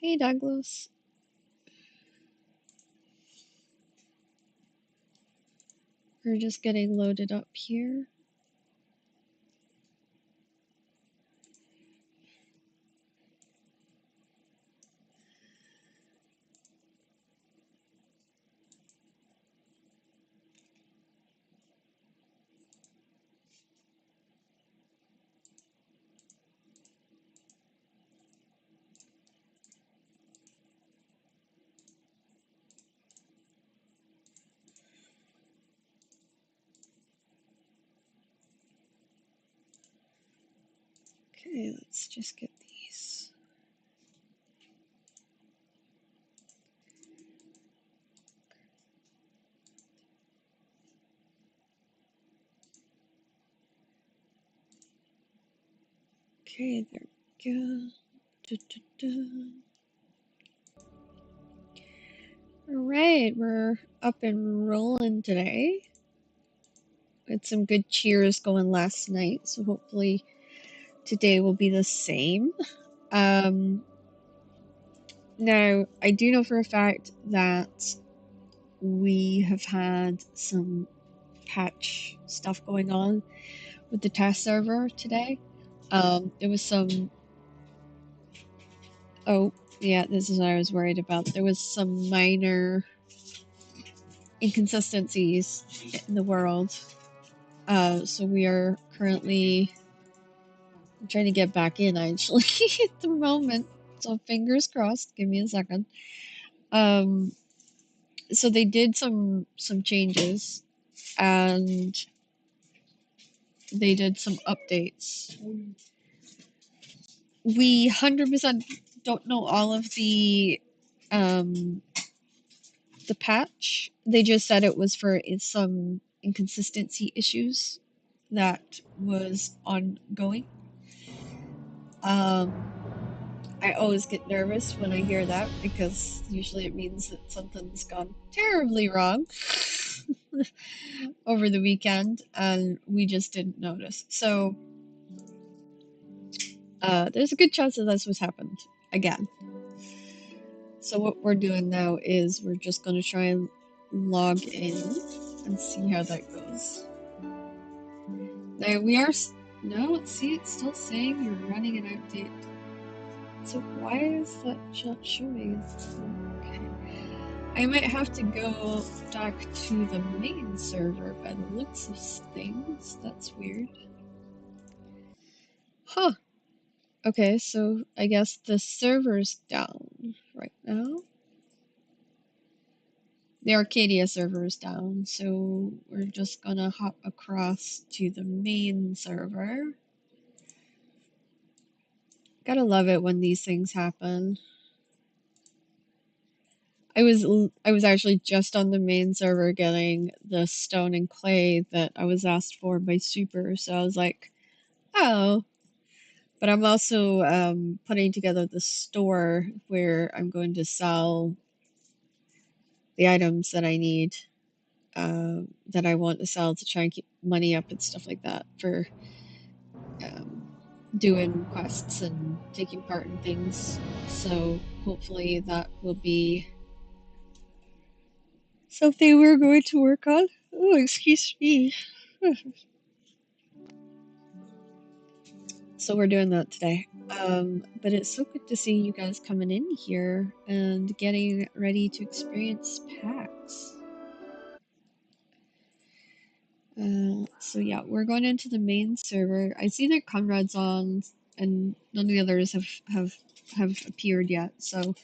Hey, Douglas. We're just getting loaded up here. Okay, let's just get these. Okay, there we go. Alright, we're up and rolling today. Had some good cheers going last night, so hopefully today will be the same. Now, I do know for a fact that we have had some patch stuff going on with the test server today. There was some, oh, yeah, this is what I was worried about. There was some minor inconsistencies in the world. So we are currently trying to get back in actually at the moment. So fingers crossed. Give me a second. So they did some changes and they did some updates. We 100% don't know all of the patch. They just said it was for some inconsistency issues that was ongoing. I always get nervous when I hear that because usually it means that something's gone terribly wrong over the weekend and we just didn't notice. So there's a good chance that that's what's happened again. So what we're doing now is we're just going to try and log in and see how that goes. Now we are, no, see, it's still saying you're running an update. So why is that not showing? Okay. I might have to go back to the main server by the looks of things. That's weird. Huh. Okay, so I guess the server's down right now. The Arcadia server is down, so we're just gonna hop across to the main server. Gotta love it when these things happen. I was actually just on the main server getting the stone and clay that I was asked for by Super, so I was like, oh. But I'm also putting together the store where I'm going to sell the items that I need, that I want to sell to try and keep money up and stuff like that for doing quests and taking part in things. So hopefully that will be something we're going to work on. Oh, excuse me. So we're doing that today. But it's so good to see you guys coming in here and getting ready to experience PAX. So yeah, we're going into the main server. I see that Conrad's on, and none of the others have appeared yet. So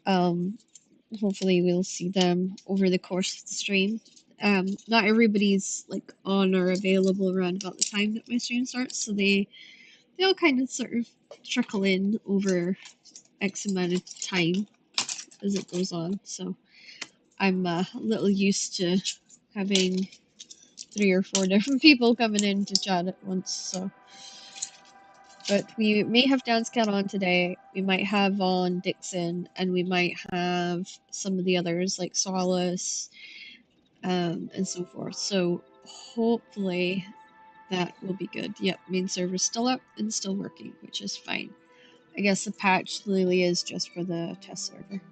hopefully we'll see them over the course of the stream. Not everybody's like on or available around about the time that my stream starts, so they all kind of sort of trickle in over X amount of time as it goes on. So I'm a little used to having 3 or 4 different people coming in to chat at once. So, but we may have Danscat on today. We might have on Dixon, and we might have some of the others like Solace, and so forth. So hopefully that will be good. Yep, main server's still up and still working, which is fine. I guess the patch really is just for the test server.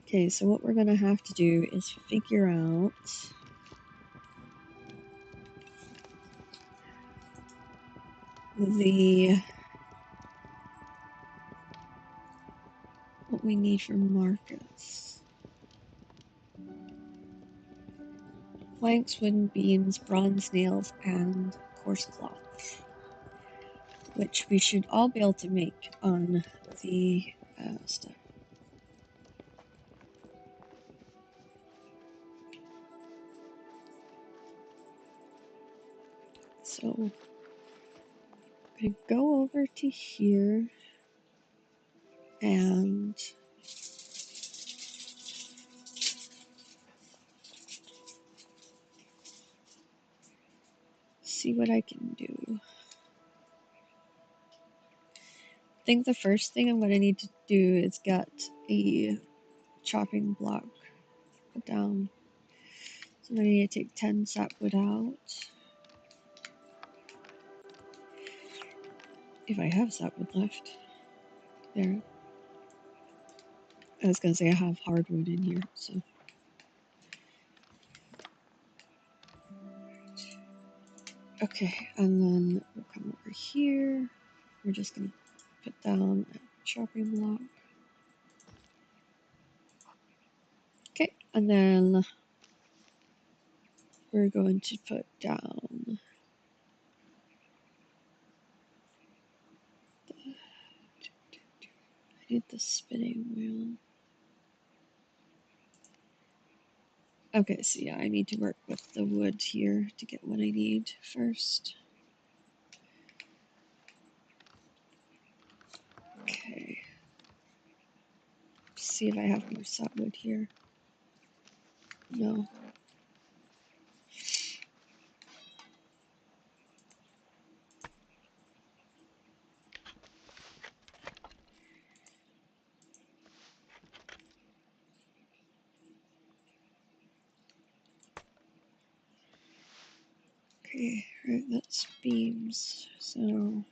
Okay, so what we're gonna have to do is figure out what we need for markets. Planks, wooden beams, bronze nails, and coarse cloth, which we should all be able to make on the stuff. So I'm gonna go over to here and see what I can do. I think the first thing I'm going to need to do is get a chopping block put down. So I'm going to need to take 10 sapwood out. If I have sapwood left. There. I was going to say I have hardwood in here, so. Okay, and then we'll come over here. We're just going to put down a chopping block. Okay, and then we're going to put down I need the spinning wheel. Okay, so yeah, I need to work with the wood here to get what I need first. Okay. See if I have more sapwood here. No. Okay, right, that's beams. So,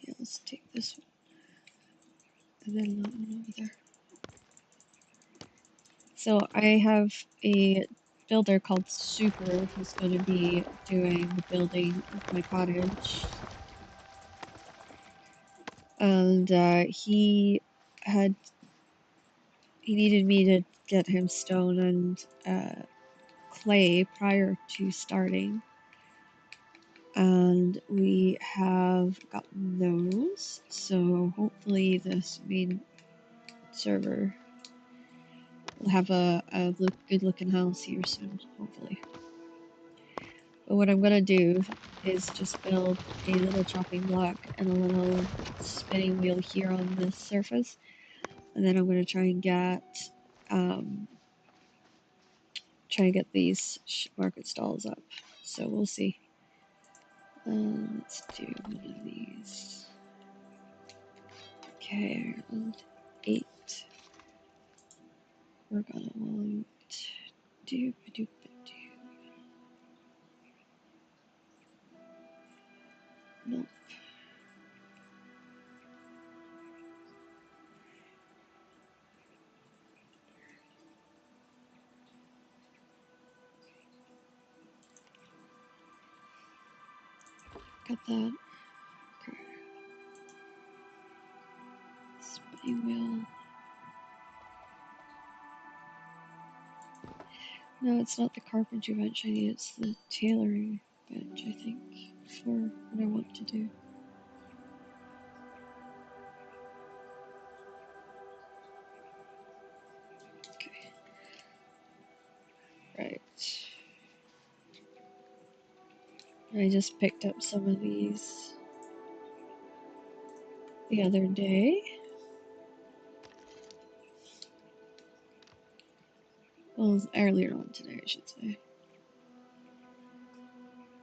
yeah, let's take this one. And then that one over there. So I have a builder called Super who's going to be doing the building of my cottage. And he needed me to get him stone and clay prior to starting. And we have gotten those, so hopefully this main server will have a good looking house here soon, hopefully. But what I'm gonna do is just build a little chopping block and a little spinning wheel here on this surface, and then I'm gonna try and get these market stalls up. So we'll see. Let's do one of these. Okay, and 8. We're gonna want do. Nope. Got that. Okay. Spinning wheel. No, it's not the carpentry bench I need, it's the tailoring bench, I think, for what I want to do. Okay. Right. I just picked up some of these the other day. Well, earlier on today, I should say.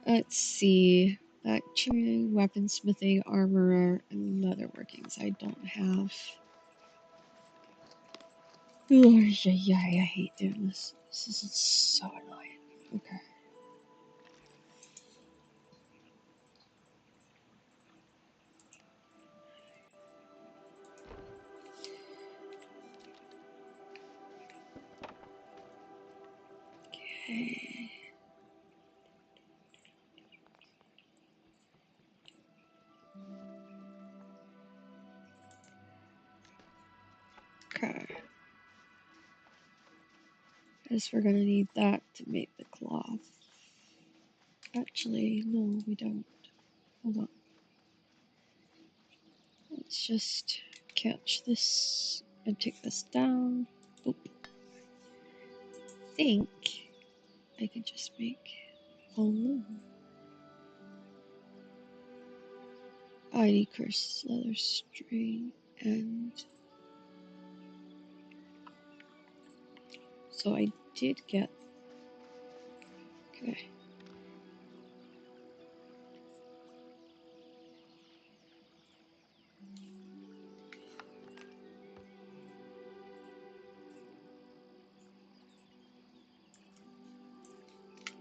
Let's see. Factory, weaponsmithing, armorer, and leatherworkings I don't have. Oh, yeah, I hate doing this. This is so annoying. Okay. Okay. Okay. Guess we're gonna need that to make the cloth. Actually, no, we don't. Hold on. Let's just catch this and take this down. Oop. Think I can just make. Oh no. I need cursed leather string and. So I did get. Okay.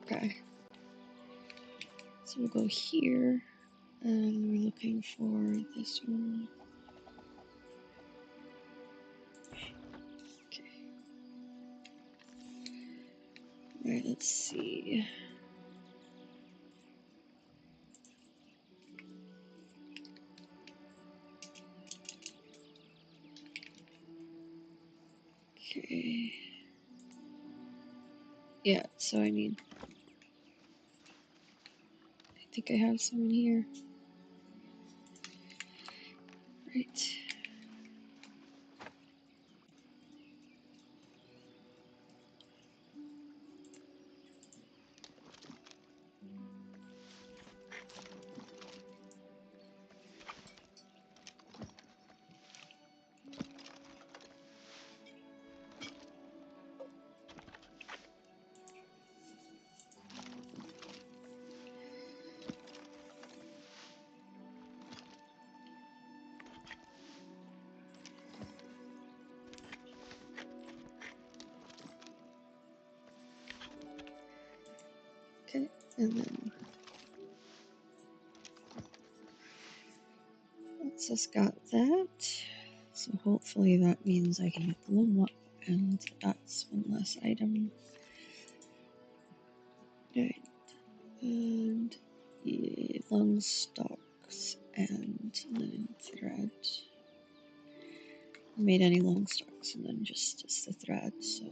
Okay. So we'll go here, and we're looking for this one. Okay. Alright, let's see. Okay. Yeah, so I need. I think I have some in here. Right. Okay, and then once I've got that, so hopefully that means I can get the level up, and that's one less item. Right, and yeah, long stalks and linen thread. I made any long stalks and then just the thread, so.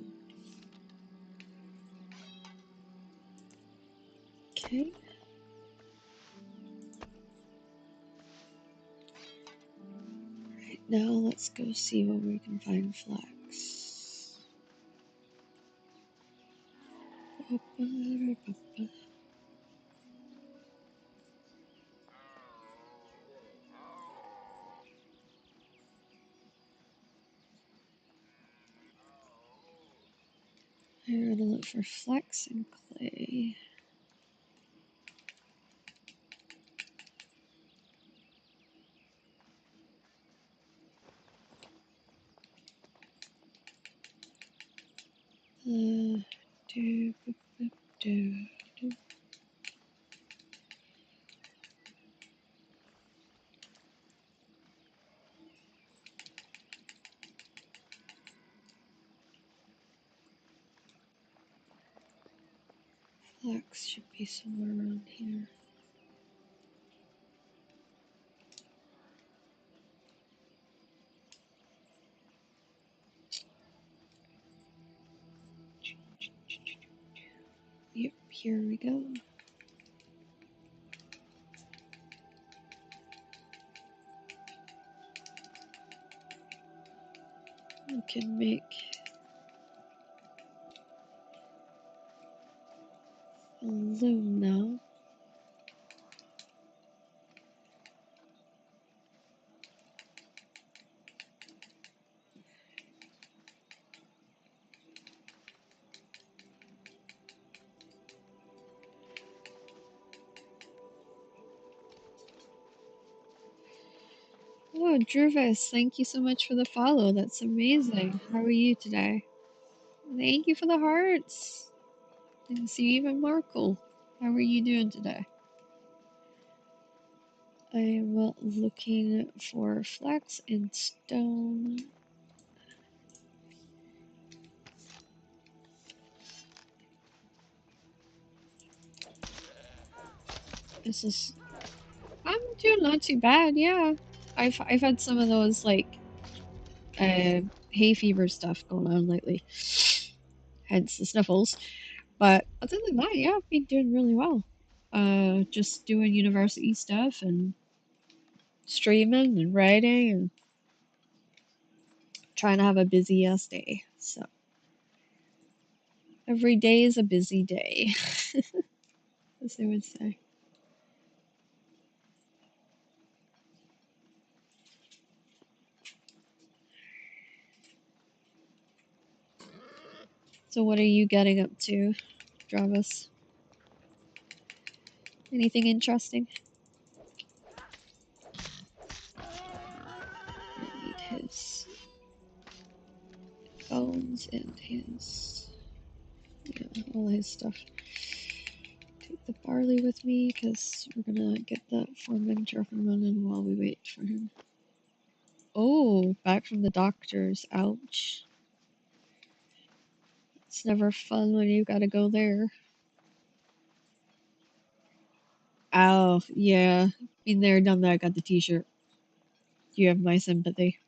Okay. Right, now let's go see where we can find flax. I'm gonna look for flax and clay. Do, do, do, do. Flax should be somewhere around here. Here we go. We can make a loom now. Oh, Druvis, thank you so much for the follow. That's amazing. How are you today? Thank you for the hearts. I see you even more cool. How are you doing today? I am looking for flax and stone. This is. I'm doing not too bad. Yeah, I've had some of those like hay fever stuff going on lately, hence the sniffles. But other than that, yeah, I've been doing really well. Just doing university stuff and streaming and writing and trying to have a busy ass day. So every day is a busy day, as they would say. So what are you getting up to, Travis? Anything interesting? I need his bones and his, yeah, all his stuff. Take the barley with me because we're gonna get that fermenter up and running while we wait for him. Oh, back from the doctors. Ouch. It's never fun when you gotta go there. Oh, yeah. Been there, done that, got the t-shirt. You have my sympathy.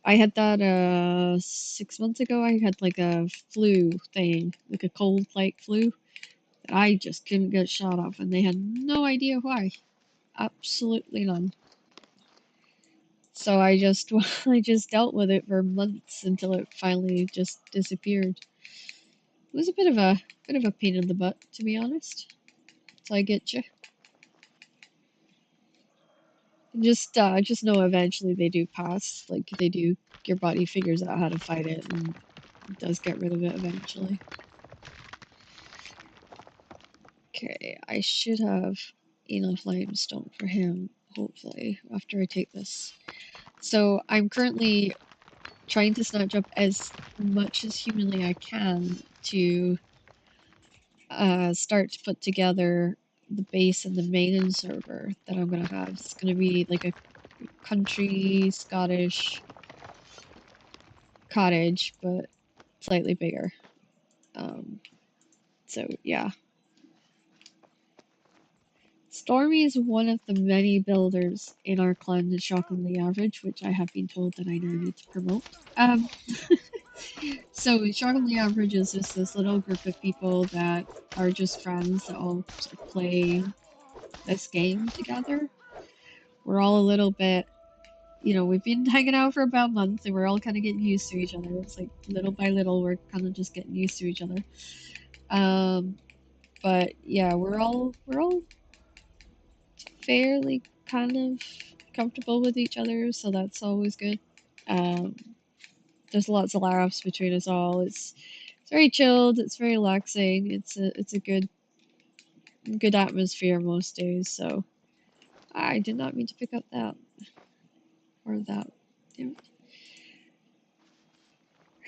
I had that 6 months ago. I had like a flu thing, like a cold like flu that I just couldn't get shot off, and they had no idea why. Absolutely none. So I just I just dealt with it for months until it finally just disappeared. It was a bit of a pain in the butt, to be honest. So I get you. Just know eventually they do pass. Like they do, your body figures out how to fight it and it does get rid of it eventually. Okay, I should have enough limestone for him, hopefully, after I take this. So I'm currently trying to snatch up as much as humanly I can to start to put together the base and the main server that I'm gonna have. It's gonna be like a country Scottish cottage, but slightly bigger. So yeah. Stormy is one of the many builders in our clan that shockingly average, which I have been told that I now need to promote. Um, so shockingly average is just this little group of people that are just friends that all sort of play this game together. We're all a little bit, we've been hanging out for about a month and we're all kind of getting used to each other. It's like little by little, we're kind of just getting used to each other. But yeah, we're all fairly kind of comfortable with each other, so that's always good. Um, there's lots of laughs between us all. It's very chilled. It's very relaxing. It's a good atmosphere most days. So I did not mean to pick up that or that. Damn it.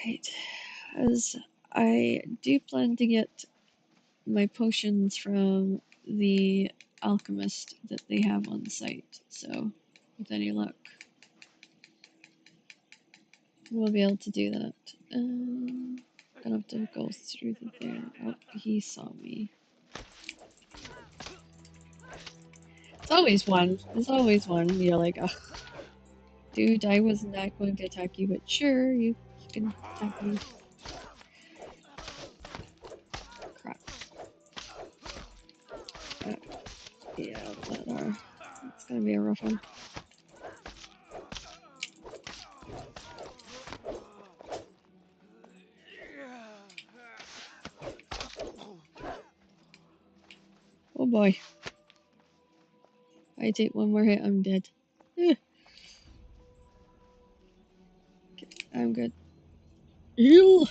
Right, as I do plan to get my potions from the alchemist that they have on site. So with any luck, we'll be able to do that. Gonna have to go through the thing. Oh, he saw me. It's always one. There's always one. You're like, oh, dude, I was not going to attack you, but sure, you can attack me. Yeah, it's gonna be a rough one. Oh boy. I take one more hit, I'm dead. I'm good. Ew.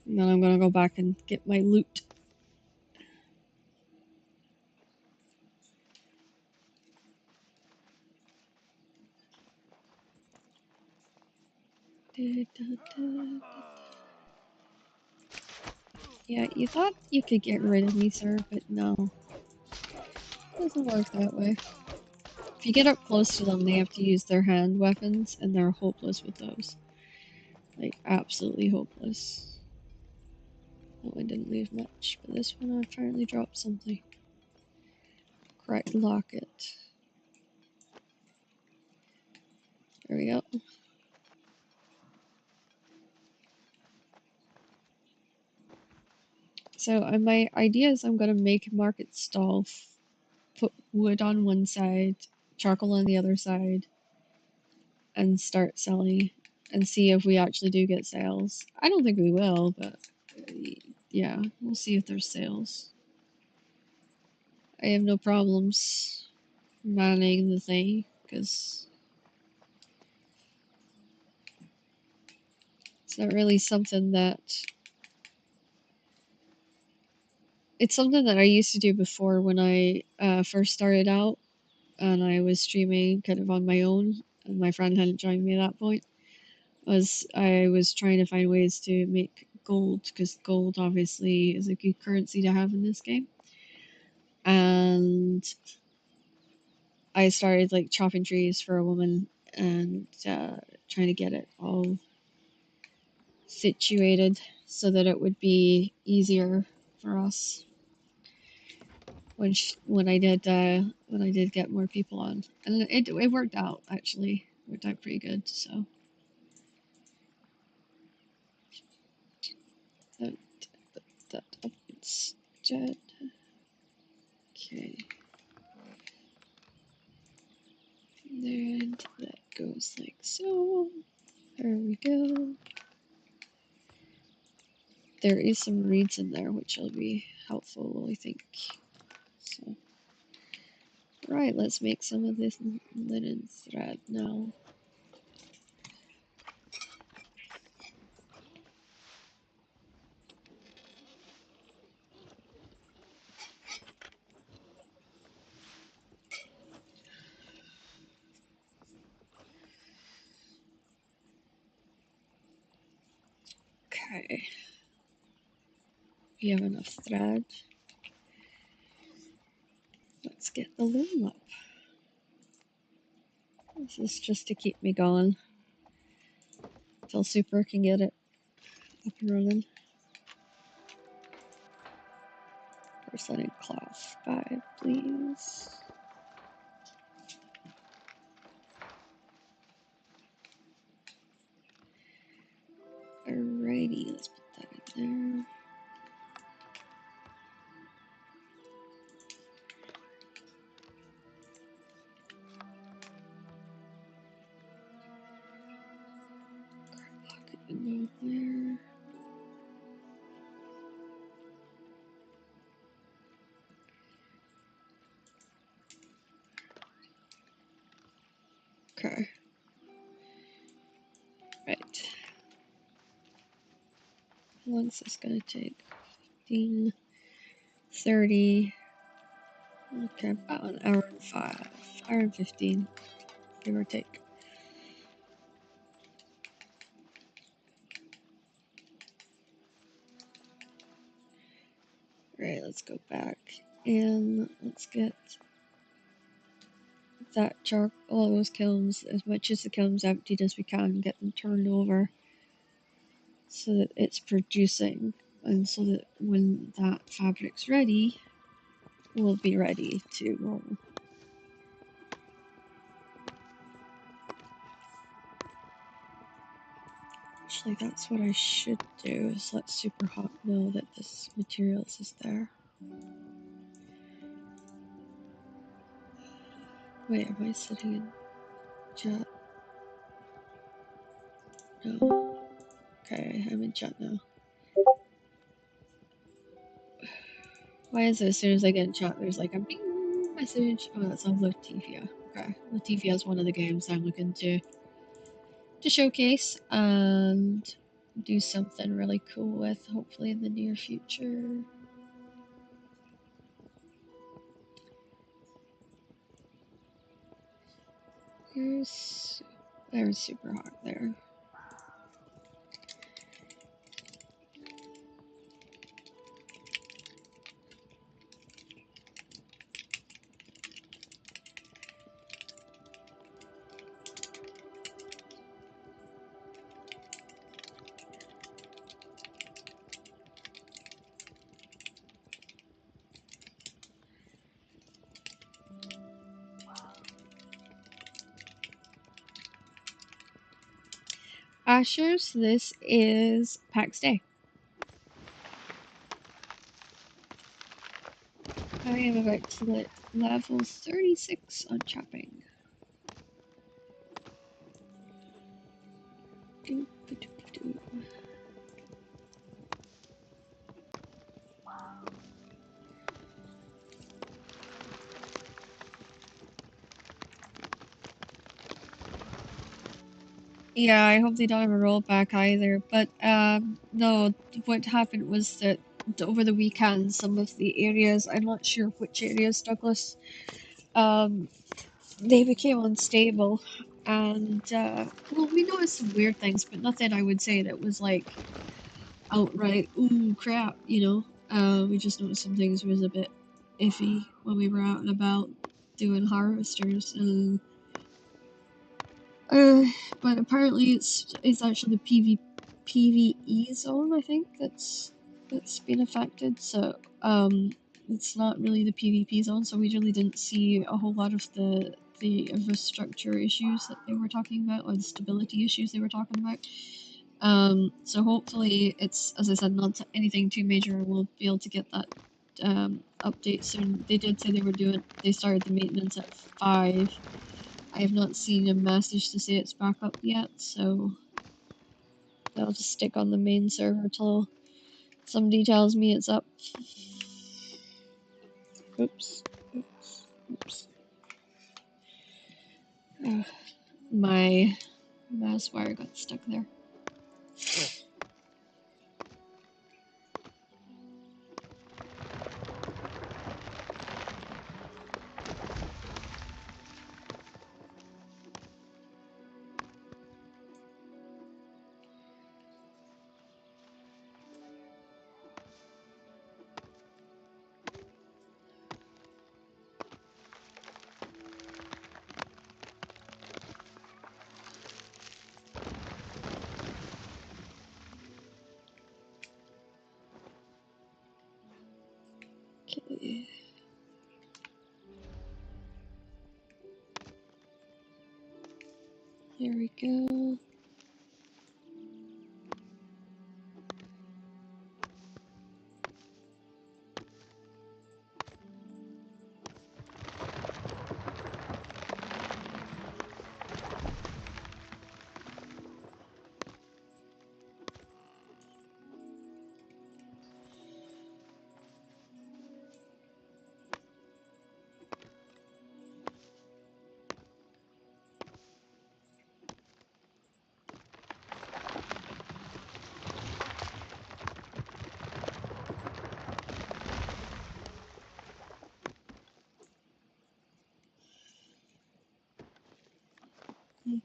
And then I'm gonna go back and get my loot. Yeah, you thought you could get rid of me, sir, but no. It doesn't work that way. If you get up close to them, they have to use their hand weapons, and they're hopeless with those. Like, absolutely hopeless. That one didn't leave much, but this one apparently dropped something. Correct locket. There we go. So my idea is I'm gonna make a market stall, put wood on one side, charcoal on the other side, and start selling and see if we actually do get sales. I don't think we will, but yeah, we'll see if there's sales. I have no problems manning the thing because it's not really something that it's something that I used to do before when I first started out and I was streaming kind of on my own and my friend hadn't joined me at that point. I was trying to find ways to make gold because gold obviously is a good currency to have in this game. And I started like chopping trees for a woman and trying to get it all situated so that it would be easier for us when I did get more people on, and it worked out actually. It worked out pretty good. So that that up instead. Okay. And that goes like so. There we go. There is some reeds in there, which will be helpful, I think. So, right, let's make some of this linen thread now. Okay. We have enough thread. Let's get the loom up. This is just to keep me going until Super can get it up and running. Porcelain cloth 5, please. Alrighty, let's put that in there. Pocket can go there. Okay. Right. How long is this gonna take? 15, 30. Okay, about an hour and 5. Hour and 15, give or take. Right, let's go back and let's get that all those kilns, as much as the kilns emptied as we can, get them turned over so that it's producing, and so that when that fabric's ready, we'll be ready to roll. Actually, that's what I should do, is let Superhot know that this materials is there. Wait, am I sitting in chat? No. Okay, I'm in chat now. Why is it as soon as I get in chat, there's like a bing message? Oh, that's on Latifia. Okay, Latifia is one of the games I'm looking to showcase and do something really cool with, hopefully in the near future. There's super hot there. Ashers, this is PAX Day. I am about to hit level 36 on chopping. Yeah, I hope they don't have a rollback either. But no, what happened was that over the weekend, some of the areas, I'm not sure which areas, Douglas, they became unstable. And, well, we noticed some weird things, but nothing I would say that was like outright, ooh, crap, you know? We just noticed some things was a bit iffy when we were out and about doing harvesters. But apparently it's actually the PvE zone, I think, that's been affected. So it's not really the PvP zone. So we really didn't see a whole lot of the infrastructure issues that they were talking about, or the stability issues they were talking about. So hopefully it's, as I said, not anything too major. We'll be able to get that update soon. They did say they started the maintenance at 5. I have not seen a message to say it's back up yet, so I'll just stick on the main server till somebody tells me it's up. Oops. Oops. Oops. Ugh. My mouse wire got stuck there. Okay. There we go.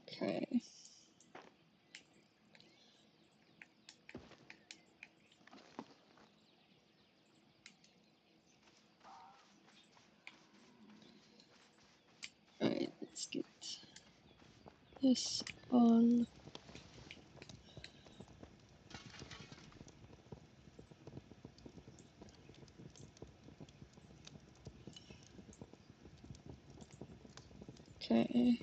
Okay. Alright, let's get this on. Okay.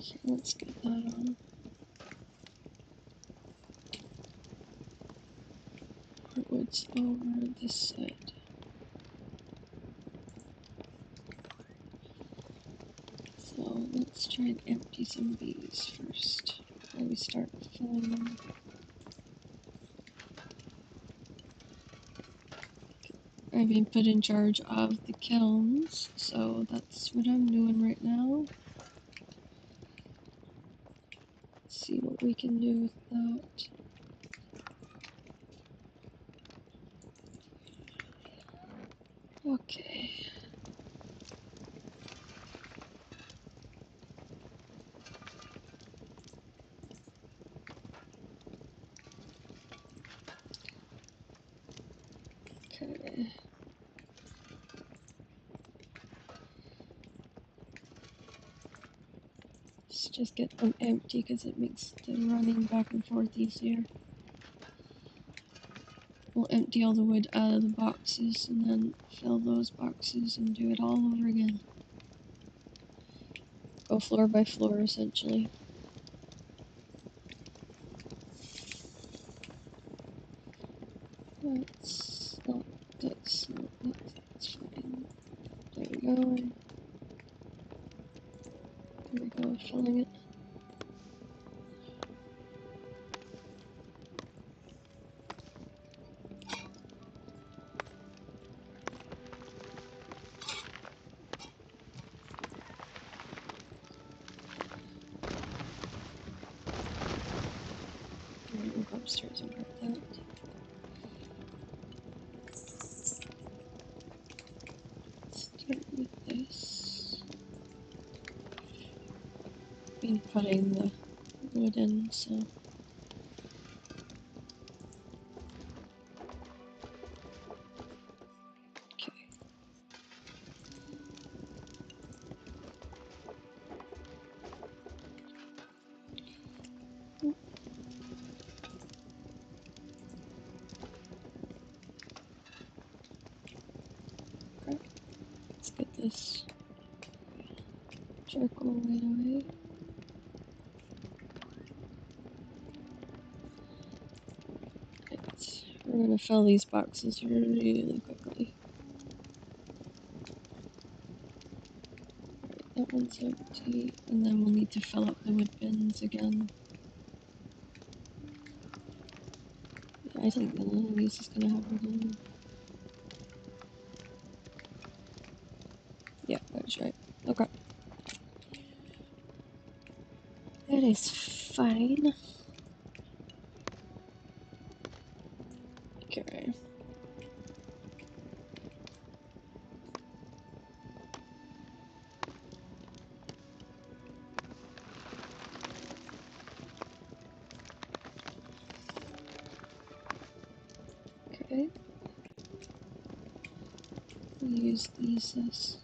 Okay, let's get that on. What's over this side? So let's try and empty some of these first before we start filling them. I've been put in charge of the kilns, so that's what I'm doing right now. Let's see what we can do with that. Okay. Okay. Let's just get them empty because it makes the running back and forth easier. We'll empty all the wood out of the boxes and then fill those boxes and do it all over again. Go floor by floor, essentially. That's not, that's fine. There we go. There we go, filling it. Alright, we'll go upstairs and grab that. Start with this. Been putting the wood in, so. Okay. Okay. Let's get this charcoal right away. Right. We're gonna fill these boxes really quickly. Alright, that one's empty, and then we'll need to fill up the wood bins again. Yeah, I think none of these is gonna have wood in them. Yeah, that's right. Okay. That is fine. Okay. Okay. We'll use these as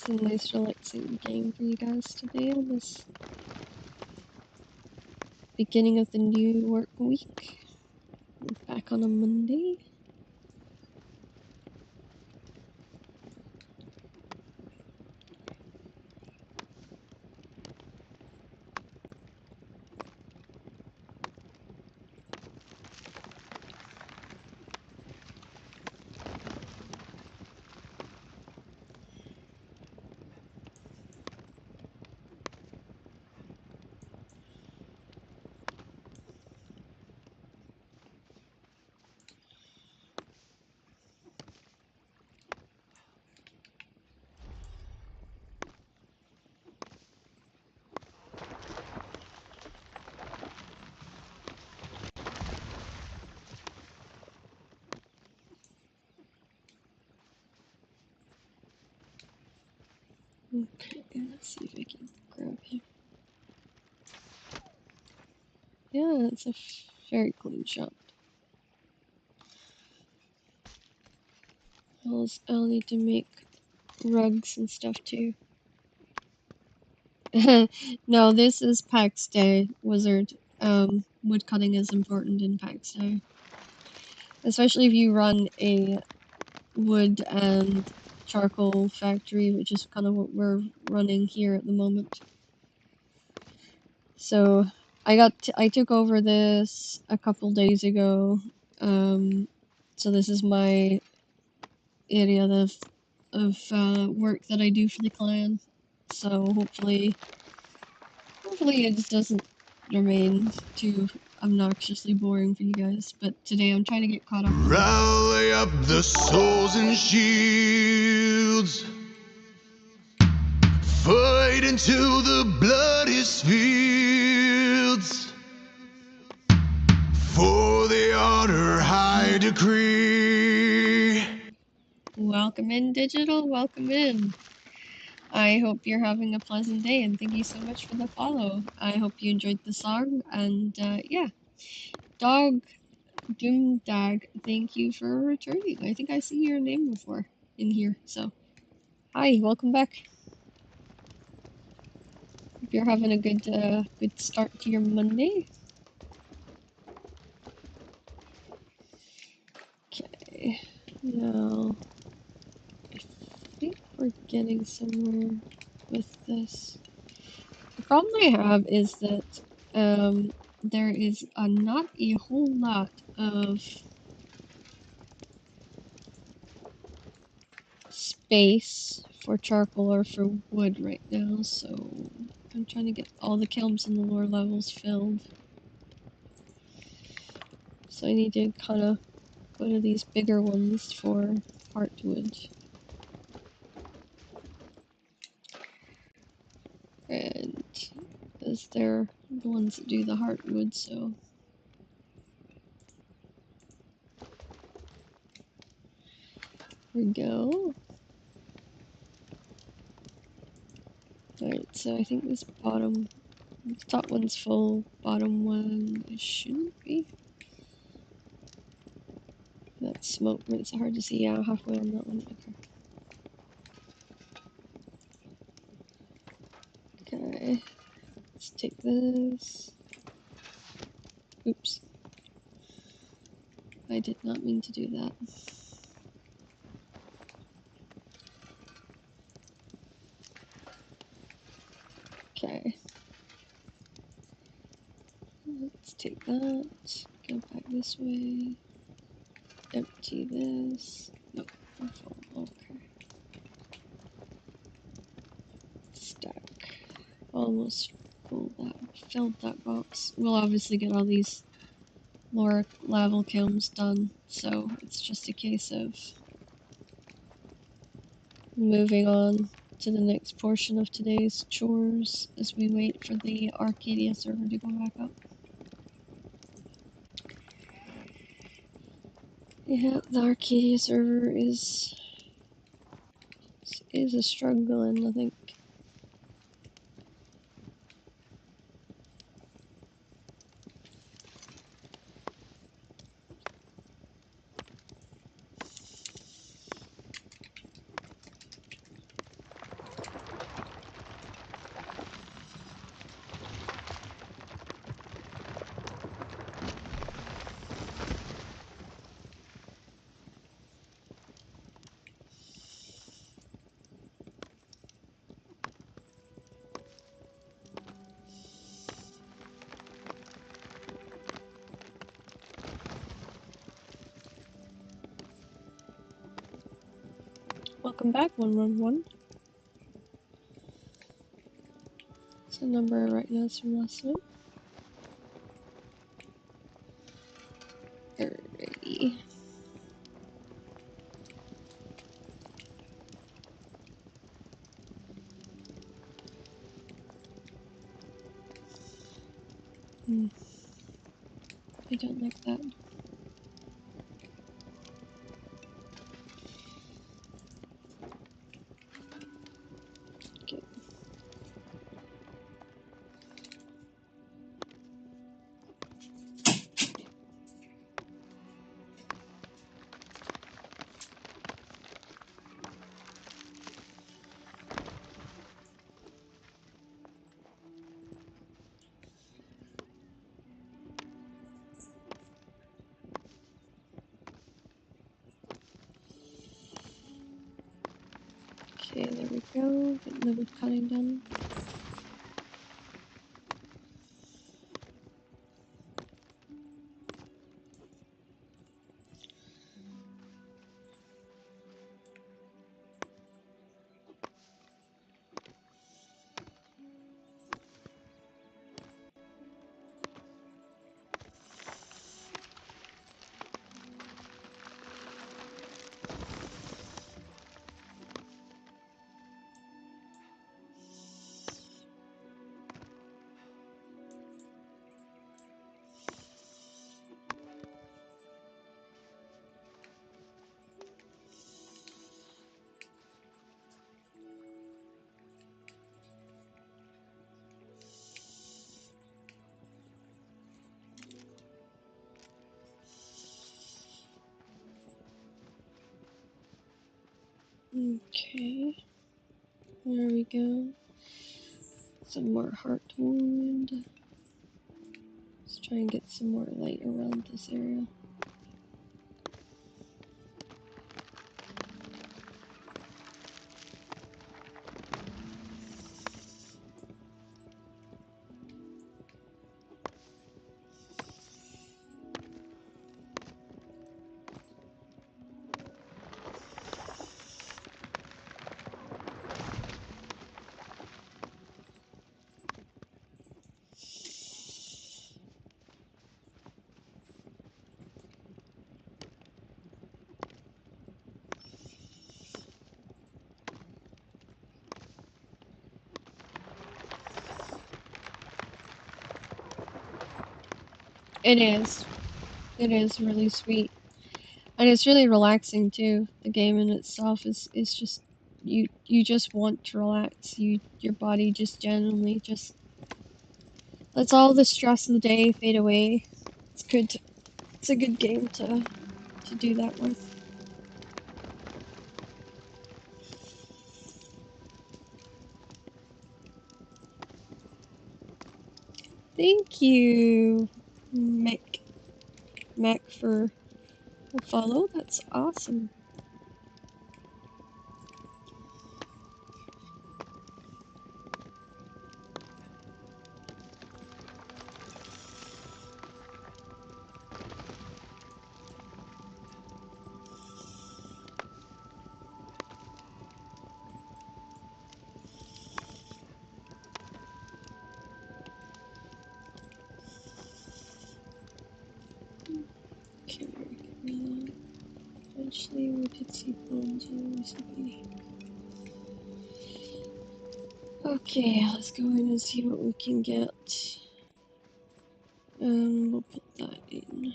a nice relaxing game for you guys today on this beginning of the new work week. We're back on a Monday. Okay, let's see if I can grab him. Yeah, it's a very clean shot. I'll need to make rugs and stuff too. No, this is PAX Day, Wizard. Wood cutting is important in PAX Day. Especially if you run a wood and charcoal factory, which is kind of what we're running here at the moment. So I took over this a couple days ago. So this is my area of work that I do for the clan. So hopefully it just doesn't remain too obnoxiously boring for you guys. But today I'm trying to get caught up. Rally up the souls and shields. Fight into the bloodiest fields. For the honor high decree. Welcome in, Digital. Welcome in. I hope you're having a pleasant day, and thank you so much for the follow. I hope you enjoyed the song, and yeah. Dog Doomdag, thank you for returning. I think I see your name before in here, so hi, welcome back. Hope you're having a good start to your Monday. Okay, now I think we're getting somewhere with this. The problem I have is that there is not a whole lot of space for charcoal or for wood right now, so I'm trying to get all the kilns in the lower levels filled. So I need to kind of go to these bigger ones for heartwood. And as they're the ones that do the heartwood, so here we go. Alright, so I think this bottom, the top one's full, bottom one it shouldn't be. That smoke makes it hard to see. Yeah, halfway on that one. Okay. Okay, let's take this. Oops. I did not mean to do that. Okay. Let's take that. Go back this way. Empty this. Nope. Okay. Stack. Almost filled that box. We'll obviously get all these lower level kilns done, so it's just a case of moving on to the next portion of today's chores as we wait for the Arcadia server to go back up. Yeah, the Arcadia server is a struggling, I think. Welcome back, 111. It's a number right now from last night. Alrighty. I don't like that. Okay. Okay, there we go. Getting the wood cutting done. Okay, there we go. Some more heartwood. Let's try and get some more light around this area. It is. It is really sweet. And it's really relaxing too. The game in itself is just you just want to relax. Your body just genuinely just lets all the stress of the day fade away. It's good. It's a good game to do that with. Thank you, Mac for a follow. That's awesome. Okay, eventually we could see bones recently. Okay, let's go in and see what we can get. We'll put that in.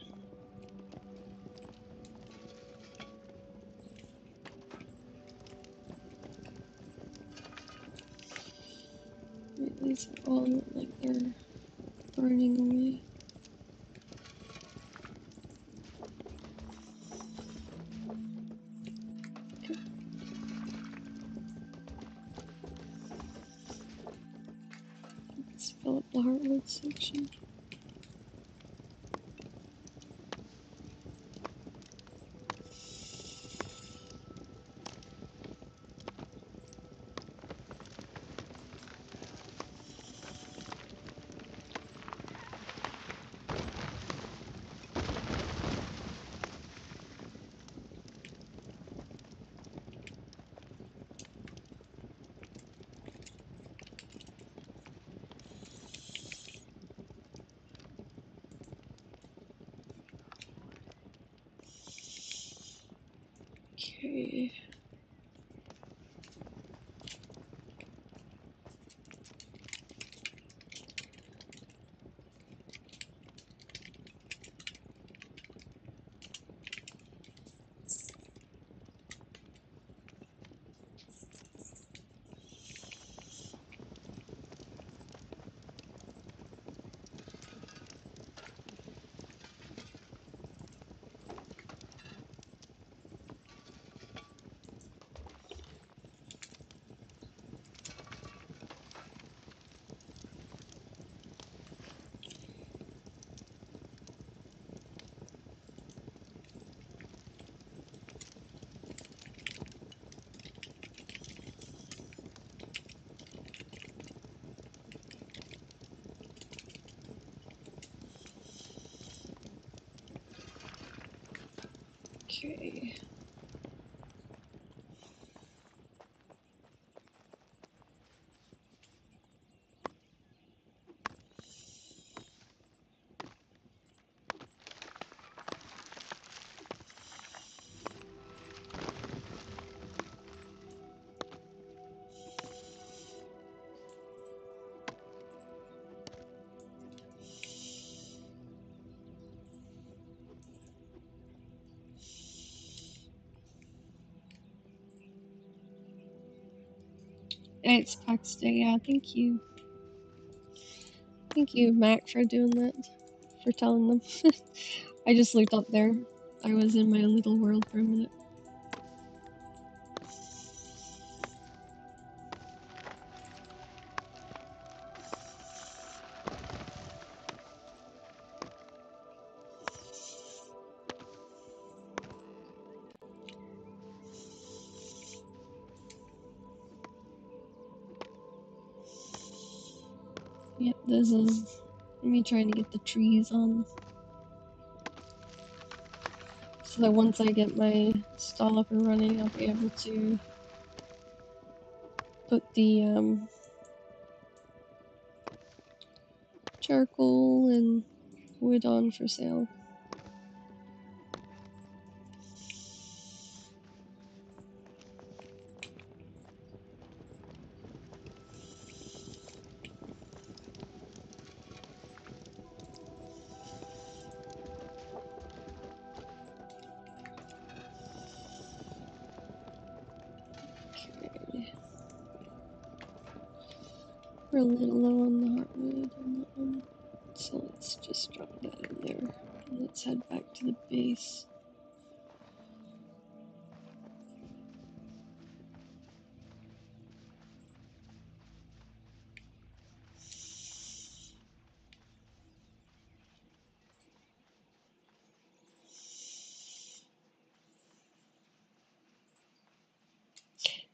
Right, these all look like they're burning away. Okay. Let's fill up the hardwood section. Okay. Okay. It's Pax Day, yeah, thank you. Thank you, Mac, for doing that. For telling them. I just looked up there. I was in my own little world for a minute. Yep, this is me trying to get the trees on. So that once I get my stall up and running, I'll be able to put the charcoal and wood on for sale. Okay. We're a little low on the heartwood on that one. So let's just drop that in there. And let's head back to the base.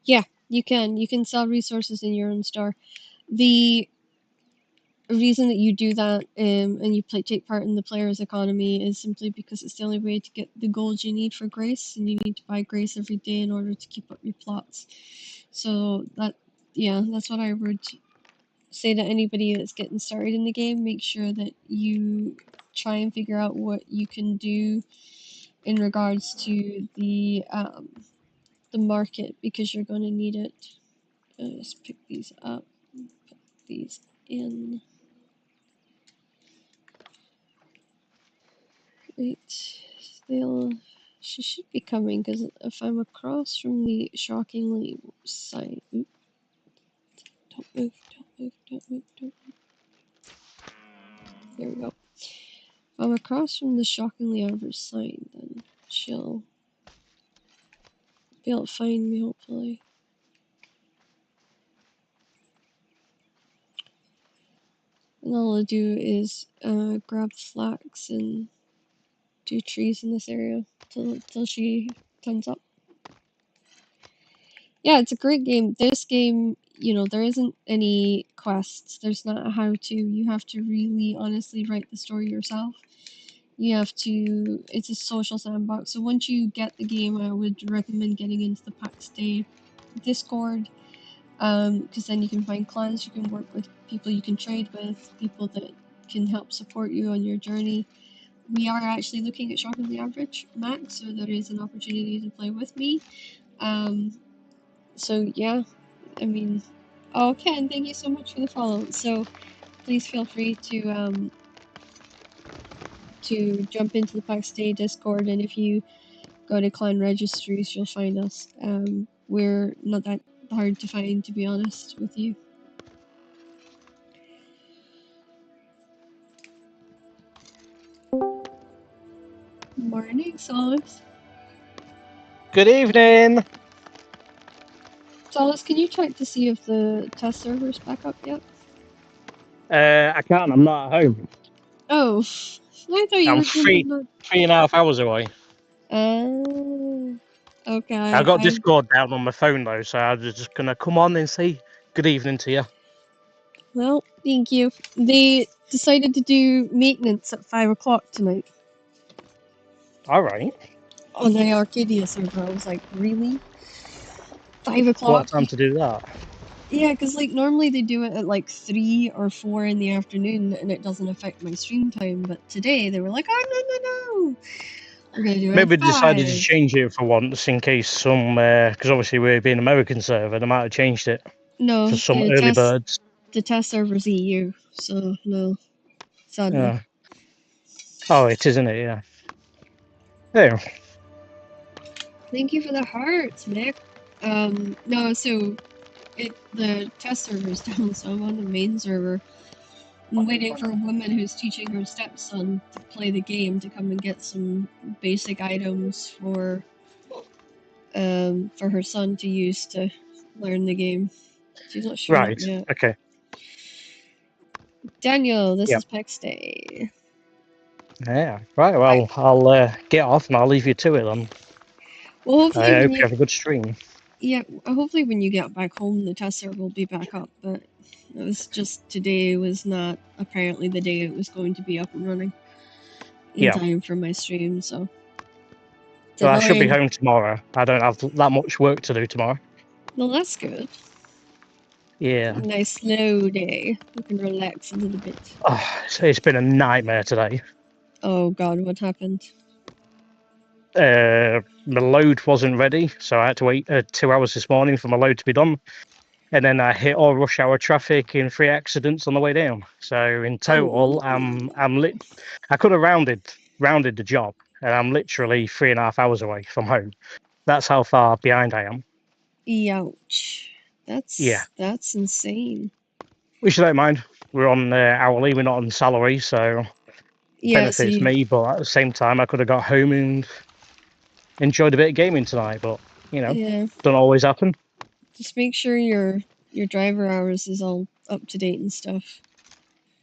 Yeah, you can. You can sell resources in your own store. The reason that you do that and you take part in the player's economy is simply because it's the only way to get the gold you need for grace, and you need to buy grace every day in order to keep up your plots. So that's what I would say to anybody that's getting started in the game. Make sure that you try and figure out what you can do in regards to the market, because you're going to need it. Let's pick these up, put these in. Wait, she should be coming, because if I'm across from the shockingly sign, oop, don't move, don't move, don't move, don't move. There we go. If I'm across from the shockingly average sign, then she'll be able to find me, hopefully. And all I'll do is grab flax and do trees in this area till she turns up. Yeah, it's a great game. This game, there isn't any quests. There's not a how-to. You have to really honestly write the story yourself. It's a social sandbox. So once you get the game, I would recommend getting into the PAX Day Discord, because then you can find clans, you can work with people you can trade with, people that can help support you on your journey. we are actually looking at sharpening the average, Max, so there is an opportunity to play with me. Um, so yeah, I mean, oh, Ken, thank you so much for the follow. So please feel free to jump into the PAX Day Discord, and if you go to clan registries, you'll find us. We're not that hard to find, to be honest with you. Morning, Solace. Good evening. Solace, can you check to see if the test server's back up yet? I can't. I'm not at home. Oh, I thought you I'm were jumping on. 3.5 hours away. Okay. I got Discord down on my phone though, so I was just gonna come on and say good evening to you. Well, thank you. They decided to do maintenance at 5 o'clock tonight All right. on the Arcadia server. I was like, really? 5 o'clock? What time to do that? Yeah, because like normally they do it at like 3 or 4 in the afternoon and it doesn't affect my stream time, but today they were like, oh, no. We're going to do it Maybe at they decided to 5. change it for once in case some, because obviously we're being American server, they might have changed it No, for some the early birds. The test server's EU, so no, sadly. Yeah. Oh, it isn't it? Yeah. There. Thank you for the hearts, Mick. No, so the test server's down, so I'm on the main server. I'm waiting for a woman who's teaching her stepson to play the game to come and get some basic items for her son to use to learn the game. She's not showing up Right. yet. Okay. Daniel, this Yep. is PAX Day. Yeah. Right. Well, I'll get off and I'll leave you to it then. Well, hopefully I hope you have a good stream. Yeah, hopefully when you get back home, the test server will be back up. But it was just today was not apparently the day it was going to be up and running in time for my stream. So Well, I should be home tomorrow. I don't have that much work to do tomorrow. Well, that's good. Yeah. Nice slow day. You can relax a little bit. Oh, it's been a nightmare today. Oh God, what happened? My load wasn't ready, so I had to wait 2 hours this morning for my load to be done. And then I hit all rush hour traffic in 3 accidents on the way down. So in total, I could have rounded the job, and I'm literally 3.5 hours away from home. That's how far behind I am. Ouch. That's insane. Which I don't mind. We're on hourly, we're not on salary, so benefits me. But at the same time, I could have got home and enjoyed a bit of gaming tonight. But don't always happen. Just make sure your driver hours is all up to date and stuff.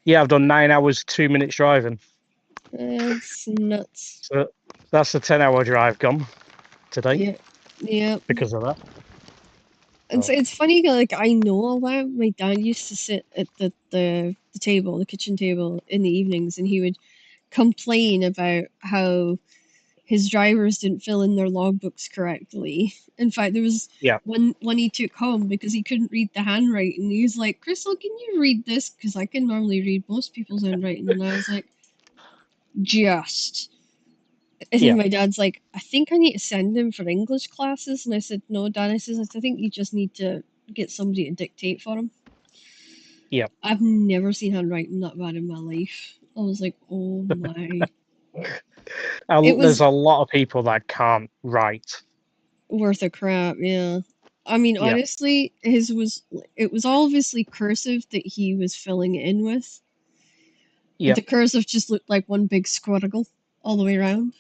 Yeah, I've done 9 hours, 2 minutes driving. That's nuts. So that's the 10-hour drive gone today. Yeah. Because of that. It's funny, like I know all that. My dad used to sit at the table, the kitchen table, in the evenings, and he would complain about how his drivers didn't fill in their logbooks correctly. In fact, there was one he took home because he couldn't read the handwriting. He was like, "Crystal, can you read this? Because I can normally read most people's handwriting." And I was like, "Just." And then my dad's like, "I think I need to send him for English classes." And I said, "No, Dad," I think you just need to get somebody to dictate for him. Yeah. I've never seen handwriting that bad in my life. I was like, oh my. There's a lot of people that can't write. Worth a crap, yeah. I mean, honestly, it was obviously cursive that he was filling it in with. Yeah. The cursive just looked like one big squirgle all the way around.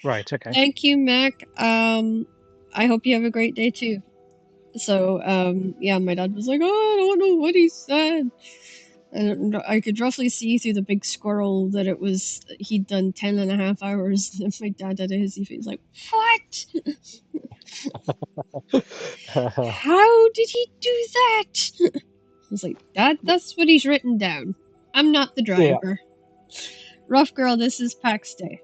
Right, okay. Thank you, Mac. I hope you have a great day too. So, yeah, my dad was like, "Oh, I don't know what he said." And I could roughly see through the big squirrel that he'd done 10.5 hours. And my dad did his, he was like, "What? How did he do that?" I was like, that's what he's written down. I'm not the driver. Yeah. Rough girl, this is PAX Day.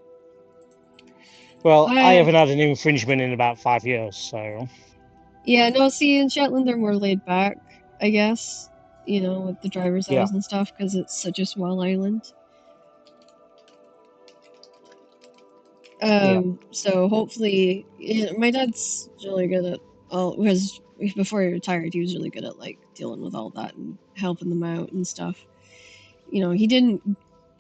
Well, I haven't had an infringement in about 5 years, so... Yeah, no, see, in Shetland they're more laid back, I guess. With the driver's hours and stuff, because it's such a small island. So hopefully, my dad's really good at all, because before he retired, he was really good at like dealing with all that and helping them out and stuff. He didn't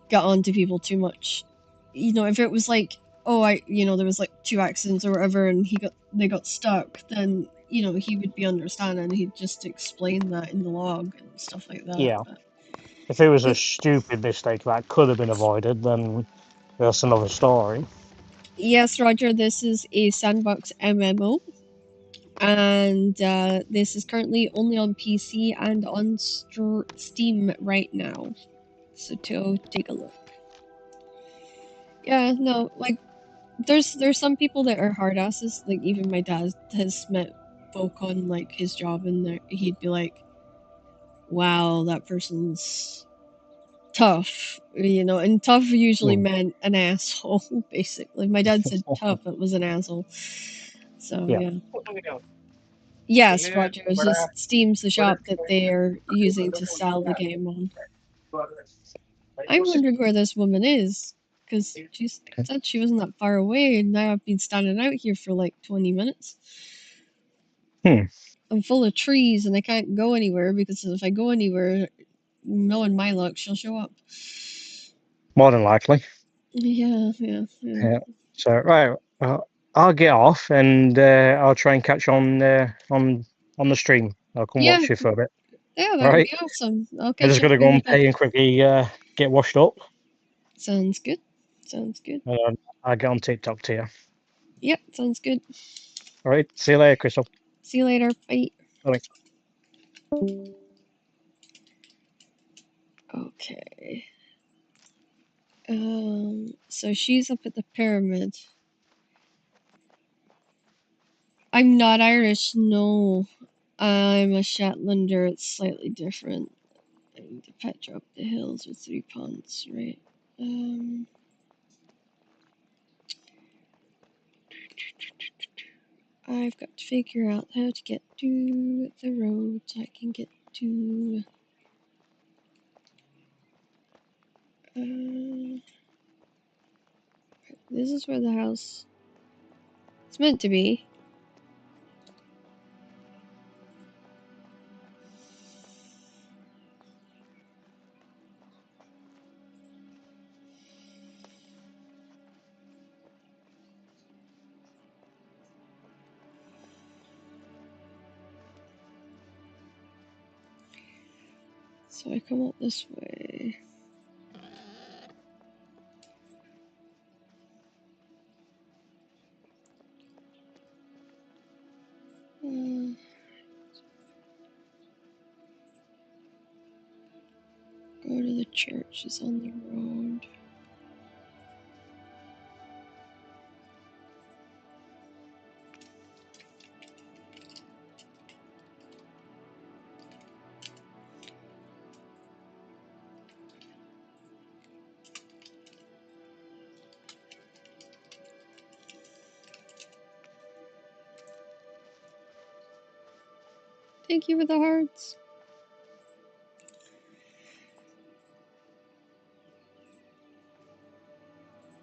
get on to people too much. If it was like, oh, there was like two accidents or whatever, and they got stuck, then he would be understanding. He'd just explain that in the log and stuff like that. Yeah. But If it was a stupid mistake that could have been avoided, then that's another story. yes, Roger, this is a sandbox MMO, and this is currently only on PC and on Steam right now. So to take a look. Yeah, no, like there's some people that are hard asses. Like even my dad has met folk on like his job, and he'd be like, "Wow, that person's tough," and tough usually Mm. meant an asshole. Basically, my dad said tough, it was an asshole. So Yeah. yeah. Yes, Roger. It's just Steam's the shop that they're using to sell the game on. I'm wondering where this woman is, because she said she wasn't that far away, and now I've been standing out here for like 20 minutes. Hmm. I'm full of trees and I can't go anywhere, because if I go anywhere, knowing my luck, she'll show up. More than likely. Yeah. Yeah. So right, I'll get off and I'll try and catch on the stream. I'll come Yeah, watch you for a bit. yeah, All that would right. be awesome. I'll I catch just up got to with go you in a and bit. pay and quickly get washed up. Sounds good. Sounds good. And I'll get on TikTok to you. Yep, sounds good. All right. See you later, Crystal. See you later. Bye. Bye. Okay. So she's up at the pyramid. I'm not Irish, no. I'm a Shetlander. It's slightly different. I need to petra up the hills with 3 ponds, right? I've got to figure out how to get to the roads I can get to. This is where the house is meant to be. So I come up this way. Go to the church is on the road. Thank you for the hearts.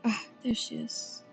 Ah, there she is.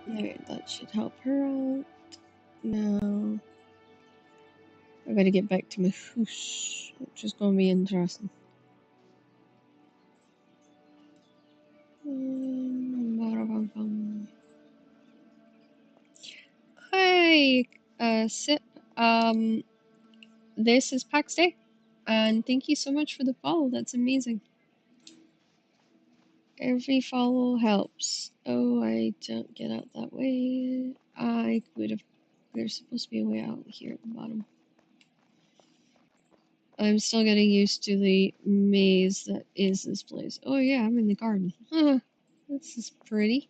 Alright, that should help her out. Now, gotta get back to my house, which is gonna be interesting. Hi, Sip. This is Pax Day, and thank you so much for the follow. That's amazing. Every follow helps. Oh, I don't get out that way. I would have. There's supposed to be a way out here at the bottom. I'm still getting used to the maze that is this place. Oh yeah, I'm in the garden. This is pretty.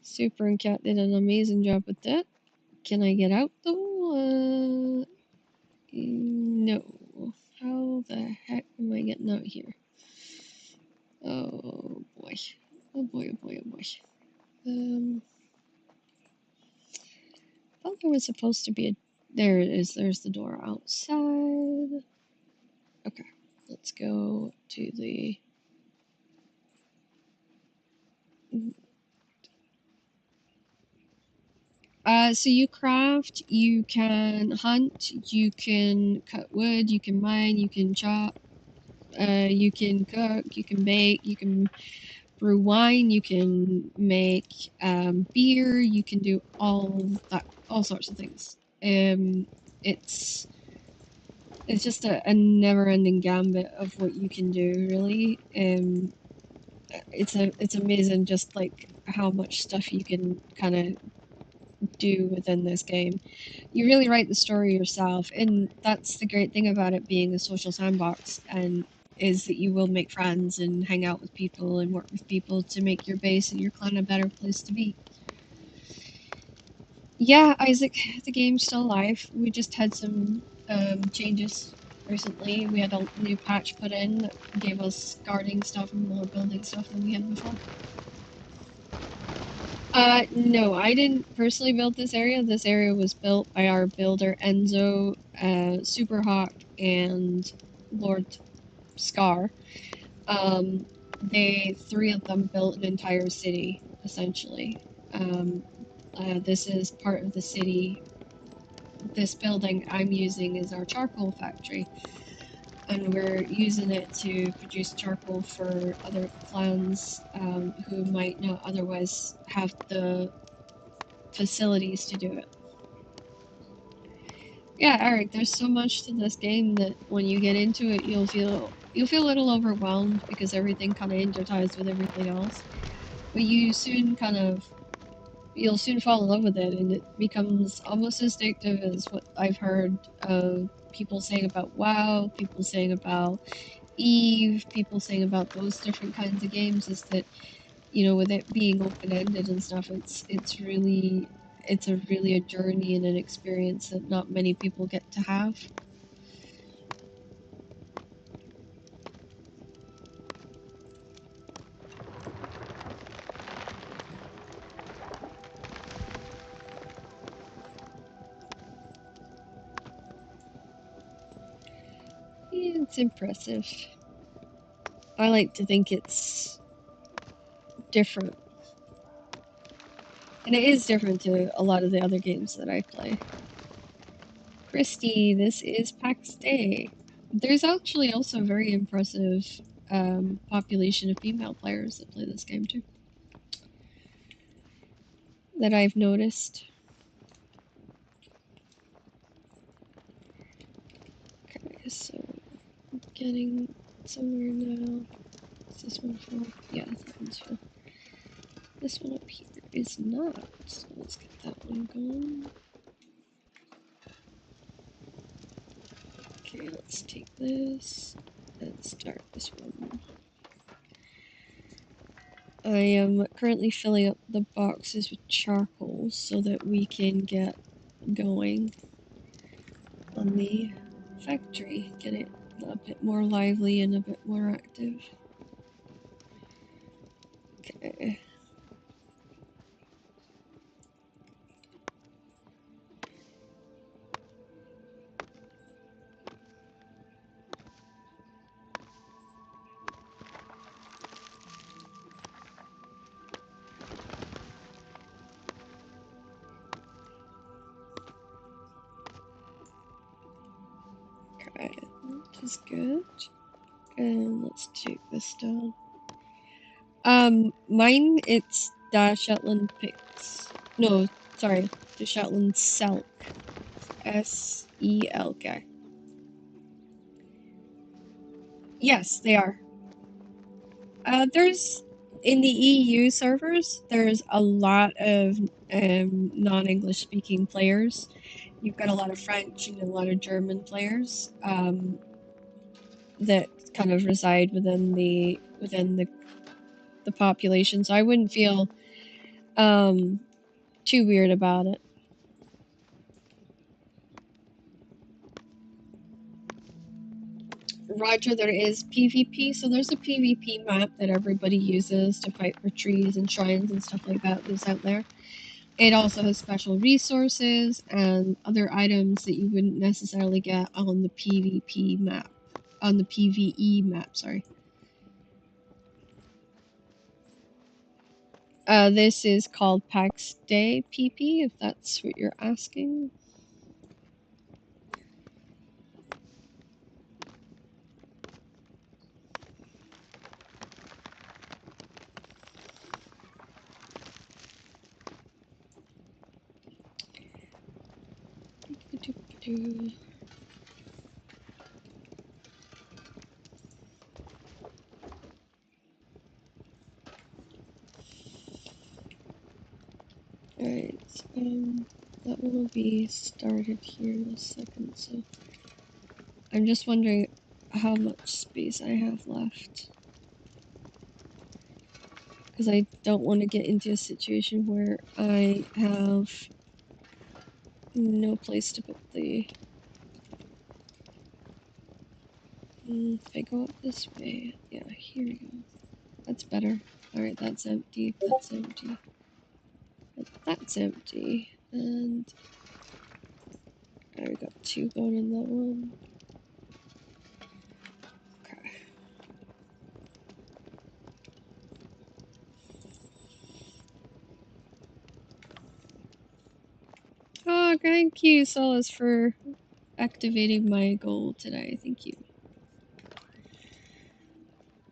Super and Cat did an amazing job with that. Can I get out though? No. How the heck am I getting out here? Oh boy. Oh boy, oh boy, oh boy. I thought there was supposed to be a. There it is. There's the door outside. Okay, let's go to the. So you craft, you can hunt, you can cut wood, you can mine, you can chop, you can cook, you can bake, you can brew wine, you can make beer, you can do all sorts of things. It's it's just a never-ending gambit of what you can do, really. It's amazing just like how much stuff you can kind of do within this game. You really write the story yourself, and that's the great thing about it being a social sandbox, and is that you will make friends and hang out with people and work with people to make your base and your clan a better place to be. Yeah, Isaac, the game's still alive. We just had some changes recently. We had a new patch put in that gave us guarding stuff and more building stuff than we had before. No, I didn't personally build this area. This area was built by our builder Enzo, Superhawk, and Lord Scar. They three of them built an entire city, essentially. This is part of the city. This building I'm using is our charcoal factory, and we're using it to produce charcoal for other clans who might not otherwise have the facilities to do it. Yeah, Eric, there's so much to this game that when you get into it, you'll feel a little overwhelmed because everything kind of interties with everything else. But you'll soon fall in love with it, and it becomes almost as addictive as what I've heard of people saying about WoW, people saying about Eve, people saying about those different kinds of games. Is that, with it being open ended and stuff, it's a really a journey and an experience that not many people get to have. It's impressive. I like to think it's different. And it is different to a lot of the other games that I play. Christy, this is PAX Day. There's actually also a very impressive population of female players that play this game too. That I've noticed. Okay, so I'm getting somewhere now. Is this one full? Yeah, that one's full. This one up here is not, so let's get that one going. Okay, let's take this and start this one. I am currently filling up the boxes with charcoal so that we can get going on the factory, get it a bit more lively and a bit more active. Okay. That is good. And let's take this down. Mine, it's the Shetland Pix. No, sorry, the Shetland Selk. S-E-L-K. Yes, they are. There's, in the EU servers, there's a lot of non-English speaking players. You've got a lot of French and a lot of German players that kind of reside within the population, so I wouldn't feel too weird about it. Roger, there is PvP, so there's a PvP map that everybody uses to fight for trees and shrines and stuff like that that's out there. It also has special resources and other items that you wouldn't necessarily get on the PvP map. On the PvE map, sorry. This is called PAX Day PP, if that's what you're asking. Alright, that one will be started here in a second, so I'm just wondering how much space I have left. Because I don't want to get into a situation where I have no place to put the... if I go up this way, yeah, here we go. That's better. Alright, that's empty, that's empty. That's empty, and we got 2 going in that one. Okay. Oh, thank you, Solace, for activating my goal today. Thank you.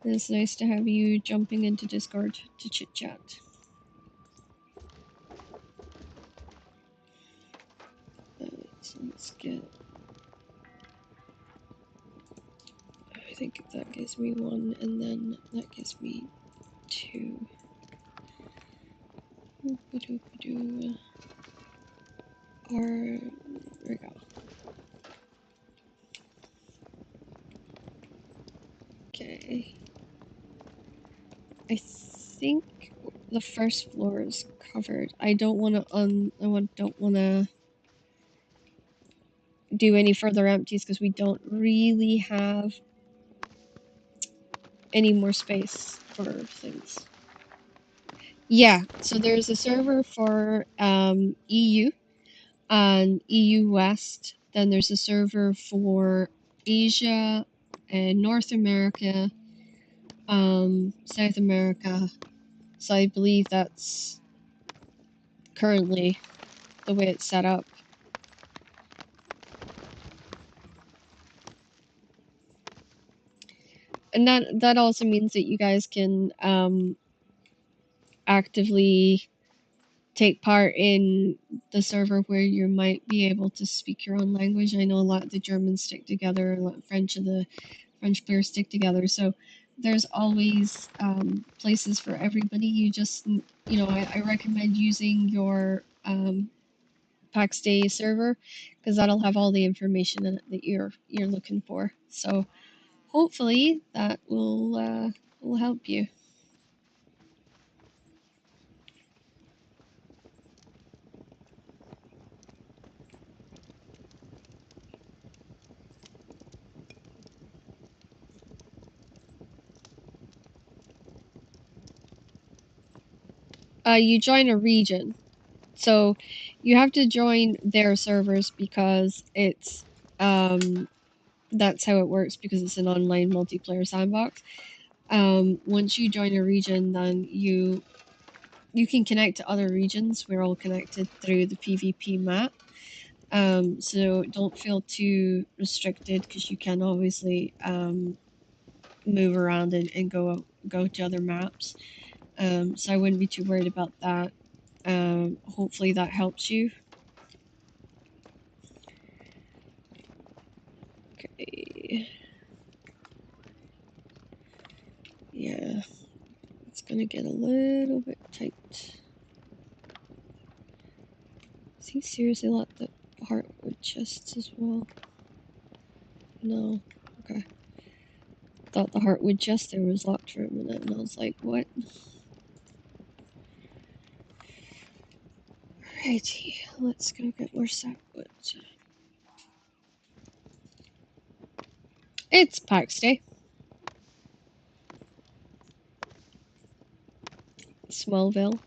It's nice to have you jumping into Discord to chit chat. So let's get... I think that gives me 1, and then that gives me 2. There we go. Okay. I think the first floor is covered. I don't want to do any further empties because we don't really have any more space for things. Yeah, so there's a server for EU and EU West. Then there's a server for Asia and North America, South America. So I believe that's currently the way it's set up. And that also means that you guys can actively take part in the server where you might be able to speak your own language. I know a lot of the Germans stick together, a lot of French and the French players stick together. So there's always places for everybody. You just, I recommend using your PAX Day server because that'll have all the information in it that you're looking for. So hopefully that will help you. You join a region. So you have to join their servers because it's that's how it works because it's an online multiplayer sandbox. Once you join a region, then you can connect to other regions. We're all connected through the PvP map. So don't feel too restricted because you can obviously move around and go to other maps. So I wouldn't be too worried about that. Hopefully that helps you. Okay. Yeah, it's gonna get a little bit tight. Is he seriously locked the heartwood chests as well? No. Okay. Thought the heartwood chest there was locked for a minute, and I was like, what? Alrighty, let's go get more sapwood. It's Pax Day. Smallville.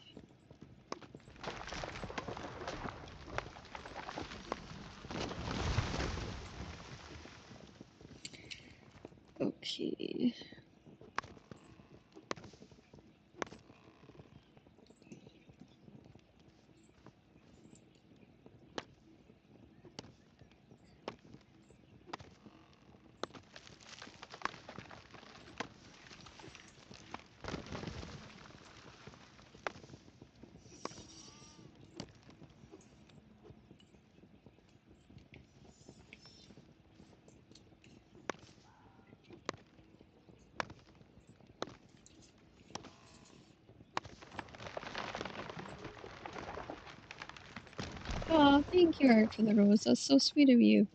Okay. Oh, thank you, Art, for the rose. That's so sweet of you.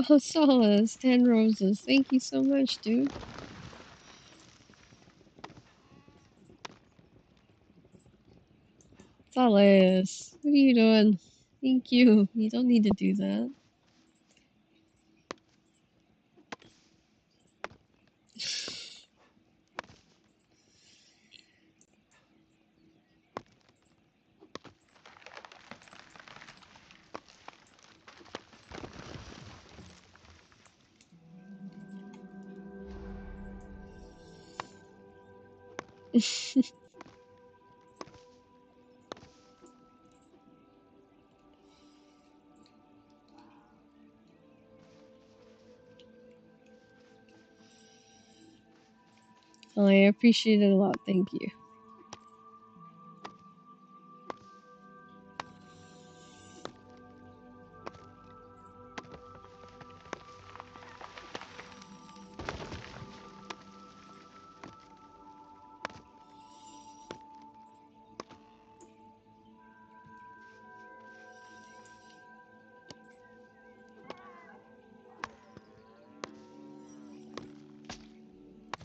Oh, Solace, 10 roses. Thank you so much, dude. Solace, what are you doing? Thank you. You don't need to do that. I appreciate it a lot. Thank you.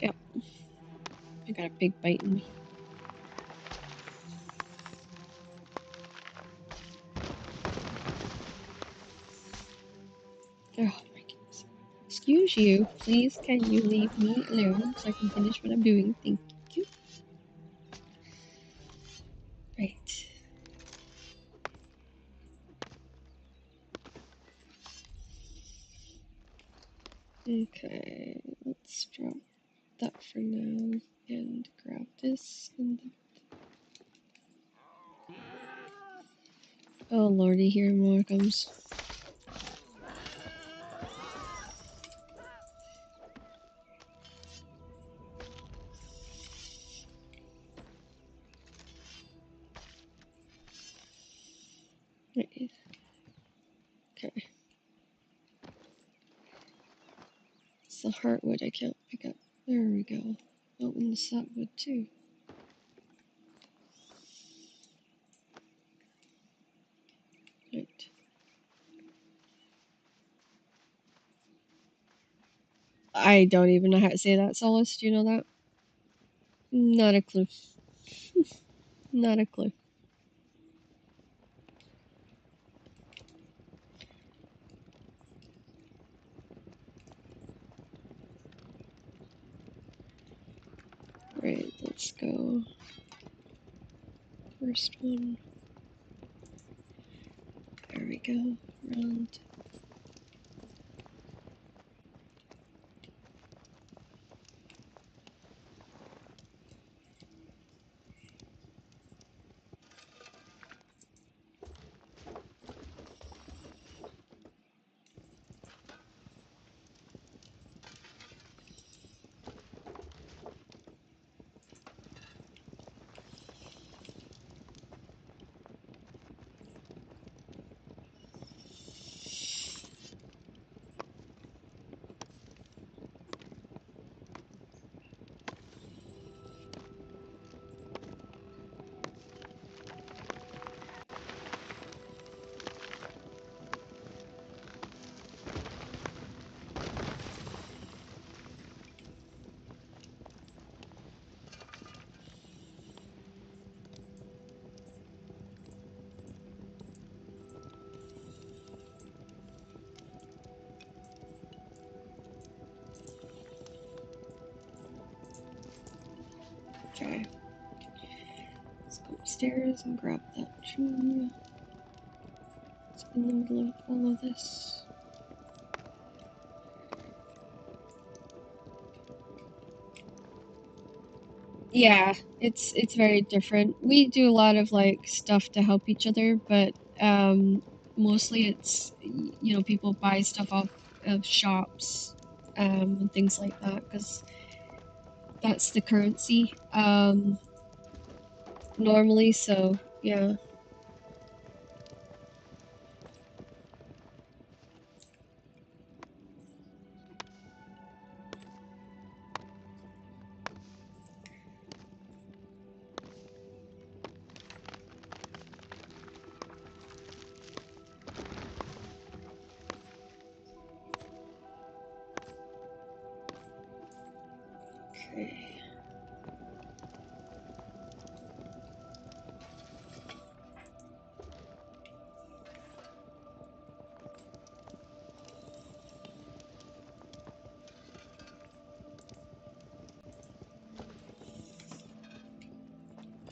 Yep. I got a big bite in me. Oh my goodness. Excuse you. Please, can you leave me alone so I can finish what I'm doing? Thank you. Right. Okay, let's drop that for now and grab this. And oh lordy, here more comes. Right. Okay. It's the heartwood I can't pick up. There we go. Oh, and the sapwood too. Right. I don't even know how to say that, Solace. Do you know that? Not a clue. Not a clue. Right, let's go. First one. we go. Round. Okay. Let's go upstairs and grab that tree. It's in the middle of all of this. Yeah, it's very different. We do a lot of like stuff to help each other, but mostly it's people buy stuff off of shops and things like that because that's the currency normally. So yeah. Okay.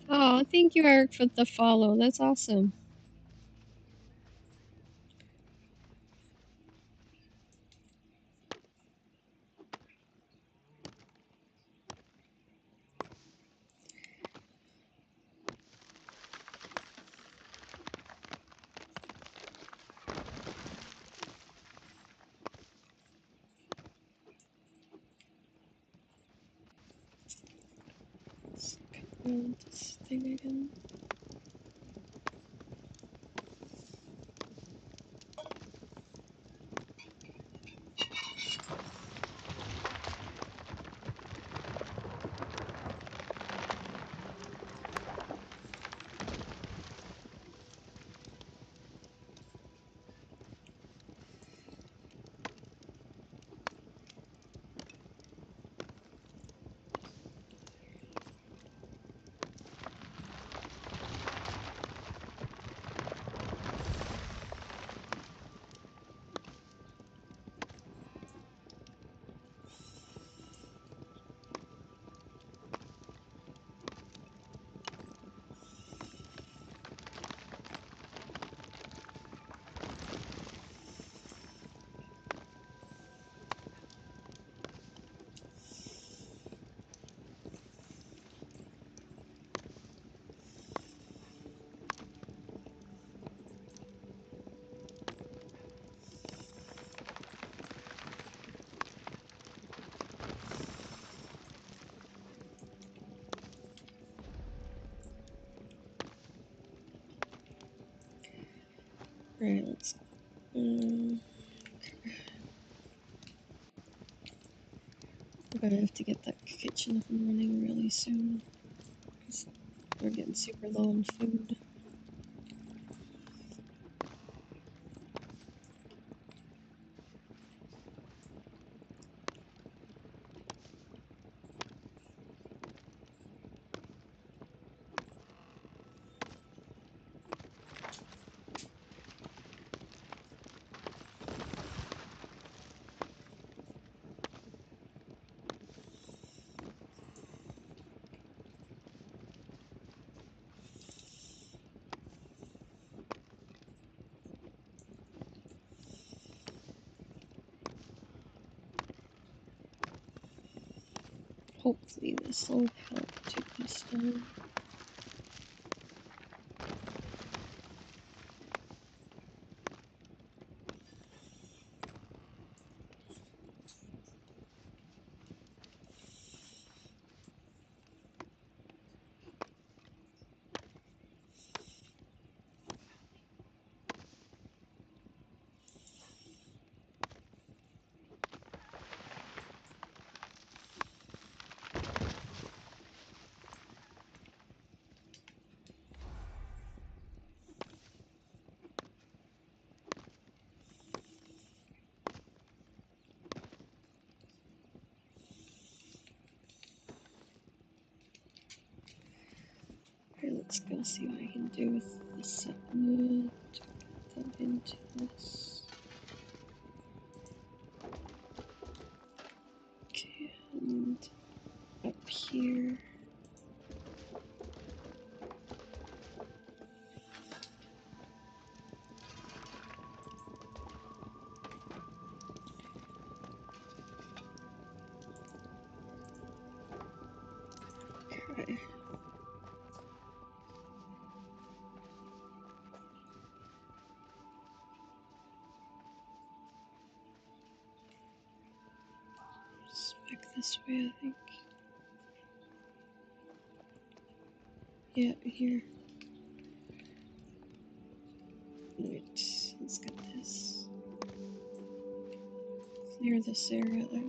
Oh, thank you, Eric, for the follow. That's awesome. Let's go this thing again. Right, let's. I'm gonna have to get that kitchen up and running really soon because we're getting super low on food. hopefully this will help take this down. Okay, let's go see what I can do with the set wood. Put that into this. Okay, and up here. Okay. Just back this way, I think. Yeah, here. Wait, let's get this. Clear this area there.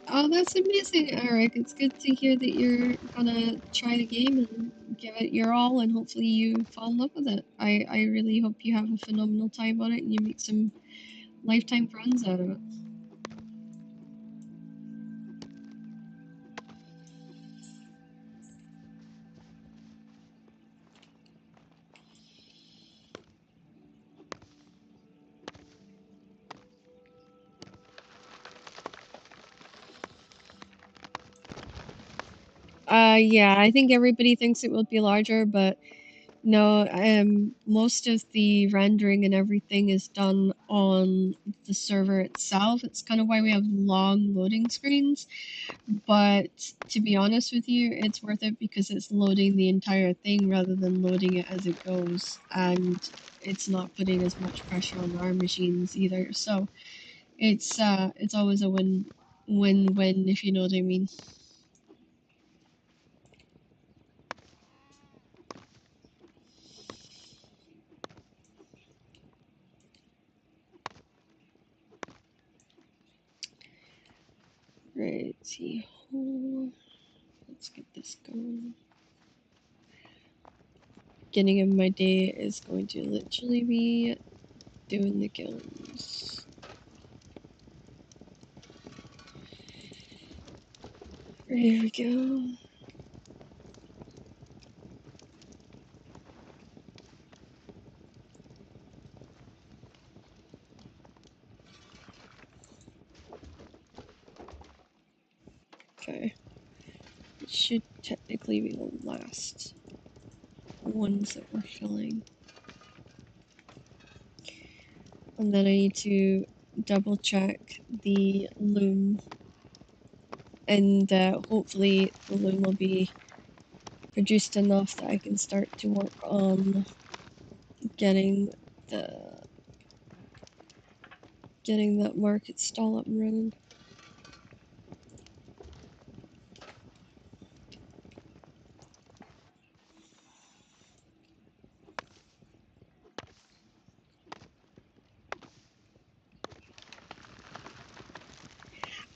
Oh, that's amazing, Eric. It's good to hear that you're gonna try the game and give it your all, and hopefully you fall in love with it. I really hope you have a phenomenal time on it and you make some lifetime friends out of it. Yeah, I think everybody thinks it will be larger, but no, most of the rendering and everything is done on the server itself. It's kind of why we have long loading screens. But to be honest with you, it's worth it because it's loading the entire thing rather than loading it as it goes, and it's not putting as much pressure on our machines either. So it's always a win-win, if you know what I mean. Right, see, let's get this going. Beginning of my day is going to literally be doing the gills. Here we go. Okay. It should technically be the last ones that we're filling. And then I need to double check the loom, and hopefully the loom will be produced enough that I can start to work on getting that market stall up and running.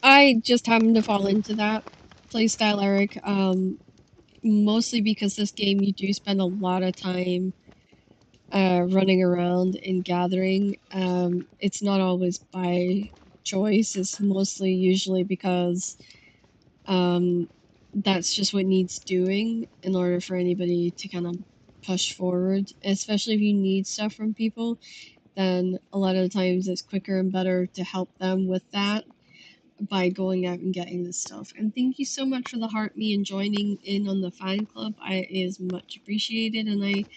I just happened to fall into that playstyle, Eric. Mostly because this game you do spend a lot of time running around and gathering. It's not always by choice. It's mostly usually because that's just what needs doing in order for anybody to kind of push forward. Especially if you need stuff from people, then a lot of the times it's quicker and better to help them with that by going out and getting this stuff. And thank you so much for the heart me and joining in on the fan club. It is much appreciated, and I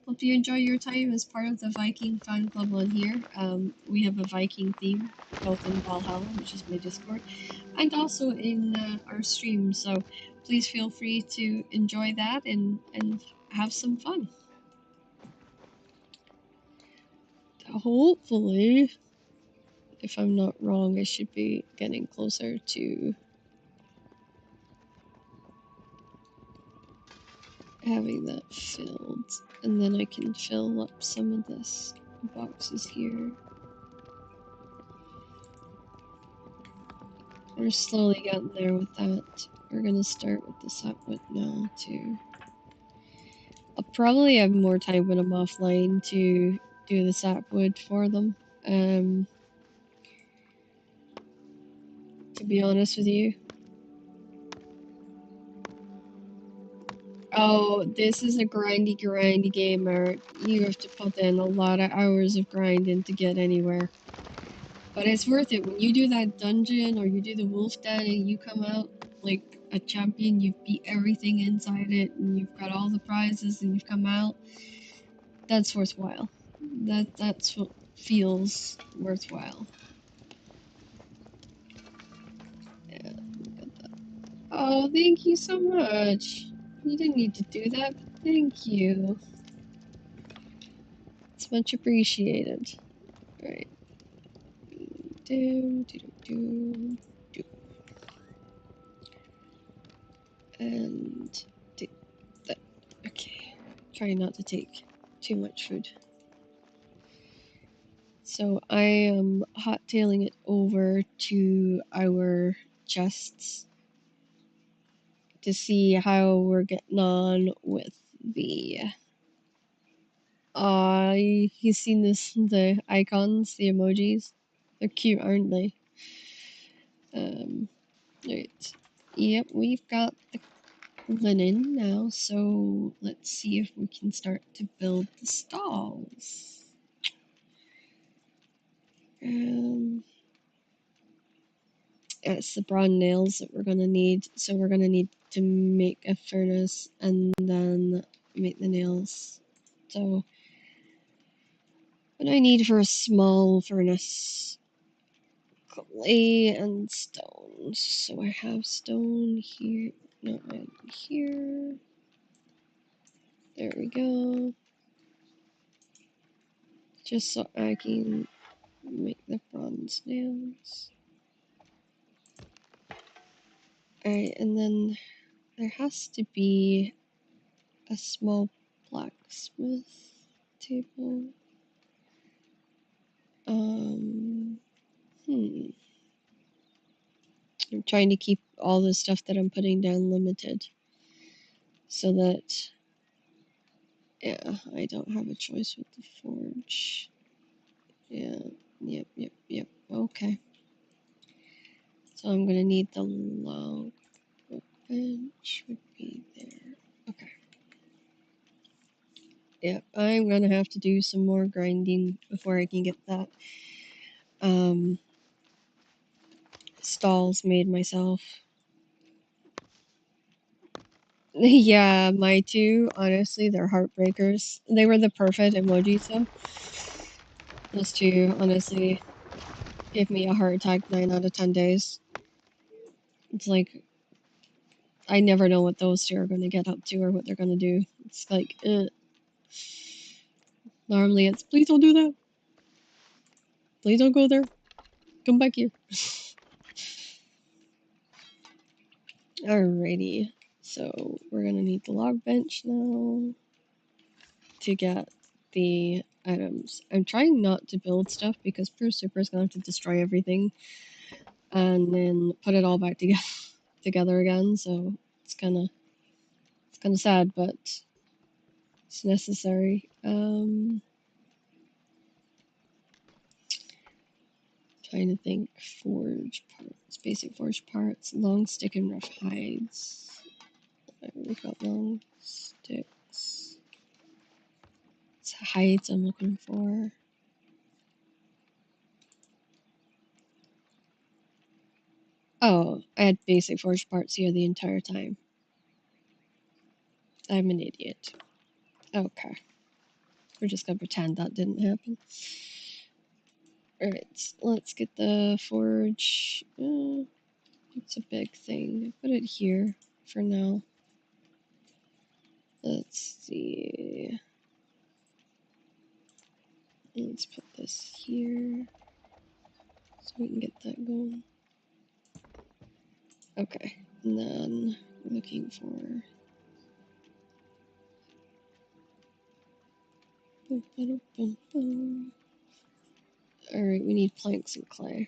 Hope you enjoy your time as part of the Viking fan club on here. We have a Viking theme both in Valhalla, which is my Discord, and also in our stream. So please feel free to enjoy that and have some fun. Hopefully, if I'm not wrong, I should be getting closer to having that filled, and then I can fill up some of this boxes here. We're slowly getting there with that. We're gonna start with the sapwood now too. I'll probably have more time when I'm offline to do the sapwood for them. To be honest with you. Oh, this is a grindy game, Eric. You have to put in a lot of hours of grinding to get anywhere. But it's worth it. When you do that dungeon or you do the wolf den and you come out like a champion, you've beat everything inside it and you've got all the prizes and you've come out, that's worthwhile. That's what feels worthwhile. Yeah, look at that. Oh, thank you so much. You didn't need to do that, but thank you. It's much appreciated. Alright. Do, do, do, do. And do that. Okay. Try not to take too much food. So I am hot tailing it over to our chests to see how we're getting on with the you've seen the icons, the emojis. They're cute, aren't they? Right. Yep, we've got the linen now, so let's see if we can start to build the stalls. It's the bronze nails that we're gonna need, so we're gonna need to make a furnace and then make the nails. So what do I need for a small furnace? Clay and stone. So I have stone here, no, here. There we go. Just so I can make the bronze nails. Alright, and then there has to be a small blacksmith table. I'm trying to keep all the stuff that I'm putting down limited so that, yeah, I don't have a choice with the forge. Yeah, yep, okay. So I'm gonna need the log bench would be there. Okay. Yep, I'm gonna have to do some more grinding before I can get that stalls made myself. Yeah, my two, honestly, they're heartbreakers. They were the perfect emojis though. Those two, honestly, give me a heart attack 9 out of 10 days. It's like, I never know what those two are going to get up to or what they're going to do. It's like, normally it's, please don't do that. Please don't go there. Come back here. Alrighty, so we're going to need the log bench now to get the items. I'm trying not to build stuff because Pure Super is going to have to destroy everything and then put it all back together again, so it's kind of sad, but it's necessary. Trying to think. Forge parts, basic forge parts, long stick and rough hides. We've got long sticks. It's hides I'm looking for. Oh, I had basic forge parts here the entire time. I'm an idiot. Okay. We're just gonna pretend that didn't happen. Alright, let's get the forge. It's a big thing. Put it here for now. Let's see. Let's put this here so we can get that going. Okay, and then we're looking for. Alright, we need planks and clay.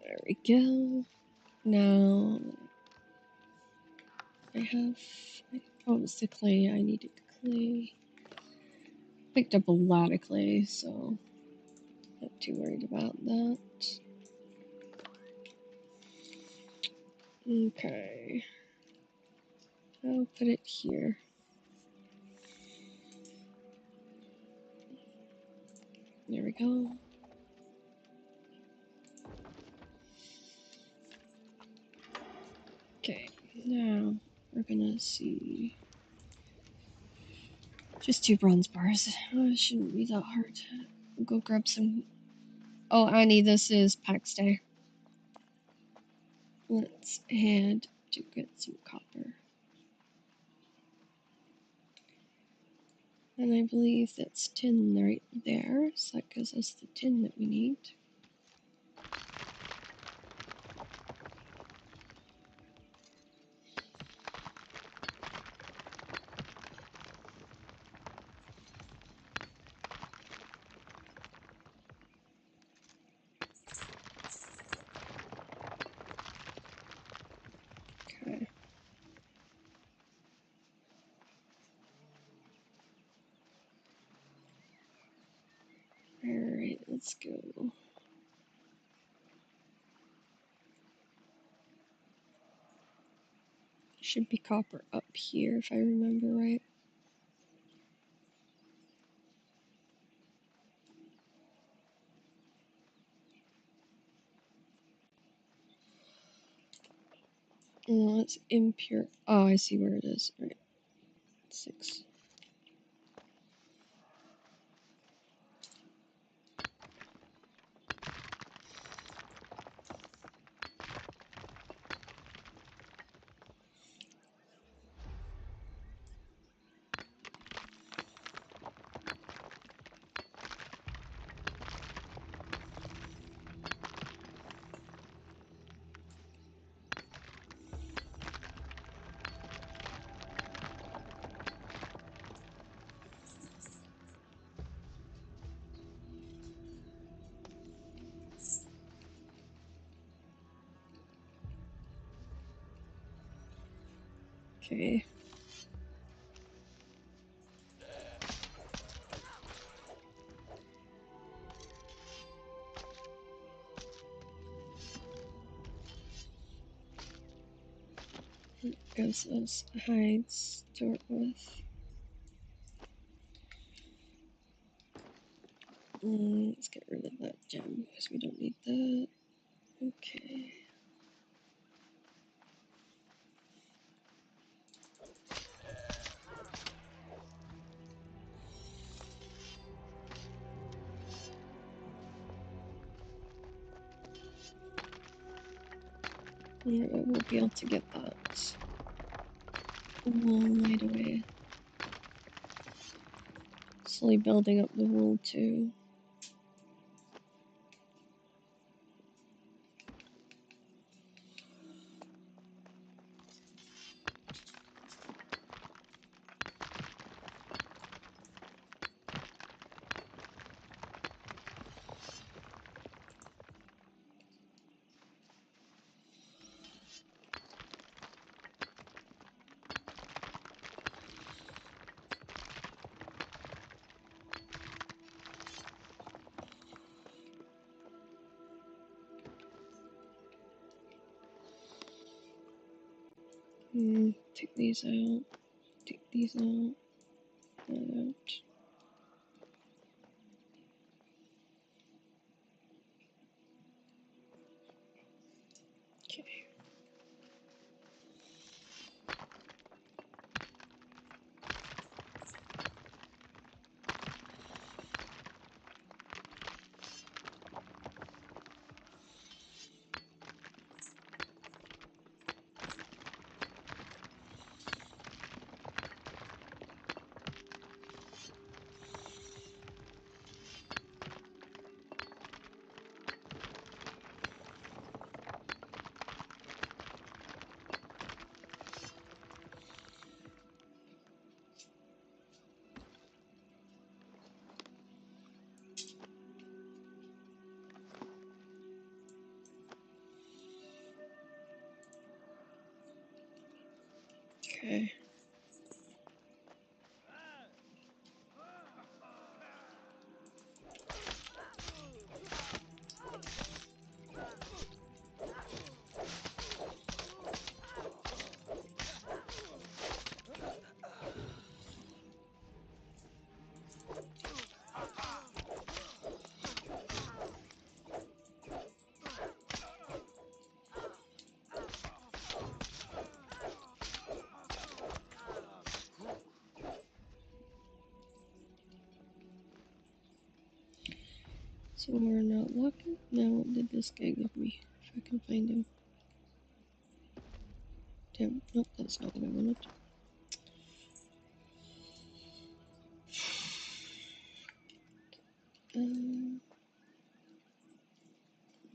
There we go. Now I have. Oh, it's the clay. I needed clay. Picked up a lot of clay, so not too worried about that. Okay. I'll put it here. There we go. Okay, now we're gonna see. Just 2 bronze bars. Oh, it shouldn't be that hard. We'll go grab some. Oh, Annie, this is Pax Day. Let's head to get some copper. And I believe that's tin right there, so that gives us the tin that we need. Okay. Alright, let's go. Should be copper up here if I remember right. No, it's impure. Oh, I see where it is. Right. 6. Okay. Gives us hides to work with. Let's get rid of that gem because we don't need that. Okay. We'll be able to get that wool right away. Slowly building up the wool too. Take these out. Take these out. That out. Okay. Okay. So we're not looking. Now, what did this guy give me? If I can find him. Damn, nope, that's not what I wanted.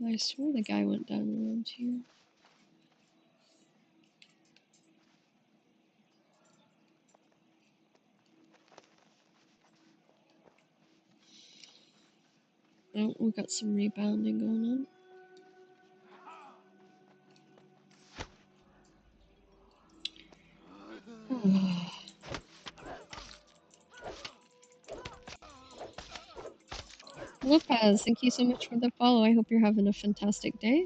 I swear the guy went down around here. Oh, we got some rebounding going on. Lopez, thank you so much for the follow. I hope you're having a fantastic day.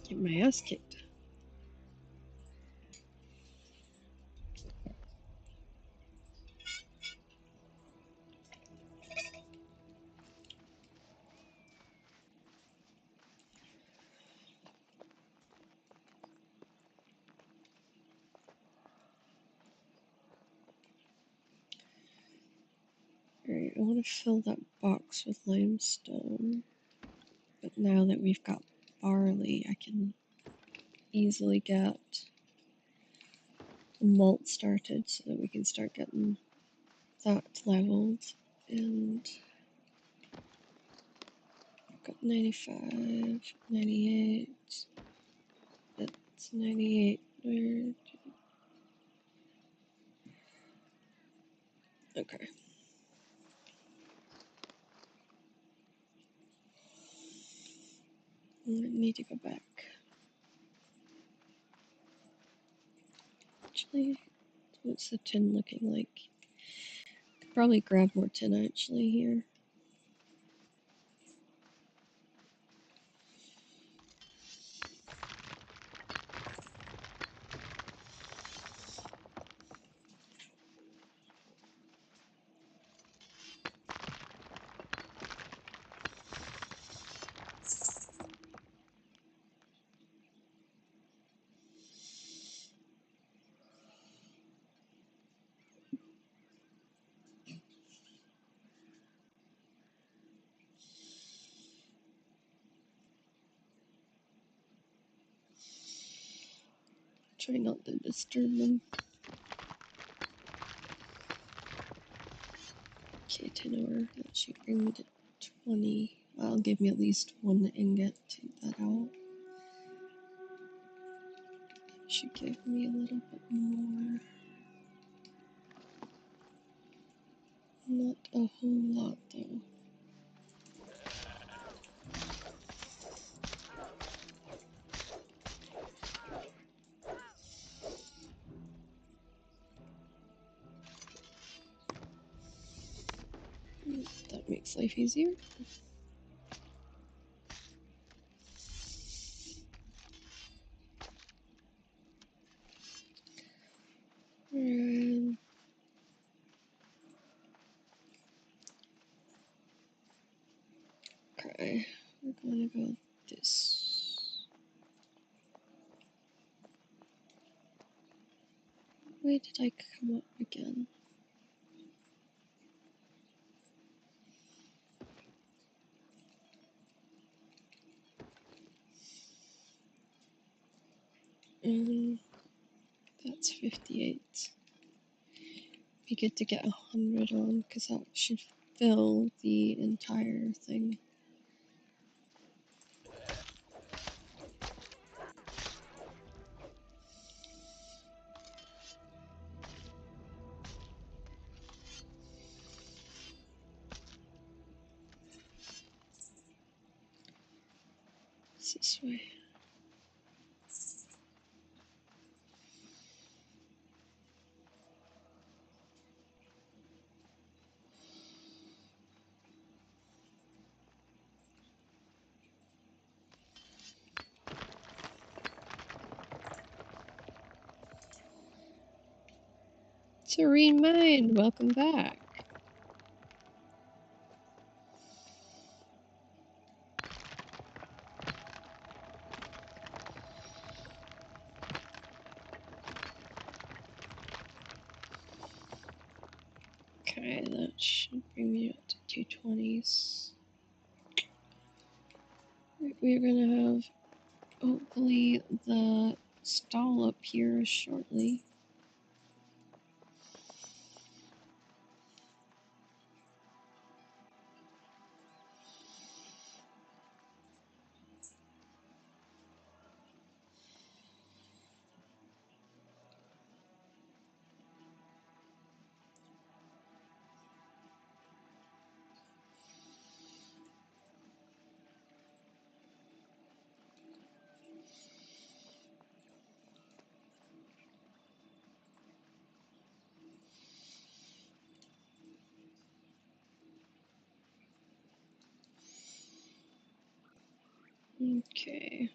Get my ass kicked. Alright, I want to fill that box with limestone. But now that we've got barley, I can easily get the malt started so that we can start getting that leveled. And I've got 95, 98. That's 98. Where? Okay. I need to go back. Actually, what's the tin looking like? Could probably grab more tin actually here. Try not to disturb them. Okay, 10 ore. That should bring me to 20. That'll give me at least one ingot. Take that out. Should give me a little bit more. Not a whole lot though. That makes life easier. And okay, we're gonna go this. Why did I come up again? That's 58. Be good to get 100 on, because that should fill the entire thing. It's this way. Serene Mind, welcome back. Okay, that should bring me up to 220s. We're gonna have hopefully the stall up here shortly. Okay.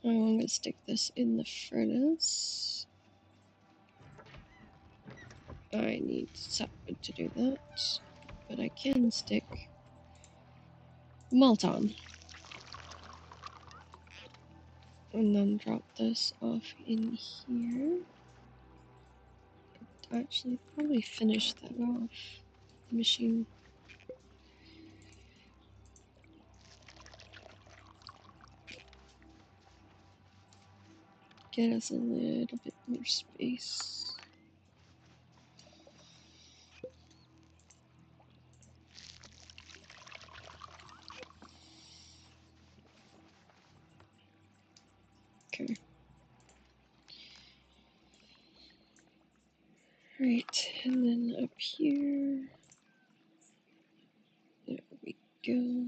I'm gonna stick this in the furnace. I need sapwood to do that, but I can stick malt on. And then drop this off in here. Actually, probably finish that off. The machine. Get us a little bit more space. Okay. Right, and then up here. There we go.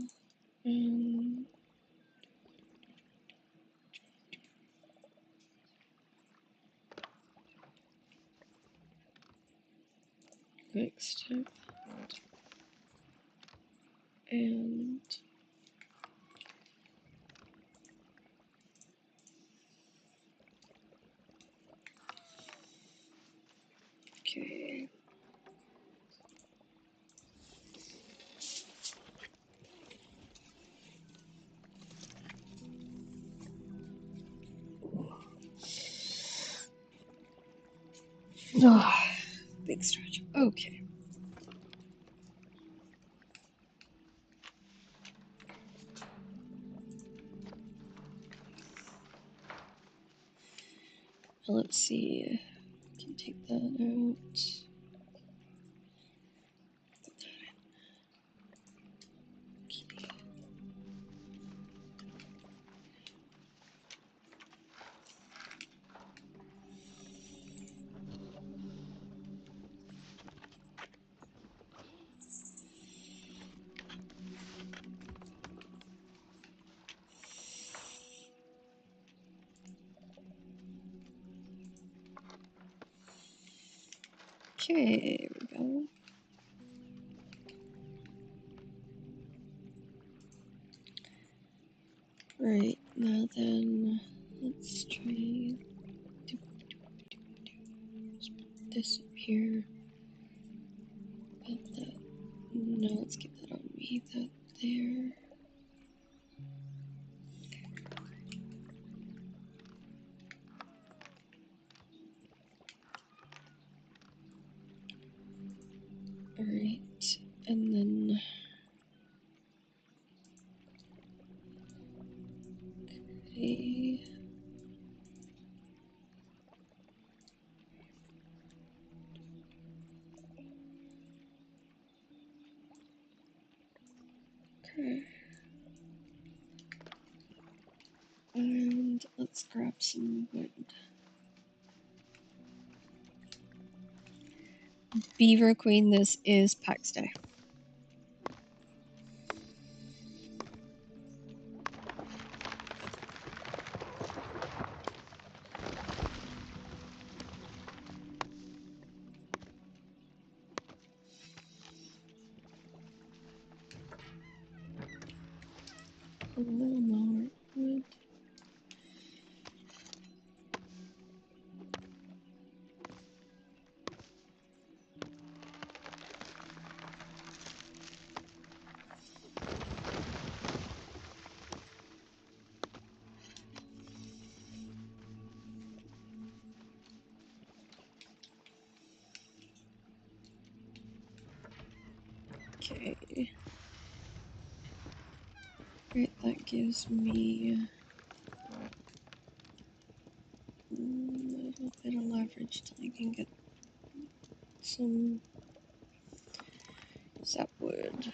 Next step. And okay. Oh, big stretch. Okay. Let's see. Can take that out. Okay, here we go. Right, now then, let's try to put this up here. Put that, no, let's keep that on me, that there. Alright, and then, okay. Okay. And let's grab some wood. Beaver Queen, this is Pax Day. A little more wood. Okay. Right, that gives me a little bit of leverage till I can get some sapwood.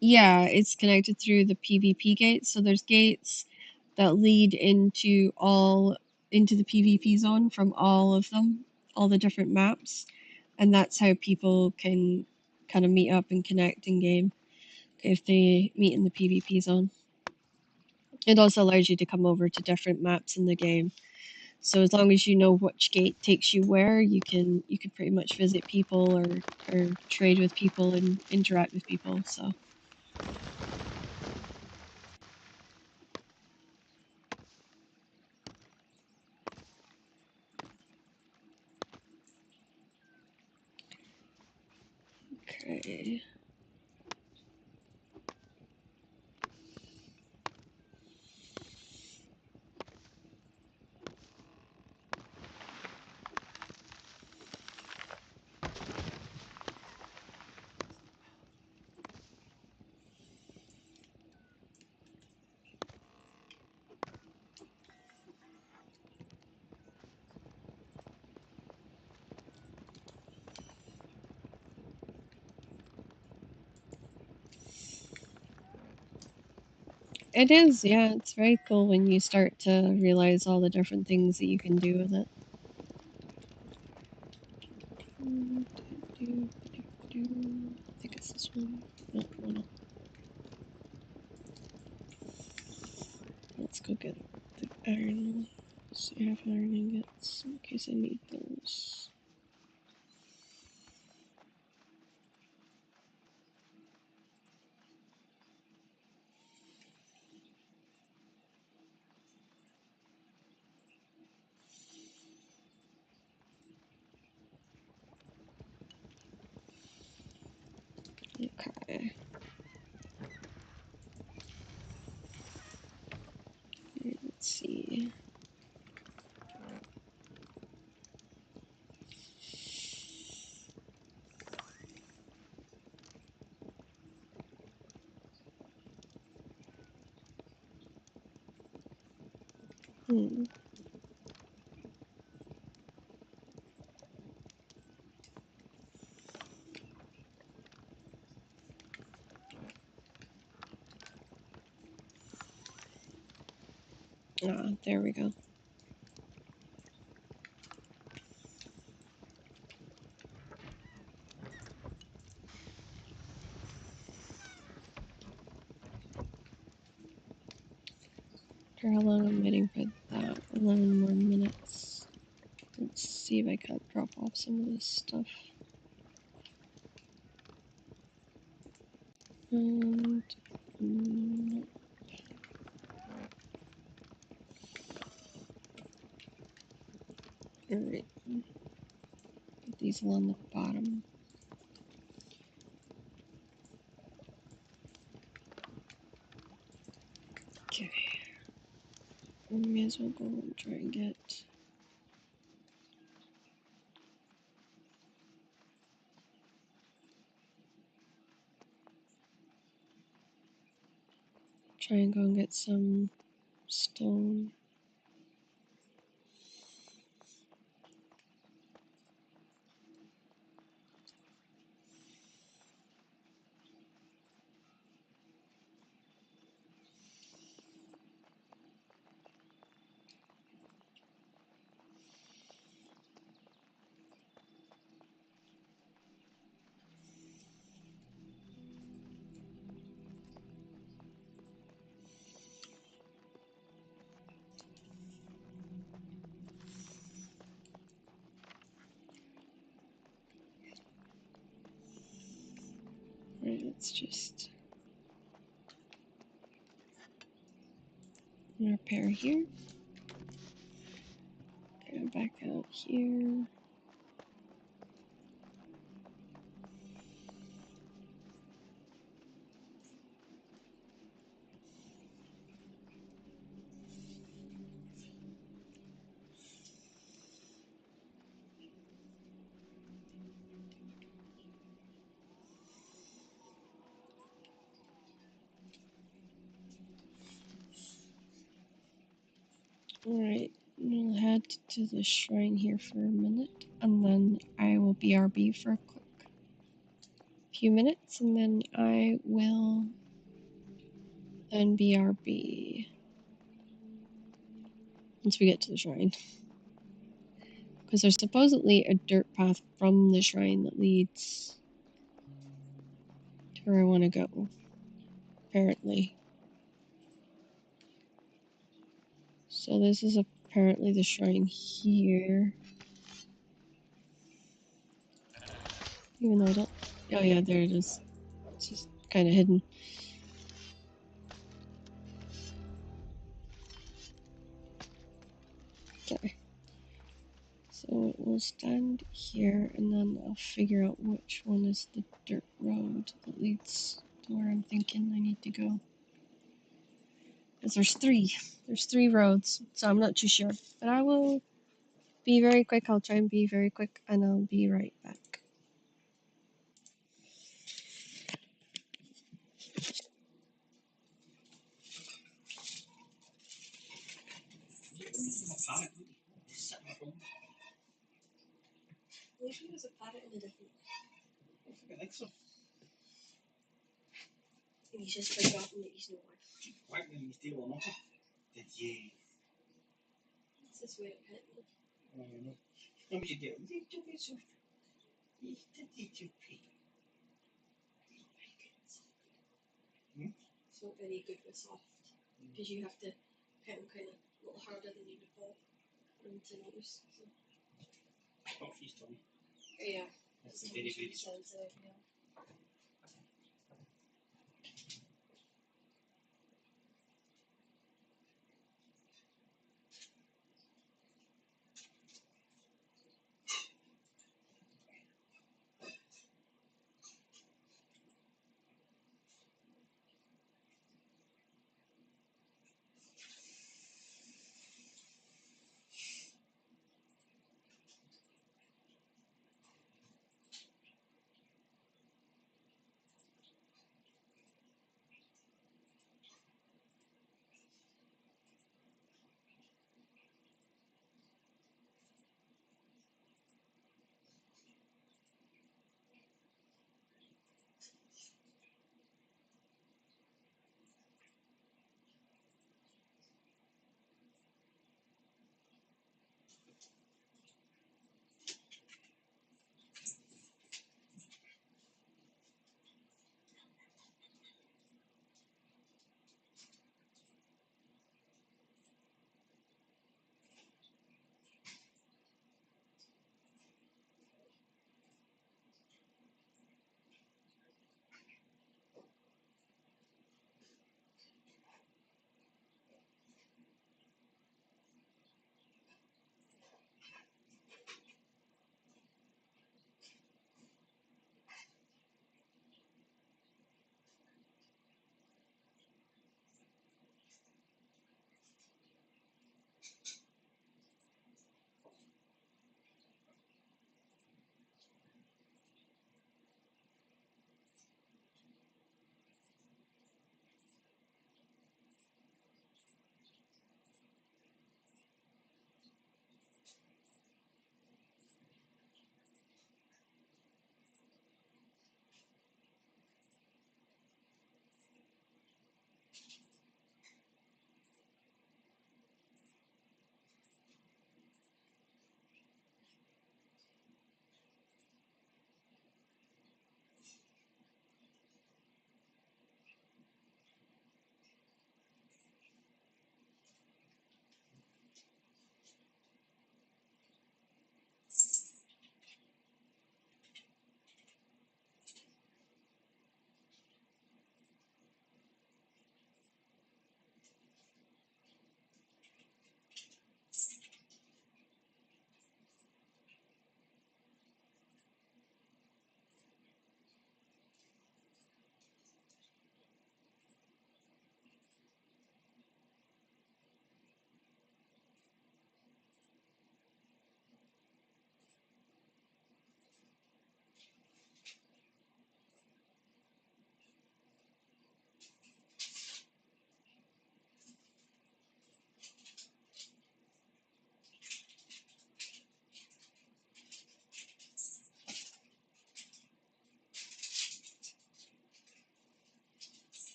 Yeah, it's connected through the PvP gates. So there's gates that lead into the PvP zone from all of them, all the different maps, and that's how people can kind of meet up and connect in game if they meet in the PvP zone. It also allows you to come over to different maps in the game. So as long as you know which gate takes you where, you can pretty much visit people or trade with people and interact with people. So okay. It is, yeah, it's very cool when you start to realize all the different things that you can do with it. I think it's this one. No, no. Let's go get the iron. So I have iron ingots in case I need those. Okay. Let's see. Hmm. Ah, there we go. For how long I'm waiting for that? 11 more minutes. Let's see if I can't drop off some of this stuff. And alright. Put these along the bottom. Okay. We may as well go and try and get go and get some stone. Alright, let's just repair here. Go back out here. Alright, we'll head to the shrine here for a minute, and then I will BRB for a quick few minutes, and then I will then BRB once we get to the shrine. Because there's supposedly a dirt path from the shrine that leads to where I want to go, apparently. So this is apparently the shrine here. Even though I don't... Oh yeah, there it is. It's just kind of hidden. Okay. So we'll stand here and then I'll figure out which one is the dirt road that leads to where I'm thinking I need to go. Because there's three. There's three roads, so I'm not too sure. But I will be very quick. I'll try and be very quick and I'll be right back. And he's just forgotten that he's not white. It's his way of hitting it. It's not very good with soft because you have to hit him kind of a little harder than you would ball for him to notice. So. Yeah, that's very sensitive. Yeah.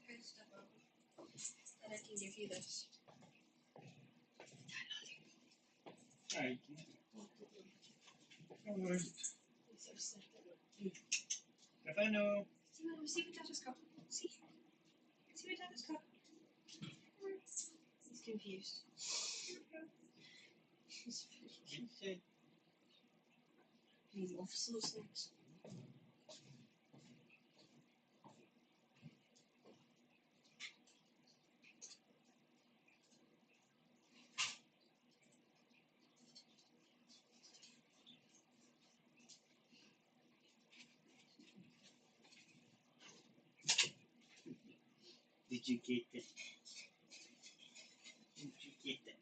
And I can give you this. Stefano. See what Dada's got. See what Dada's got. He's confused. He loves those things. Did you get it? Did you get it?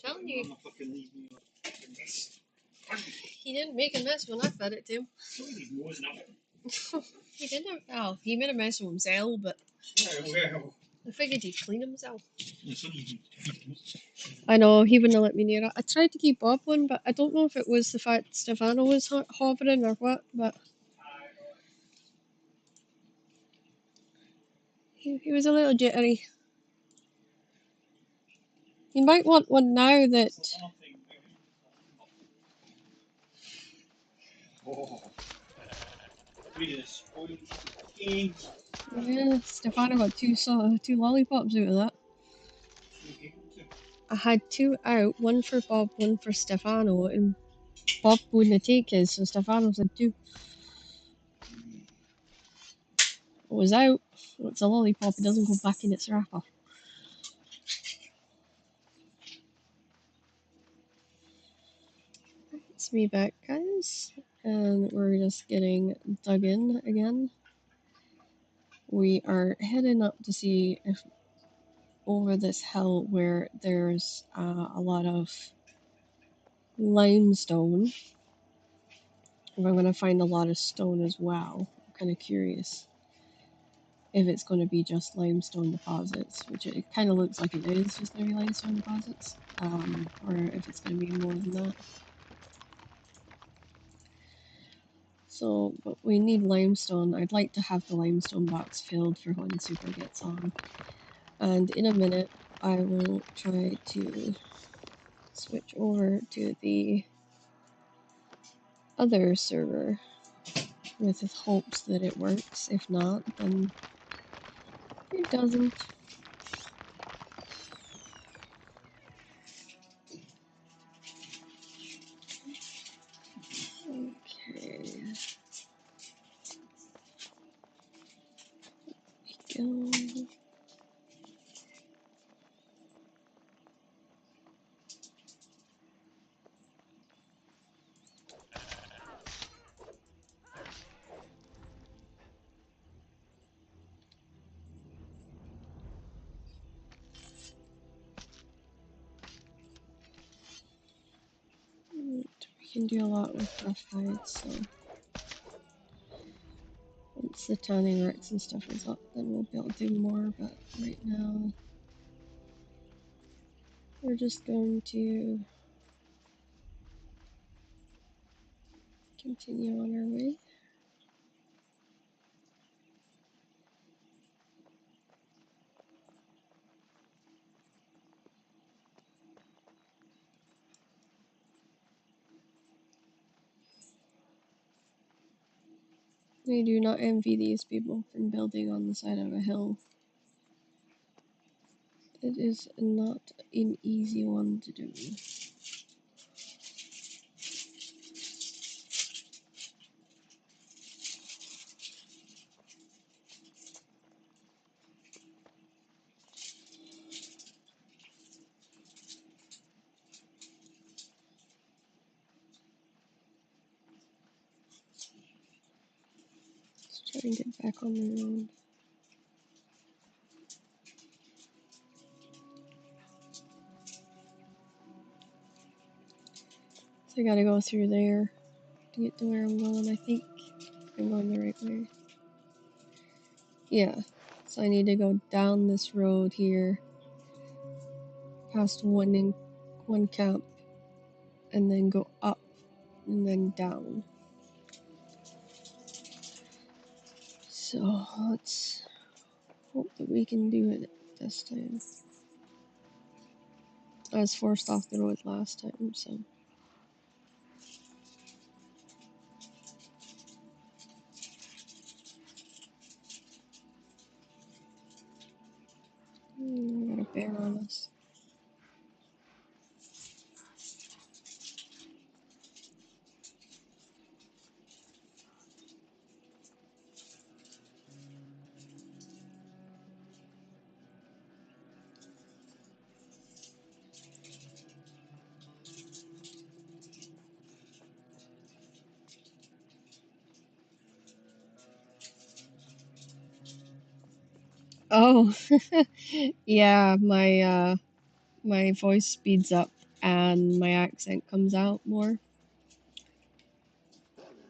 Telling you, Mama fucking leave me alone. he didn't make a mess when I fed it to him. So he knows nothing. He didn't. Oh, he made a mess of himself, but Well, I figured he'd clean himself. so he I know, he wouldn't let me near it. I tried to keep up one, but I don't know if it was the fact Stefano was hovering or what, but he was a little jittery. You might want one now that... Oh, we just spoiled game. Yeah, Stefano got two lollipops out of that. I had two out, one for Bob, one for Stefano, and Bob wouldn't take his, so Stefano said two. It was out. It's a lollipop, it doesn't go back in its wrapper. It's me back, guys, and we're just getting dug in again. We are heading up to see if over this hill where there's a lot of limestone. If I'm going to find a lot of stone as well. I'm kind of curious if it's going to be just limestone deposits, which it kind of looks like it is just going to be limestone deposits, or if it's going to be more than that. So, but we need limestone. I'd like to have the limestone box filled for when Super gets on. And in a minute, I will try to switch over to the other server with hopes that it works. If not, then it doesn't. Okay. Go. We can do a lot with rough hides, so once the tanning racks and stuff is up, then we'll be able to do more, but right now we're just going to continue on our way. I do not envy these people from building on the side of a hill. It is not an easy one to do. Try and get back on the road. So I gotta go through there to get to where I'm going. I think I'm going the right way. Yeah. So I need to go down this road here, past one camp, and then go up and then down. So let's hope that we can do it this time. I was forced off the road last time, so. I got a bear on us. Oh, yeah, my voice speeds up and my accent comes out more.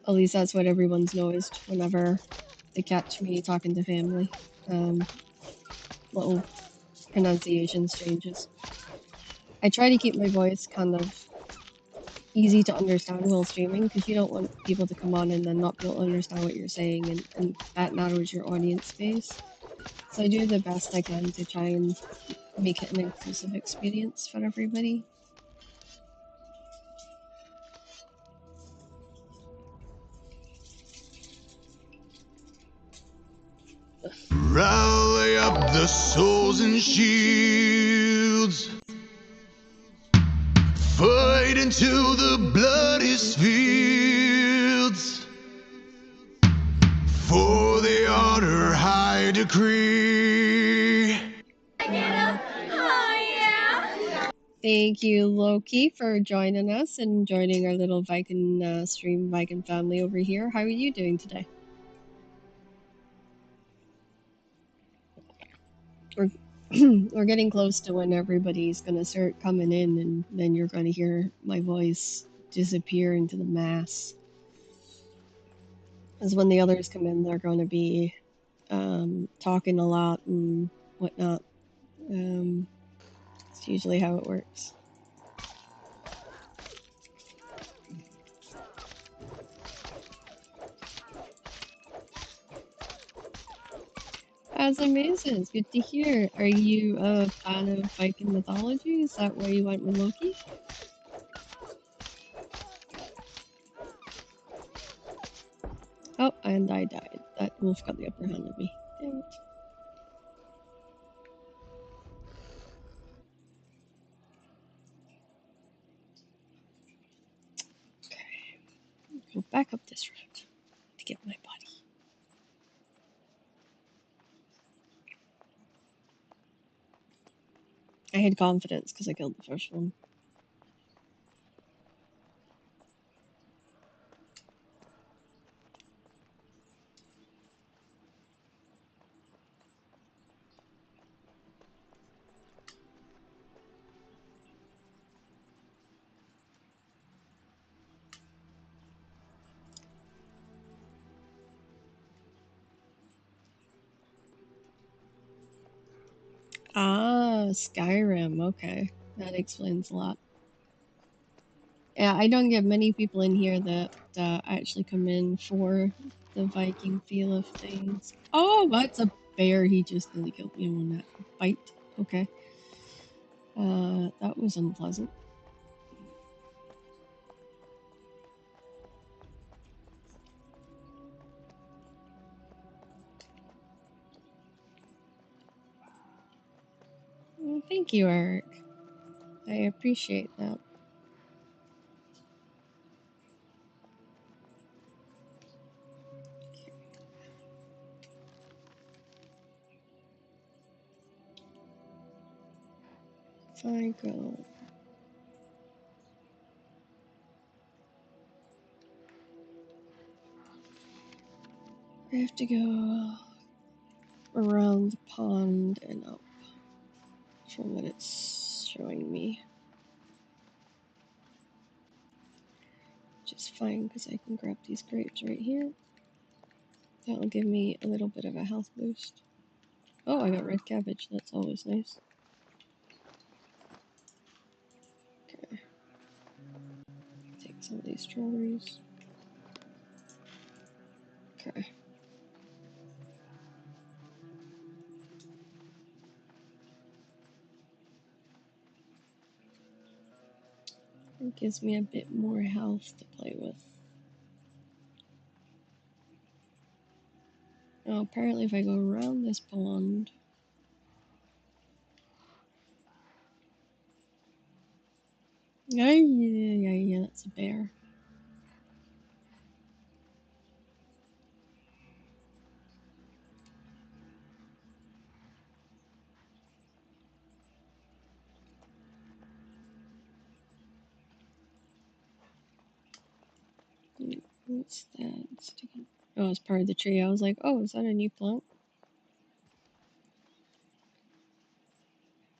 At least that's what everyone's noticed whenever they catch me talking to family. Little pronunciation changes. I try to keep my voice kind of easy to understand while streaming because you don't want people to come on and then not be able to understand what you're saying, and that narrows your audience base. So I do the best I can to try and make it an inclusive experience for everybody. Rally up the swords and shields. Fight into the bloodiest fields. For the honor high decree. Thank you, Loki, for joining us and joining our little Viking stream, Viking family over here. How are you doing today? We're, we're getting close to when everybody's going to start coming in, and then you're going to hear my voice disappear into the mass. As when the others come in, they're going to be talking a lot and whatnot. It's usually how it works. That's amazing. It's good to hear. Are you a fan of Viking mythology? Is that where you went with Loki? Oh, and I died. That wolf got the upper hand of me. Damn it. Okay. Go back up this road to get my body. I had confidence because I killed the first one. Ah, Skyrim. Okay. That explains a lot. Yeah, I don't get many people in here that actually come in for the Viking feel of things. Oh, that's a bear. He just nearly killed me on that bite. Okay. That was unpleasant. Well, thank you, Eric. I appreciate that. If I go... I have to go around the pond and up from what it's showing me. Which is fine because I can grab these grapes right here. That'll give me a little bit of a health boost. Oh, I got red cabbage. That's always nice. Okay. Take some of these strawberries. Okay. It gives me a bit more health to play with. Oh, apparently if I go around this pond... Yeah, that's a bear. What's that sticking? Oh, it's part of the tree. I was like, oh, is that a new plant?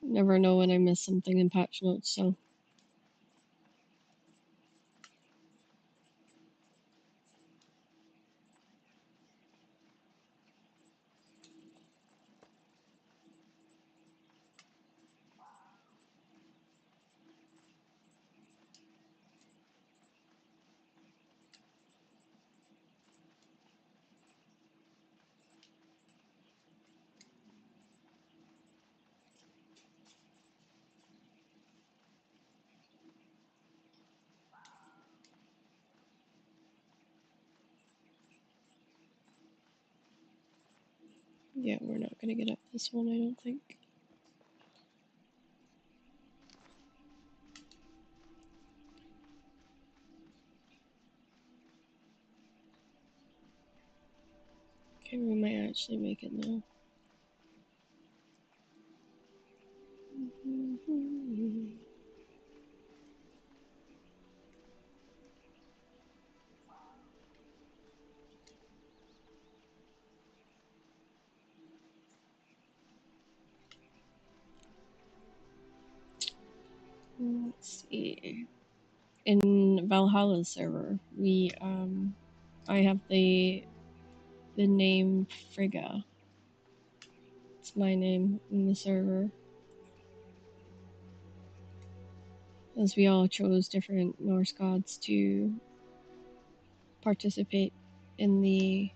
Never know when I miss something in patch notes, so. Yeah, we're not gonna get up this one, I don't think. Okay, we might actually make it now. Let's see. In Valhalla's server, I have the name Frigga. It's my name in the server. As we all chose different Norse gods to participate in the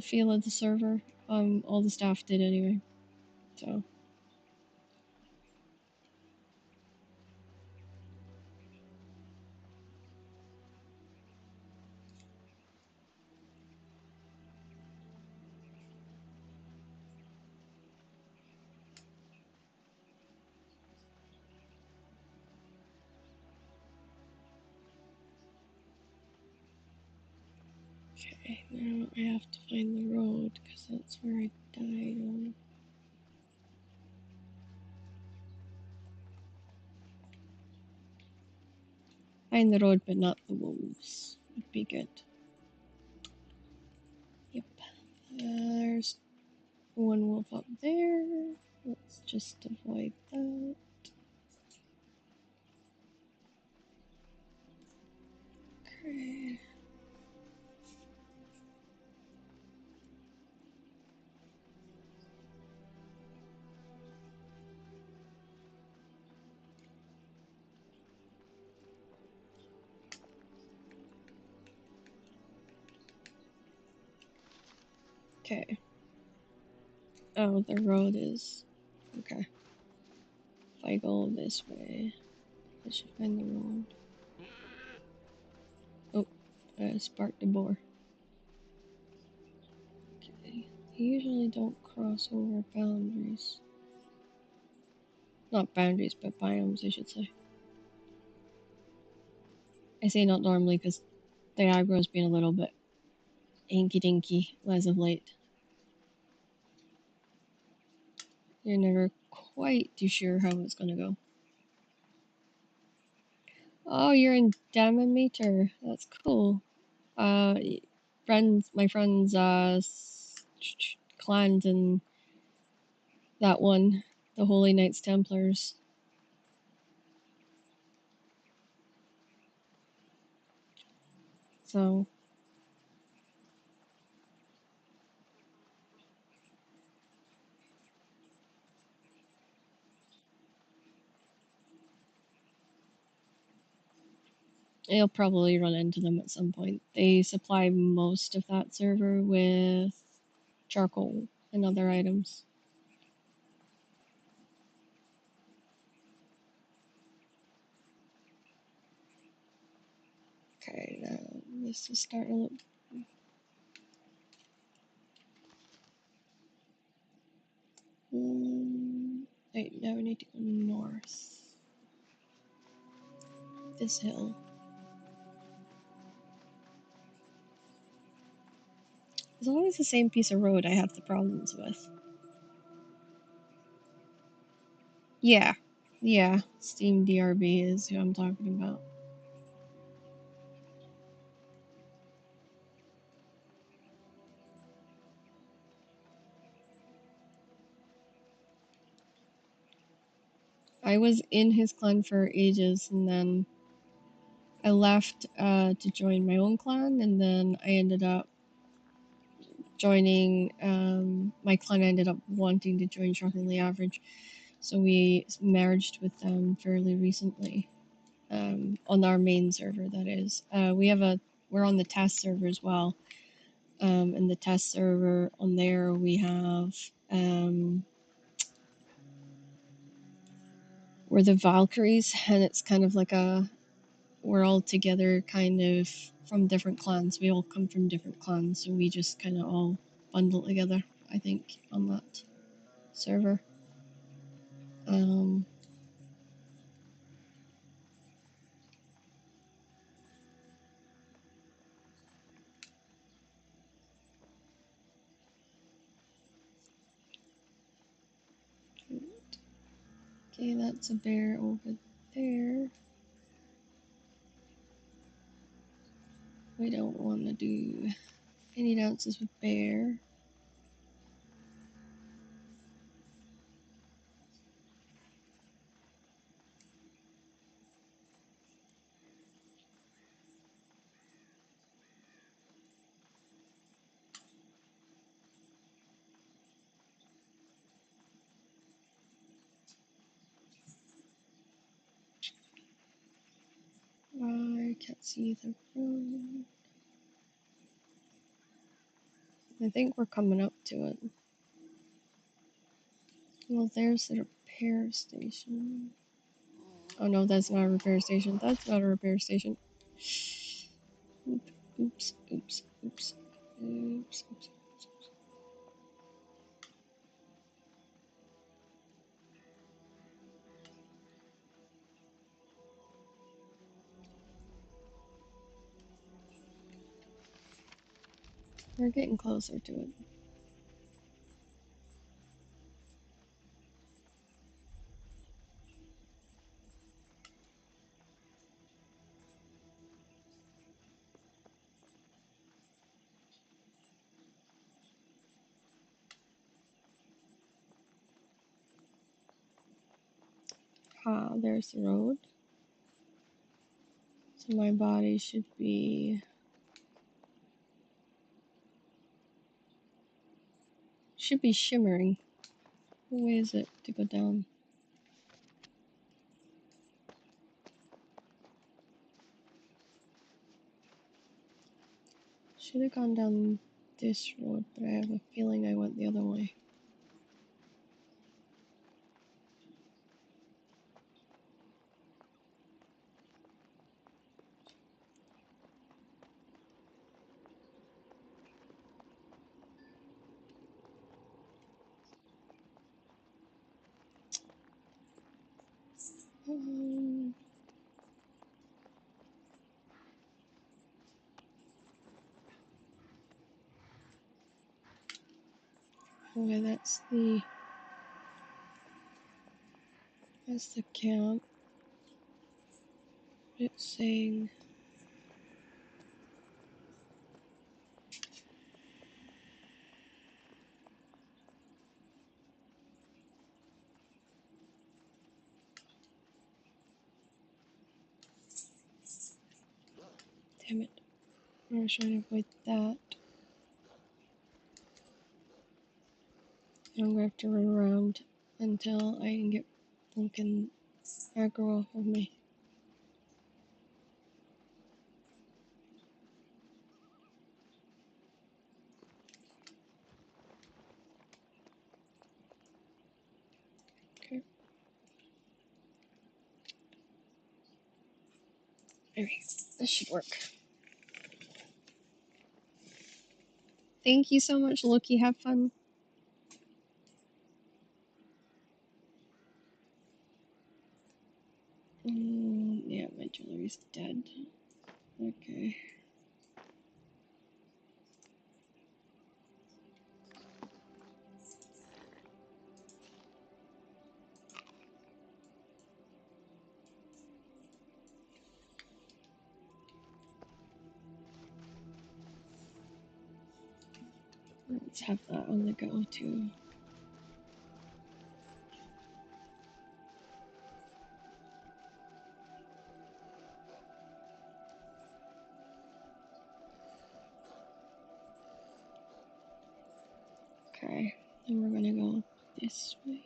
feel of the server. All the staff did anyway. So. Okay, now I have to find the road because that's where I died on. Find the road, but not the wolves. Would be good. Yep. There's one wolf up there. Let's just avoid that. Okay. Okay. Oh, the road is... Okay. If I go this way, I should find the road. Oh, I sparked a boar. Okay. They usually don't cross over boundaries. Not boundaries, but biomes, I should say. I say not normally because the aggro's been a little bit inky dinky as of late. You're never quite too sure how it's gonna go. Oh, you're in Damameter. That's cool. my friend's clan's in that one, the Holy Knights Templars. So you'll probably run into them at some point. They supply most of that server with charcoal and other items. Okay, now this is starting to look. Wait, now we need to go north. This hill. It's always the same piece of road I have the problems with. Yeah, yeah, Steam DRB is who I'm talking about. I was in his clan for ages, and then I left to join my own clan, and then I ended up joining. My clan ended up wanting to join Shockingly Average, so we merged with them fairly recently. On our main server, that is. We're on the test server as well. In the test server on there, we have we're the Valkyries, and it's kind of like we're all together, kind of from different clans. We all come from different clans, so we just kind of all bundle together, I think, on that server. Okay, that's a bear over there. We don't want to do any dances with bear. I can't see the road. I think we're coming up to it. Well, there's the repair station. Oh no, that's not a repair station. That's not a repair station. Oops, oops, oops, oops, oops. We're getting closer to it. Ah, there's the road. So my body should be shimmering. What way is it to go down? Should have gone down this road, but I have a feeling I went the other way. Okay, that's the camp. It's saying Damn it. I was trying to avoid that. I'm gonna have to run around until I can get Pumpkin aggro off of me. Okay. There we go. This should work. Thank you so much, Loki. Have fun. Yeah, my jewelry's dead. Okay. Let's have that on the go too. Okay, then we're gonna go this way.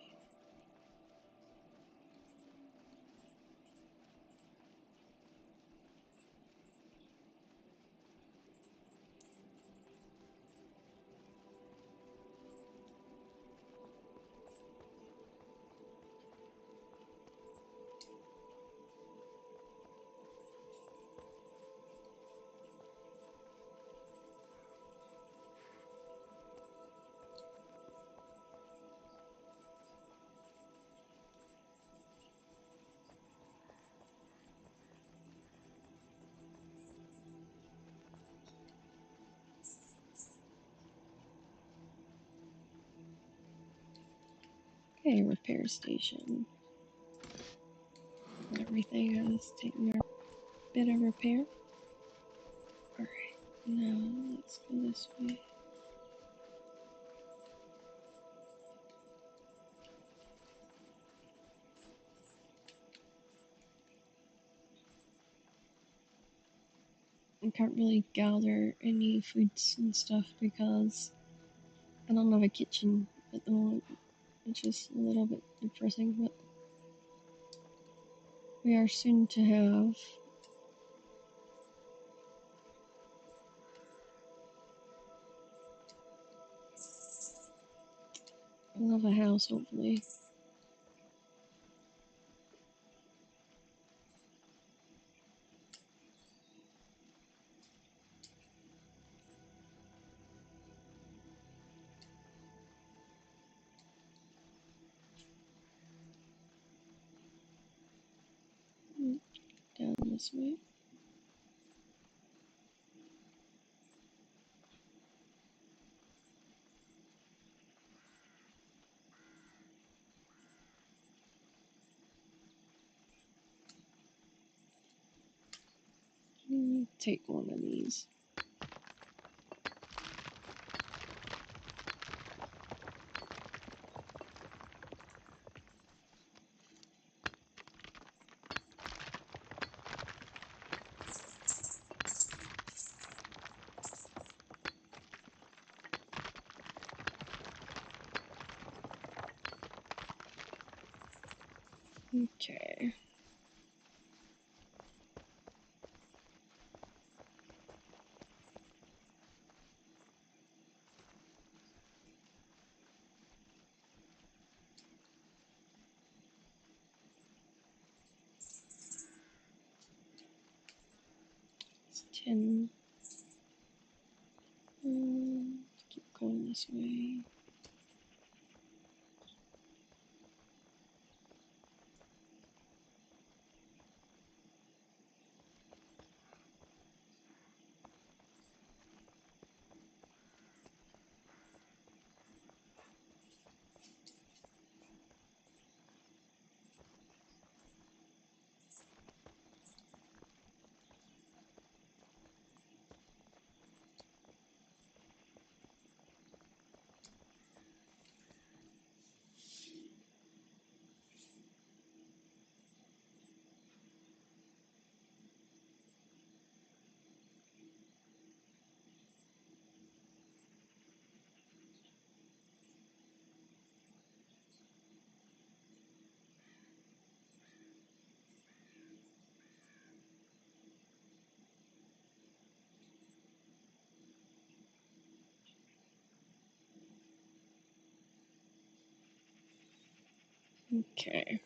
Okay, repair station. Everything has taken a bit of repair. Alright, now let's go this way. I can't really gather any foods and stuff because I don't have a kitchen at the moment, which is a little bit depressing, but we are soon to have a house, hopefully. Down this way. Take one of these. Okay. It's 10. Keep going this way. Okay.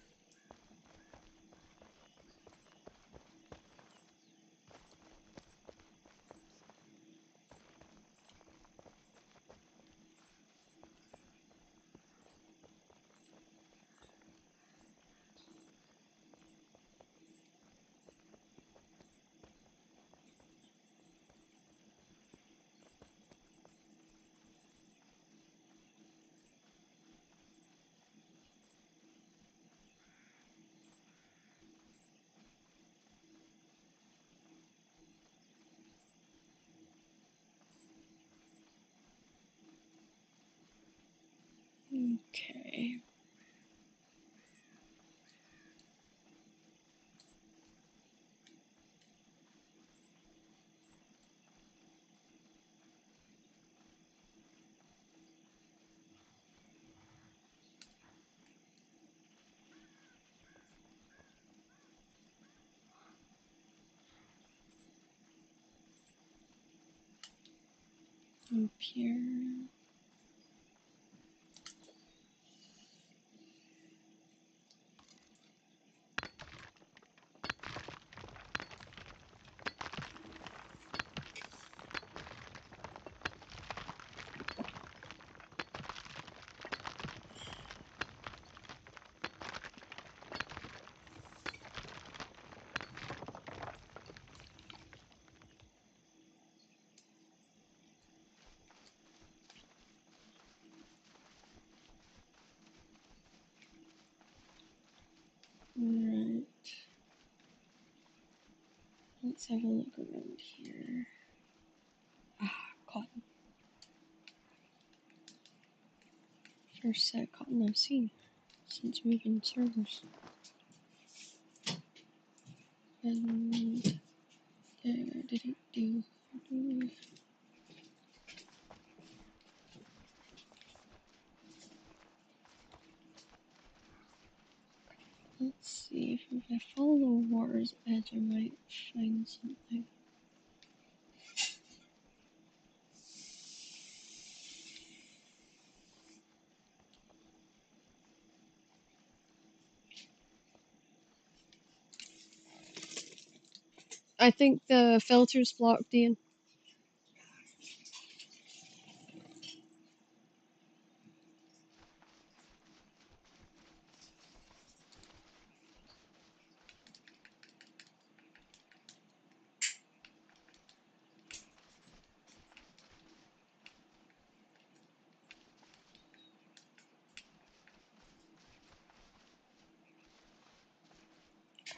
Okay. Up here. Alright. Let's have a look around here. Ah, cotton. First set of cotton I've seen since moving servers. And do. Let's see if I follow the water's edge, I might find something. I think the filter's blocked, Ian.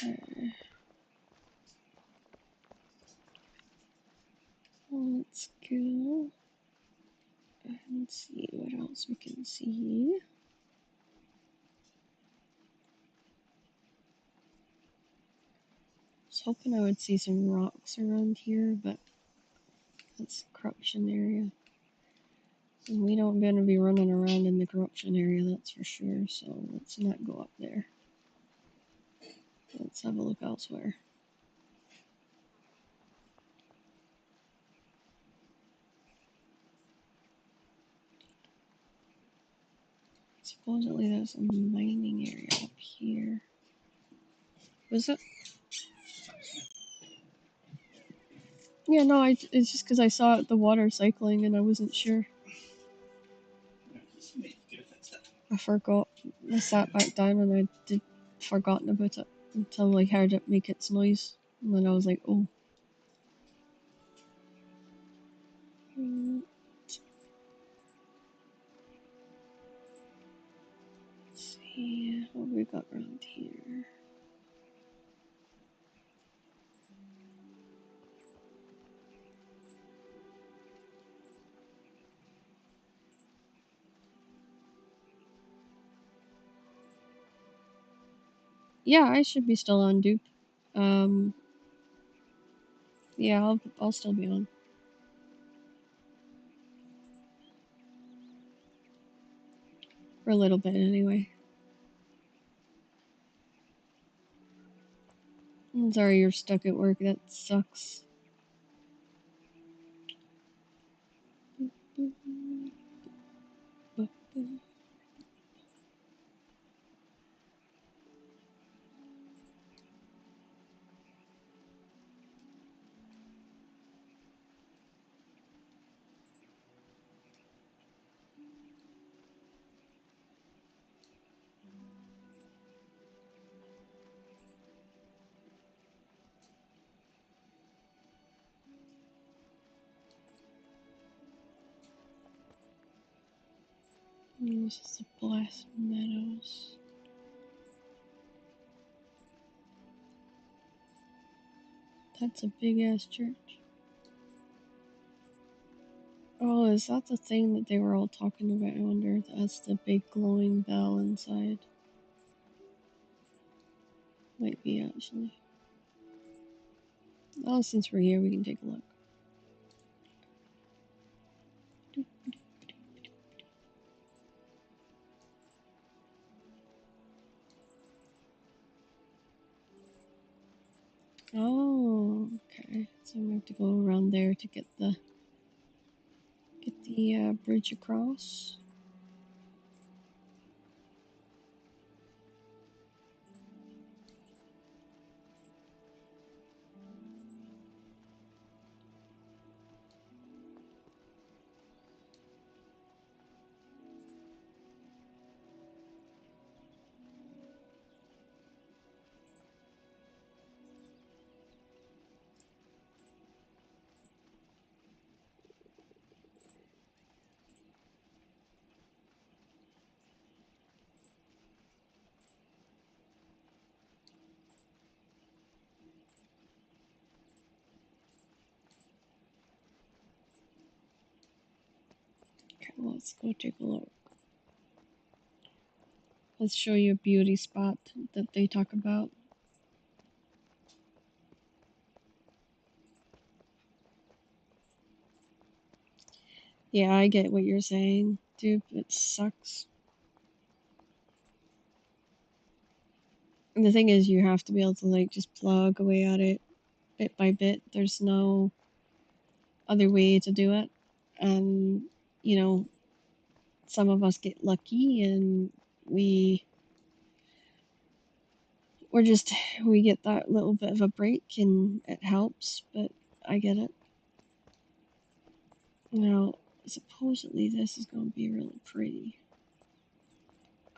Okay. Let's go and see what else we can see. I was hoping I would see some rocks around here, but that's corruption area. And we don't gonna be running around in the corruption area, that's for sure, so let's not go up there. Let's have a look elsewhere. Supposedly there's a mining area up here. Was it? Yeah, no, it's just because I saw the water cycling and I wasn't sure. I forgot. I sat back down and I did forgotten about it until I heard it make its noise, and then I was like, oh. Let's see what we got around here. Yeah, I should be still on, dupe. Yeah, I'll still be on. For a little bit, anyway. I'm sorry you're stuck at work, that sucks. This is the Blast Meadows. That's a big ass church. Oh, is that the thing that they were all talking about? I wonder if that's the big glowing bell inside. Might be actually. Oh, since we're here, we can take a look. Oh, okay. So we have to go around there to get the bridge across. Okay, let's go take a look. Let's show you a beauty spot that they talk about. Yeah, I get what you're saying, dude. It sucks. And the thing is, you have to be able to like just plug away at it bit by bit. There's no other way to do it. And, you know, some of us get lucky and we're just, we get that little bit of a break and it helps, but I get it. Now, supposedly this is going to be really pretty.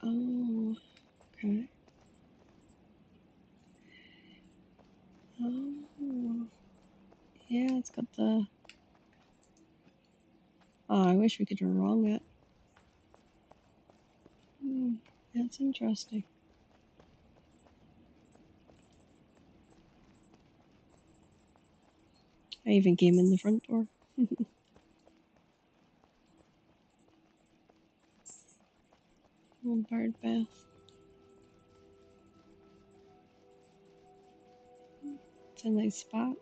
Oh, okay. Oh, yeah, it's got the. Oh, I wish we could wrong it. That's interesting. I even came in the front door. Bird bath. It's a nice spot.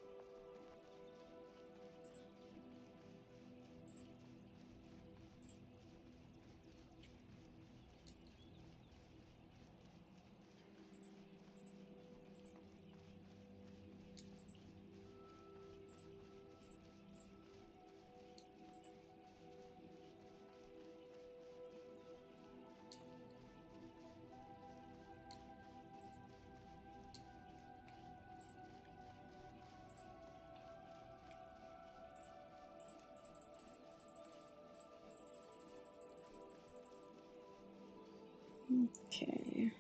Okay.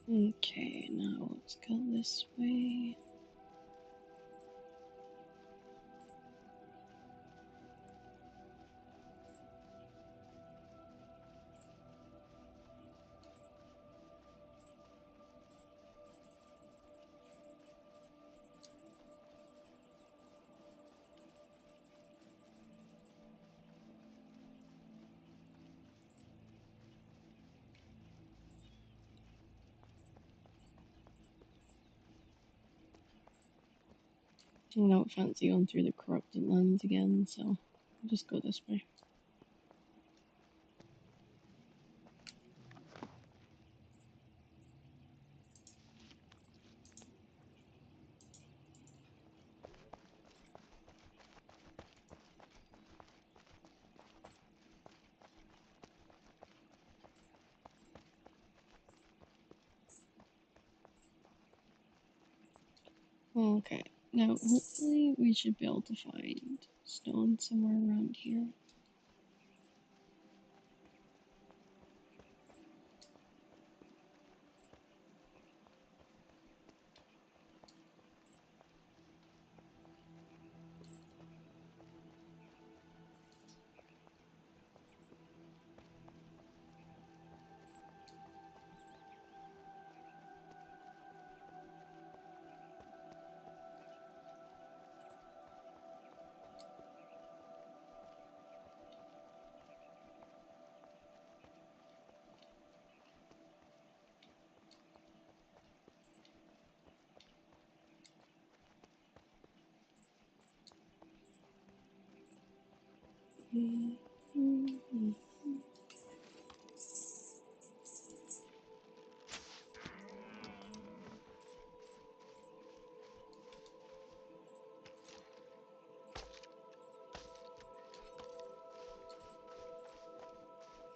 Okay, now let's go this way. I don't fancy going through the corrupted lands again, so I'll just go this way. Okay, now hopefully we should be able to find stone somewhere around here.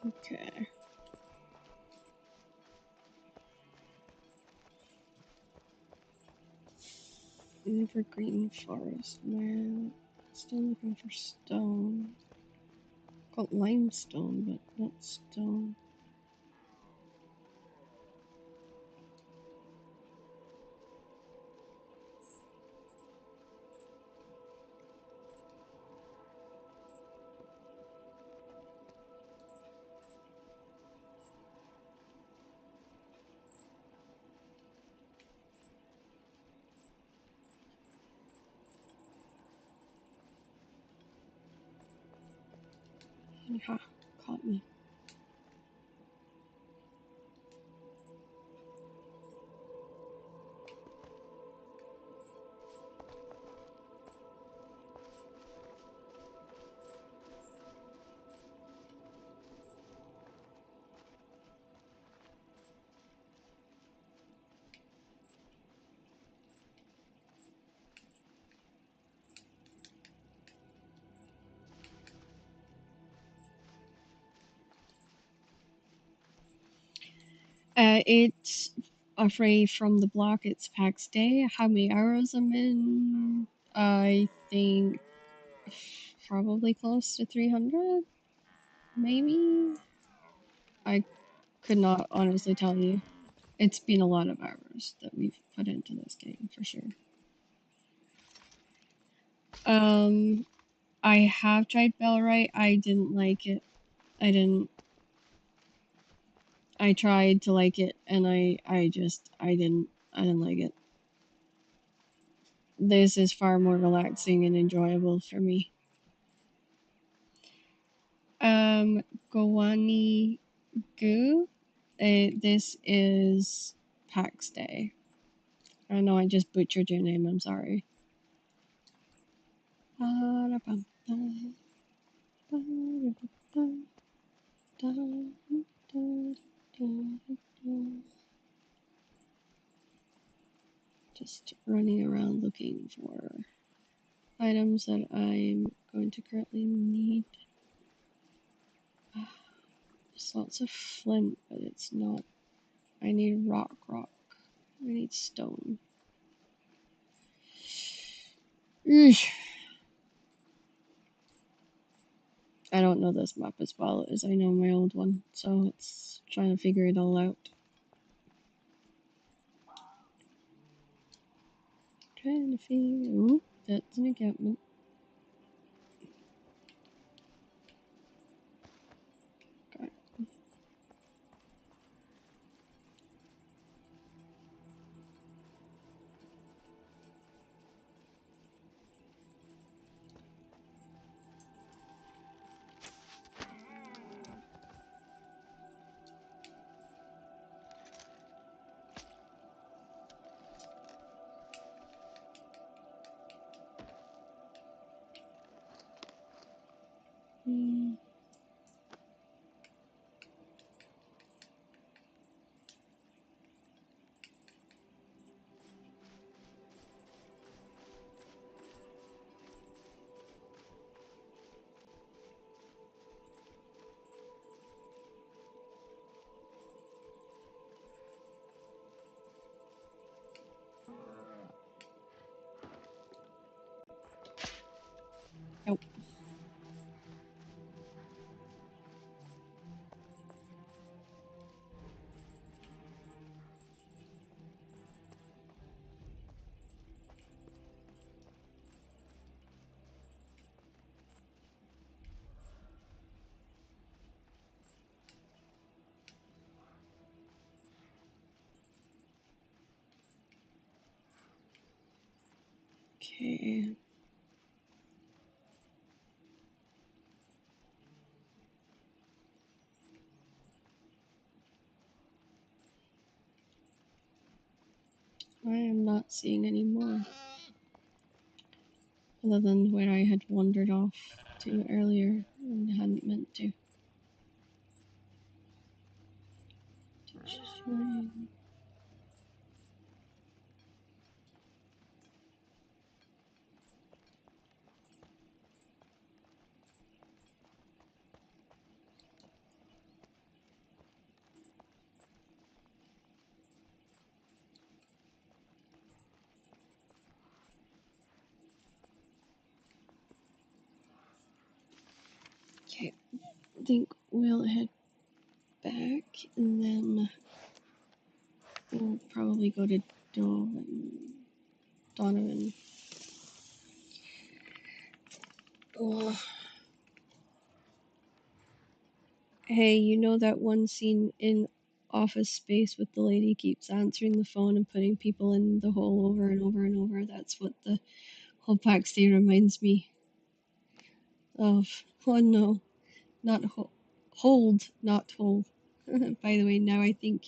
Okay. Evergreen forest, man. Still looking for stone. Got limestone, but not stone. Ha, caught me. It's afraid from the block. It's PAX day. How many hours I'm in? I think probably close to 300, maybe. I could not honestly tell you. It's been a lot of hours that we've put into this game for sure. I have tried Bellrite. I didn't like it. I didn't. I tried to like it, and I didn't like it. This is far more relaxing and enjoyable for me. Gowani Goo. This is PAX Day. I know I just butchered your name. I'm sorry. Just running around looking for items that I'm going to currently need. There's lots of flint, but it's not. I need rock. I need stone. Eesh. I don't know this map as well as I know my old one, so it's trying to figure it all out. Trying to figure. Ooh, that's an encampment. Okay. Okay. I am not seeing any more. Other than where I had wandered off to earlier and hadn't meant to. Okay, I think we'll head back and then we'll probably go to Donovan. Oh. Hey, you know that one scene in Office Space with the lady keeps answering the phone and putting people in the hole over and over and over? That's what the whole backstage reminds me of. Oh no, not hold, not hold. By the way, now I think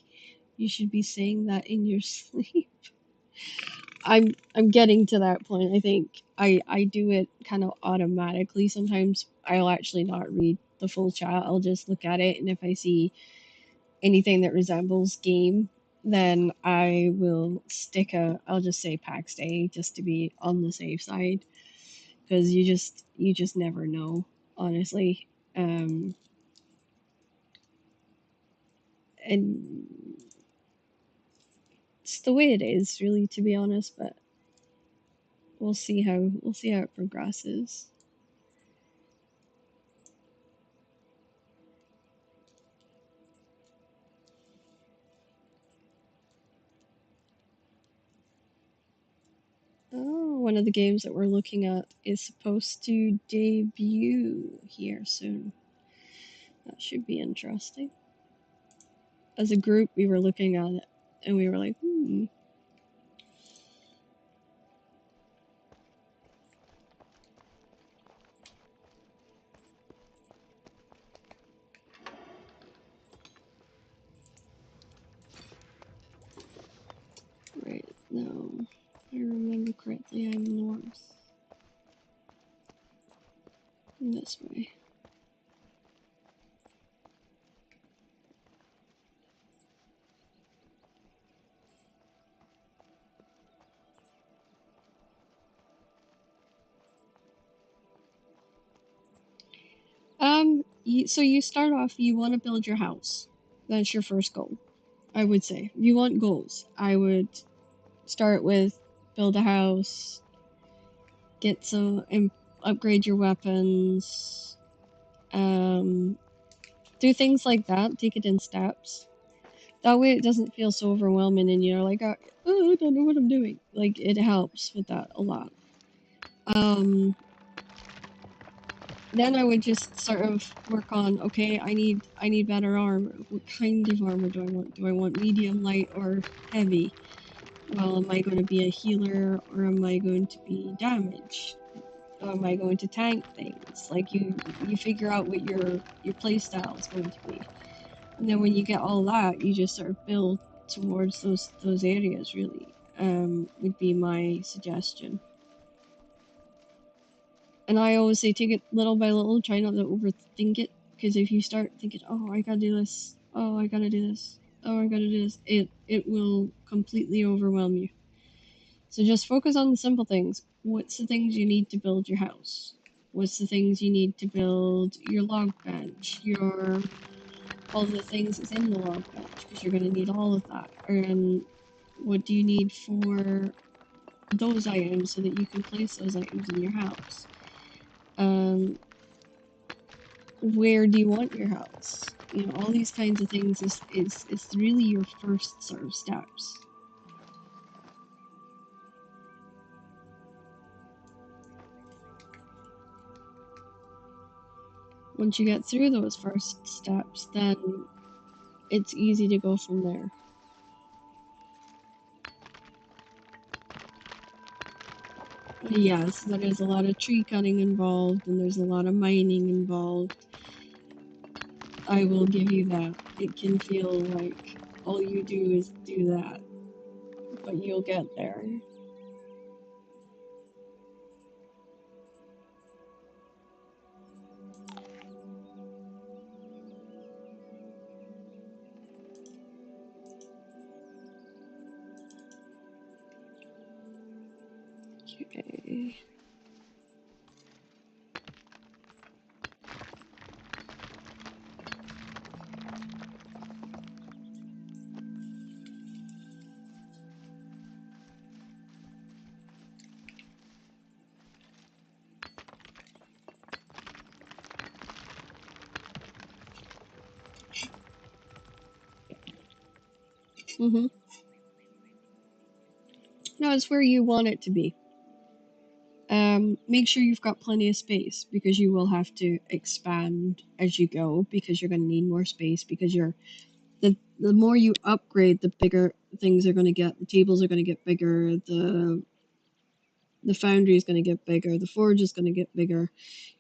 you should be saying that in your sleep. I'm getting to that point. I think I do it kind of automatically. Sometimes I'll actually not read the full chat. I'll just look at it, and if I see anything that resembles game, then I will I'll just say PAX Day just to be on the safe side, because you just never know, honestly. And it's the way it is, really, to be honest. But we'll see how it progresses. Oh, one of the games that we're looking at is supposed to debut here soon. That should be interesting. As a group, we were looking at it and we were like, hmm. Right now, if I remember correctly, I'm north. This way. So you start off, you want to build your house. That's your first goal, I would say. You want goals. I would start with build a house, get some, upgrade your weapons, do things like that, take it in steps. That way it doesn't feel so overwhelming and you're like, oh, I don't know what I'm doing. Like, it helps with that a lot. Then I would just sort of work on, okay, I need better armor. What kind of armor do I want? Do I want medium, light, or heavy? Well, am I going to be a healer or am I going to be damage? Or am I going to tank things? Like you figure out what your play style is going to be. And then when you get all that, you just sort of build towards those areas, really. Would be my suggestion. And I always say take it little by little, try not to overthink it, because if you start thinking, oh, I gotta do this, oh, I gotta do this, oh, I gotta do this, it will completely overwhelm you. So just focus on the simple things. What's the things you need to build your house? What's the things you need to build your log bench, all the things that's in the log bench, because you're going to need all of that. And what do you need for those items so that you can place those items in your house? Where do you want your house? You know, all these kinds of things is really your first sort of steps. Once you get through those first steps, then it's easy to go from there. Yes, there is a lot of tree cutting involved, and there's a lot of mining involved. I will give you that. It can feel like all you do is do that, but you'll get there. Okay. Mm-hmm. No, it's where you want it to be. Make sure you've got plenty of space because you will have to expand as you go because you're going to need more space because the more you upgrade, the bigger things are going to get. The tables are going to get bigger. The foundry is going to get bigger. The forge is going to get bigger.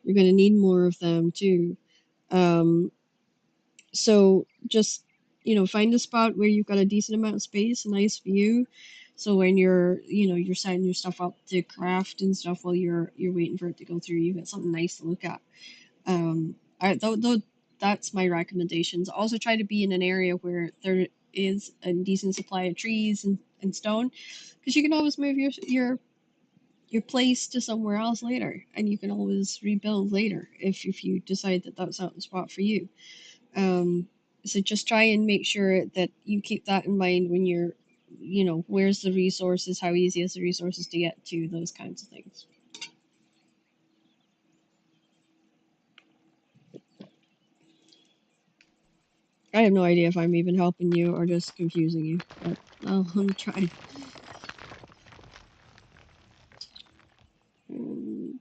You're going to need more of them too. Um, so just find a spot where you've got a decent amount of space, a nice view. So when you're setting your stuff up to craft and stuff while you're waiting for it to go through, you get something nice to look at. Though that's my recommendations. Also try to be in an area where there is a decent supply of trees and stone, because you can always move your place to somewhere else later, and you can always rebuild later if you decide that that's not the spot for you. Um, so just try and make sure that you keep that in mind when where's the resources, how easy is the resources to get to, those kinds of things. I have no idea if I'm even helping you or just confusing you, but I'm trying. And,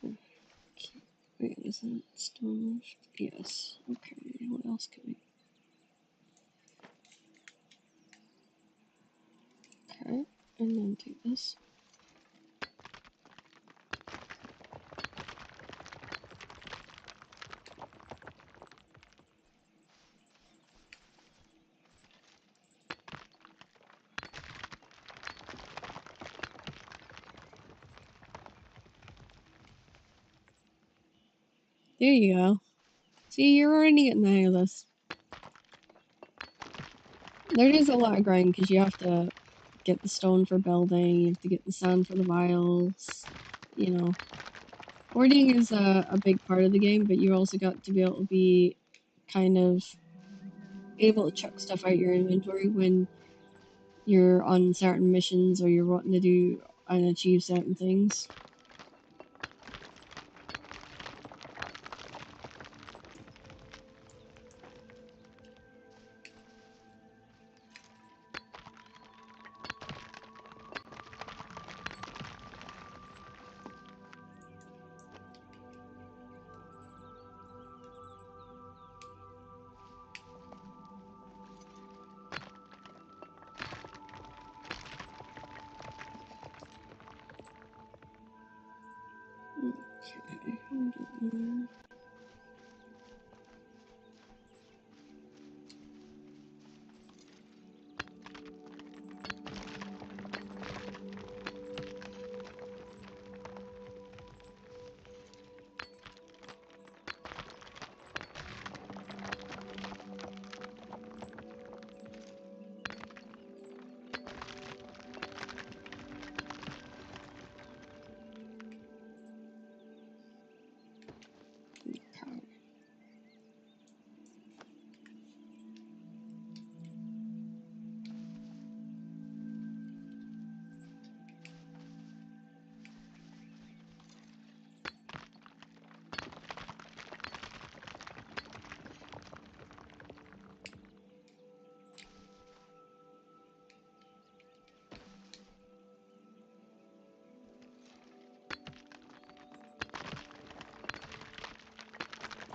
okay, wait, is that stone? Yes. Okay, what else can we? Okay, and then take this. There you go. See, you're already getting the hang of this. There is a lot of grind because you have to get the stone for building, you have to get the sand for the vials, Hoarding is a big part of the game, but you also got to be able to be kind of able to chuck stuff out your inventory when you're on certain missions or you're wanting to do and achieve certain things. Okay.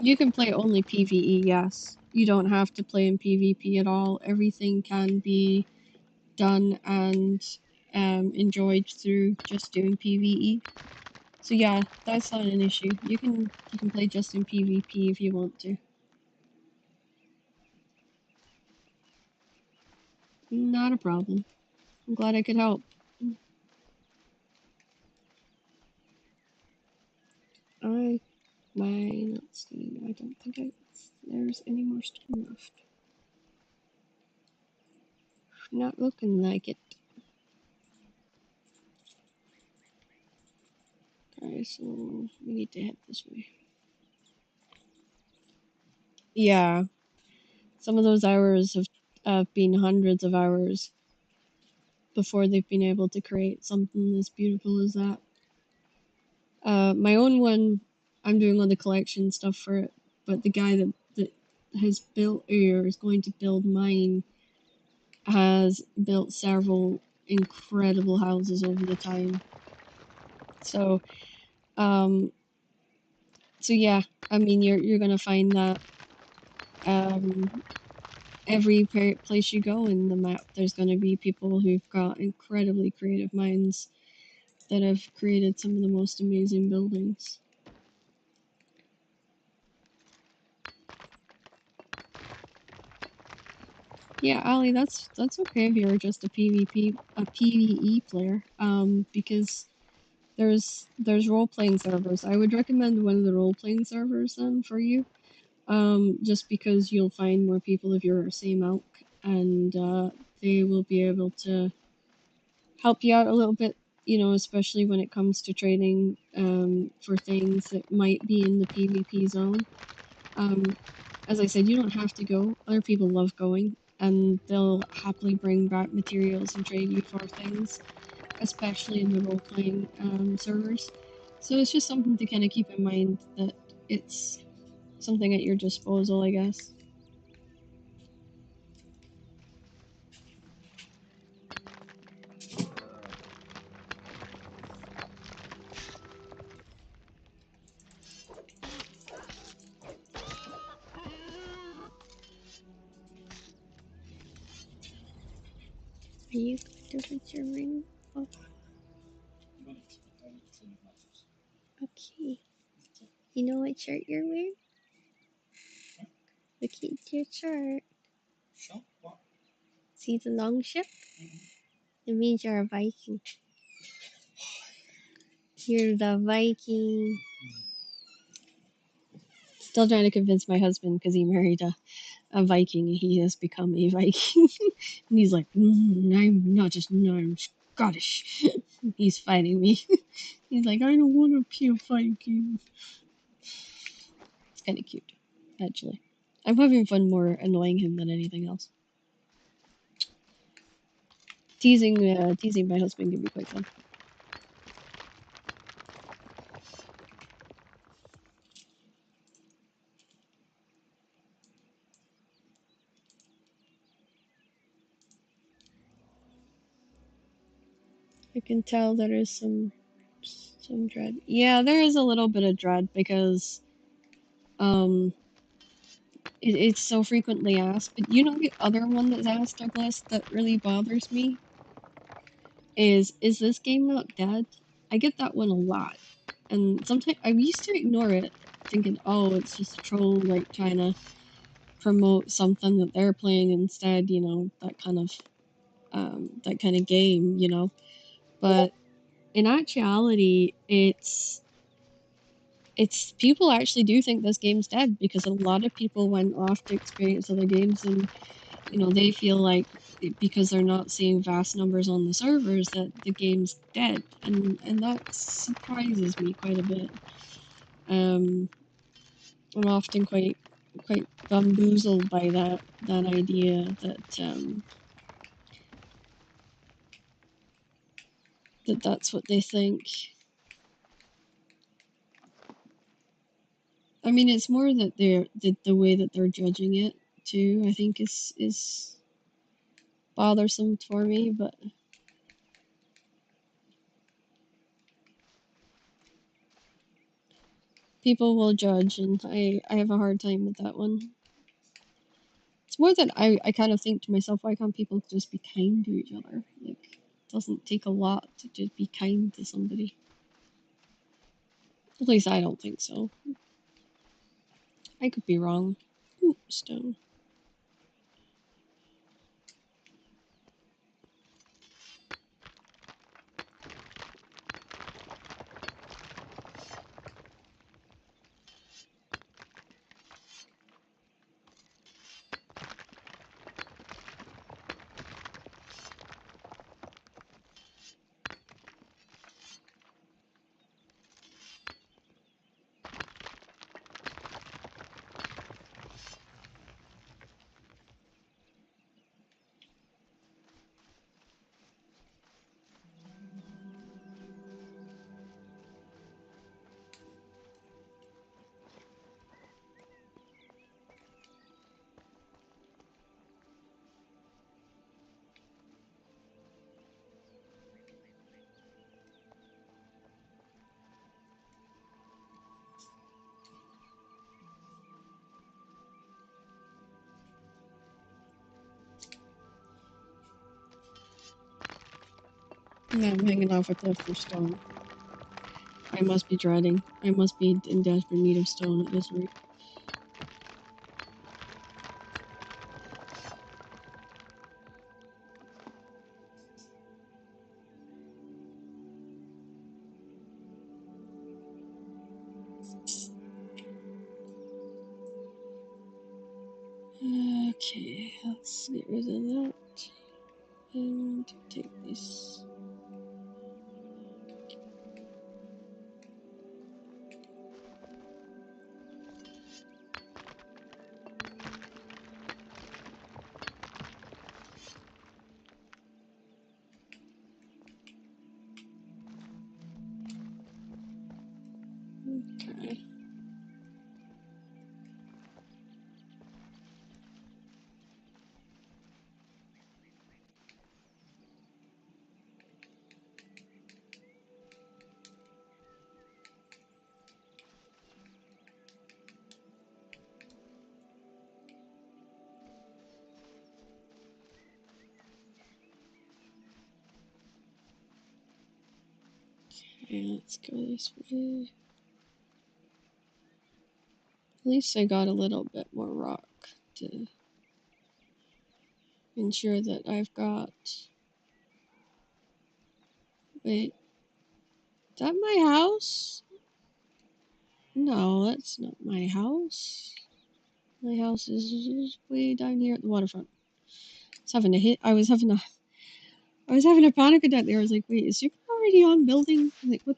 You can play only PvE, yes. You don't have to play in PvP at all. Everything can be done and enjoyed through just doing PvE. So yeah, that's not an issue. You can play just in PvP if you want to. Not a problem. I'm glad I could help. Let's see, I don't think there's any more stone left. Not looking like it. Alright, so we need to head this way. Yeah, some of those hours have been hundreds of hours before they've been able to create something as beautiful as that. My own one, I'm doing all the collection stuff for it, but the guy that has built or is going to build mine has built several incredible houses over the time. So, so yeah, I mean, you're gonna find that every place you go in the map, there's gonna be people who've got incredibly creative minds that have created some of the most amazing buildings. Yeah, Ali, that's okay if you're just a PvE player. Because there's role-playing servers. I would recommend one of the role-playing servers then for you. Just because you'll find more people of your same ilk, and they will be able to help you out a little bit, you know, especially when it comes to trading for things that might be in the PvP zone. As I said, you don't have to go. Other people love going, and they'll happily bring back materials and trade you for things, especially in the role-playing servers. So it's just something to kind of keep in mind, that it's something at your disposal, I guess. Are you going to put your ring off? Okay. You know what shirt you're wearing? Look at your shirt. See the long ship? It means you're a Viking. You're the Viking. Still trying to convince my husband because he married a Viking and he has become a Viking. And he's like, I'm not just, no, I'm Scottish. He's fighting me. He's like, I don't want to be a Viking. It's kind of cute, actually. I'm having fun more annoying him than anything else. Teasing my husband can be quite fun. I can tell there is some dread. Yeah, there is a little bit of dread because it's so frequently asked. But you know, the other one that's asked, Douglas, that really bothers me is this game not dead? I get that one a lot, and sometimes I used to ignore it, thinking, oh, it's just a troll, like trying to promote something that they're playing instead, you know, that kind of game, you know. But in actuality, it's people actually do think this game's dead because a lot of people went off to experience other games, and you know, they feel like because they're not seeing vast numbers on the servers that the game's dead, and that surprises me quite a bit. I'm often quite bamboozled by that idea that that's what they think. I mean, it's more that the way that they're judging it too, I think is bothersome for me, but people will judge, and I have a hard time with that one. It's more that I kind of think to myself, why can't people just be kind to each other? Like, Doesn't take a lot to just be kind to somebody. At least I don't think so. I could be wrong. Ooh, stone. Yeah, I'm hanging off a cliff for stone. I must be dreading. I must be in desperate need of stone at this rate. Okay, let's get rid of that. And take this. Okay. Okay, let's go this way. At least I got a little bit more rock to ensure that I've got... Wait, is that my house? No, that's not my house. My house is way down here at the waterfront. I was having a panic attack there. I was like, wait, is you already on building? Like, what?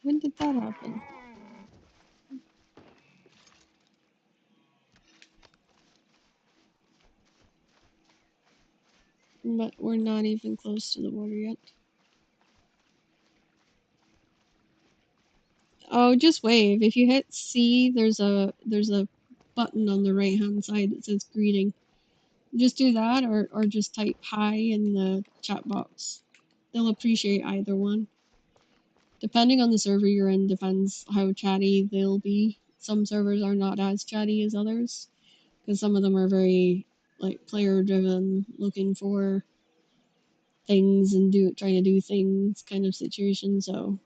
When did that happen? But we're not even close to the water yet. Oh, just wave. If you hit C, there's a button on the right hand side that says greeting. Just do that or just type hi in the chat box. They'll appreciate either one. Depending on the server you're in, depends how chatty they'll be. Some servers are not as chatty as others, because some of them are very like player driven, looking for things and trying to do things kind of situation. So,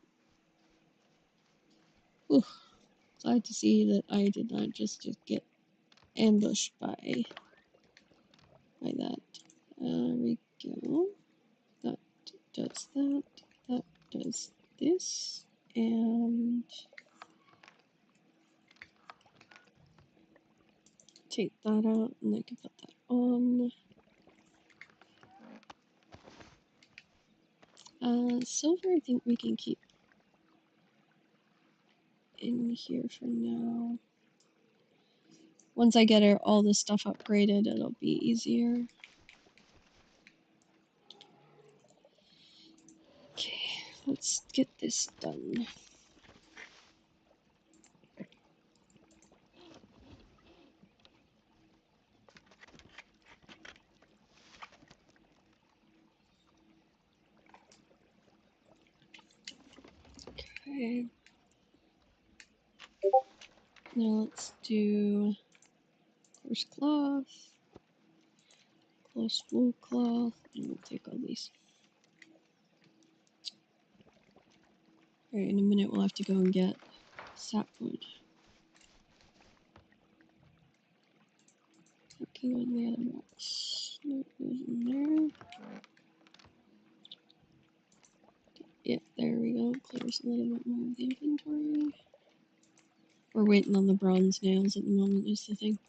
whew, glad to see that I did not just get ambushed by that. There we go. That does that. That does this, and take that out, and I can put that on. Silver, I think we can keep in here for now. Once I get all this stuff upgraded, it'll be easier. Okay, let's get this done. Okay. Now let's do coarse cloth, coarse wool cloth, and we'll take all these. Alright, in a minute we'll have to go and get sapwood. Looking on the other box. No, it goes in there. Yep, there we go. Clears a little bit more of the inventory. We're waiting on the bronze nails at the moment is the thing.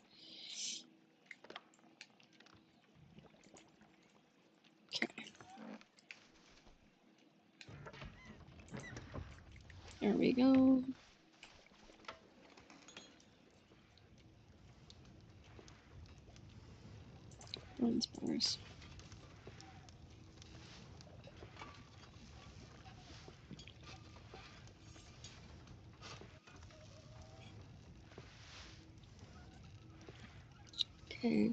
Okay. There we go. Bronze bars. Okay,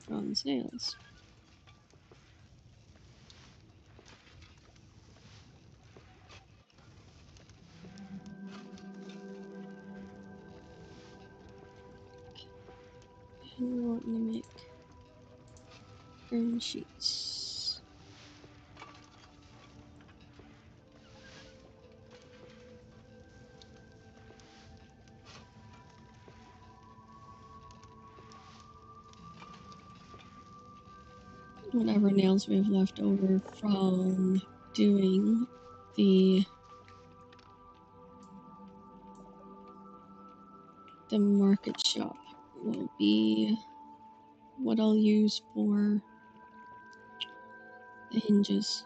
bronze nails. And we're wanting to make iron sheets. Whatever nails we have left over from doing the market shop will be what I'll use for the hinges.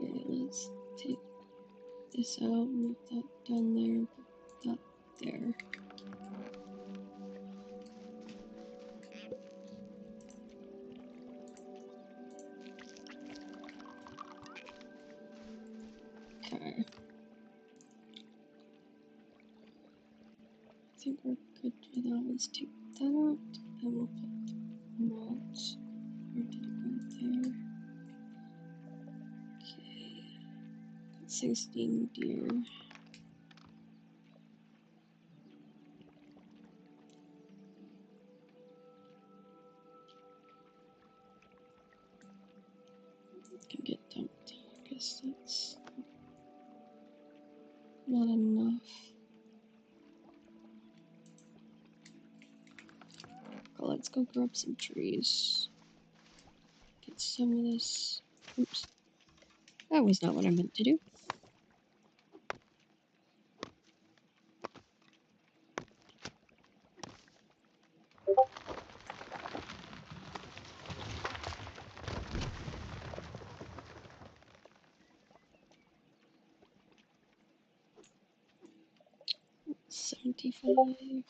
Okay, let's take this out, move that down there, put that there. Okay. I think we're good for that. Let's take that out, and we'll put the mods. Where did it go there? Okay. 16 deer. Can get dumped. I guess that's not enough. Well, let's go grab some trees. Get some of this. Oops. That was not what I meant to do. $75.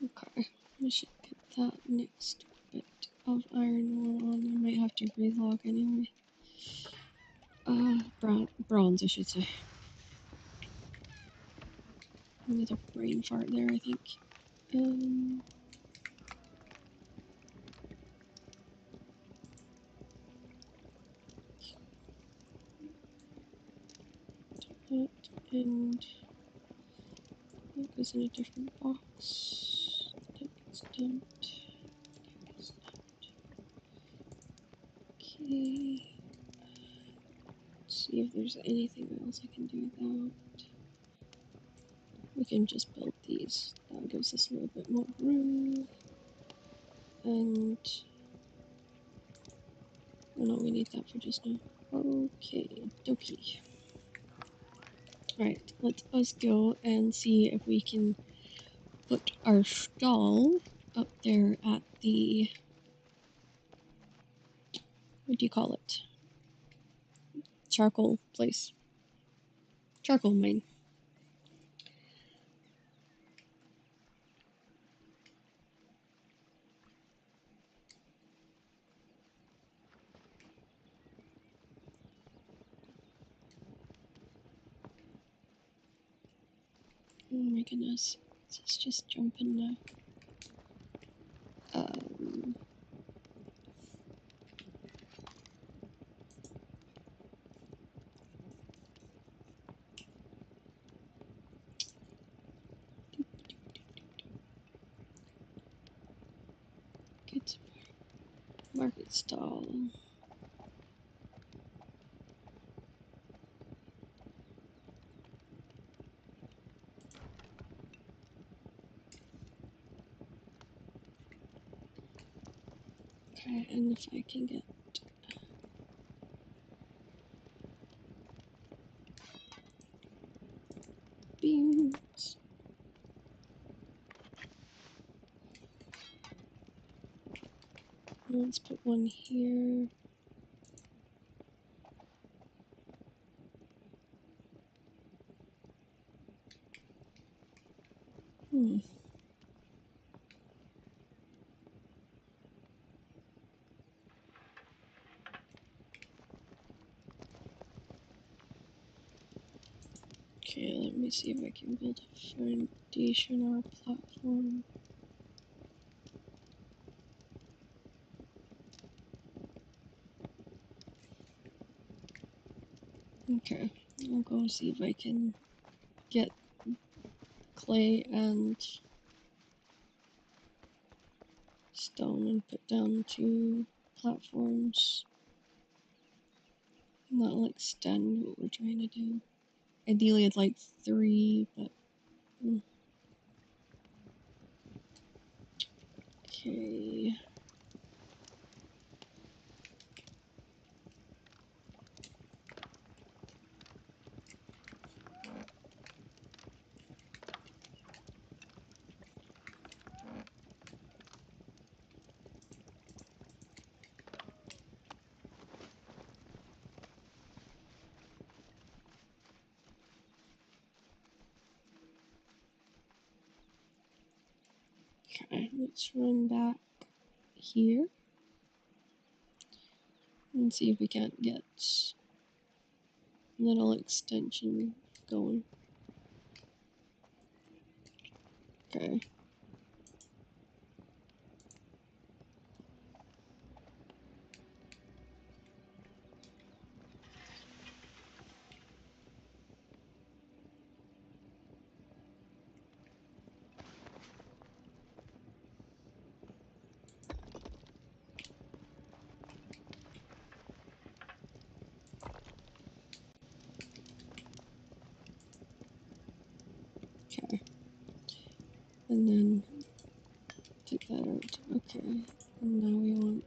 Okay, we should get that next bit of iron ore on. I might have to relog anyway. Bronze, I should say. Another brain fart there, I think. That and that goes in a different box. That gets dumped. That gets dumped. Okay. Let's see if there's anything else I can do with that. We can just build these. That gives us a little bit more room. And oh no, we need that for just now. Okay, dokie. Alright, let us go and see if we can put our stall up there at the, what do you call it? Charcoal place. Charcoal mine. my goodness. Let's just jump in now. Get to market stall. Okay, and if I can get beans. Let's put one here. Okay, let me see if I can build a foundation or a platform. Okay, I'll go see if I can get clay and stone and put down 2 platforms. And that'll extend what we're trying to do. Ideally, I'd like 3, but. Okay. Okay, let's run back here and see if we can't get a little extension going. Okay. Okay. And then take that out. Okay. And now we want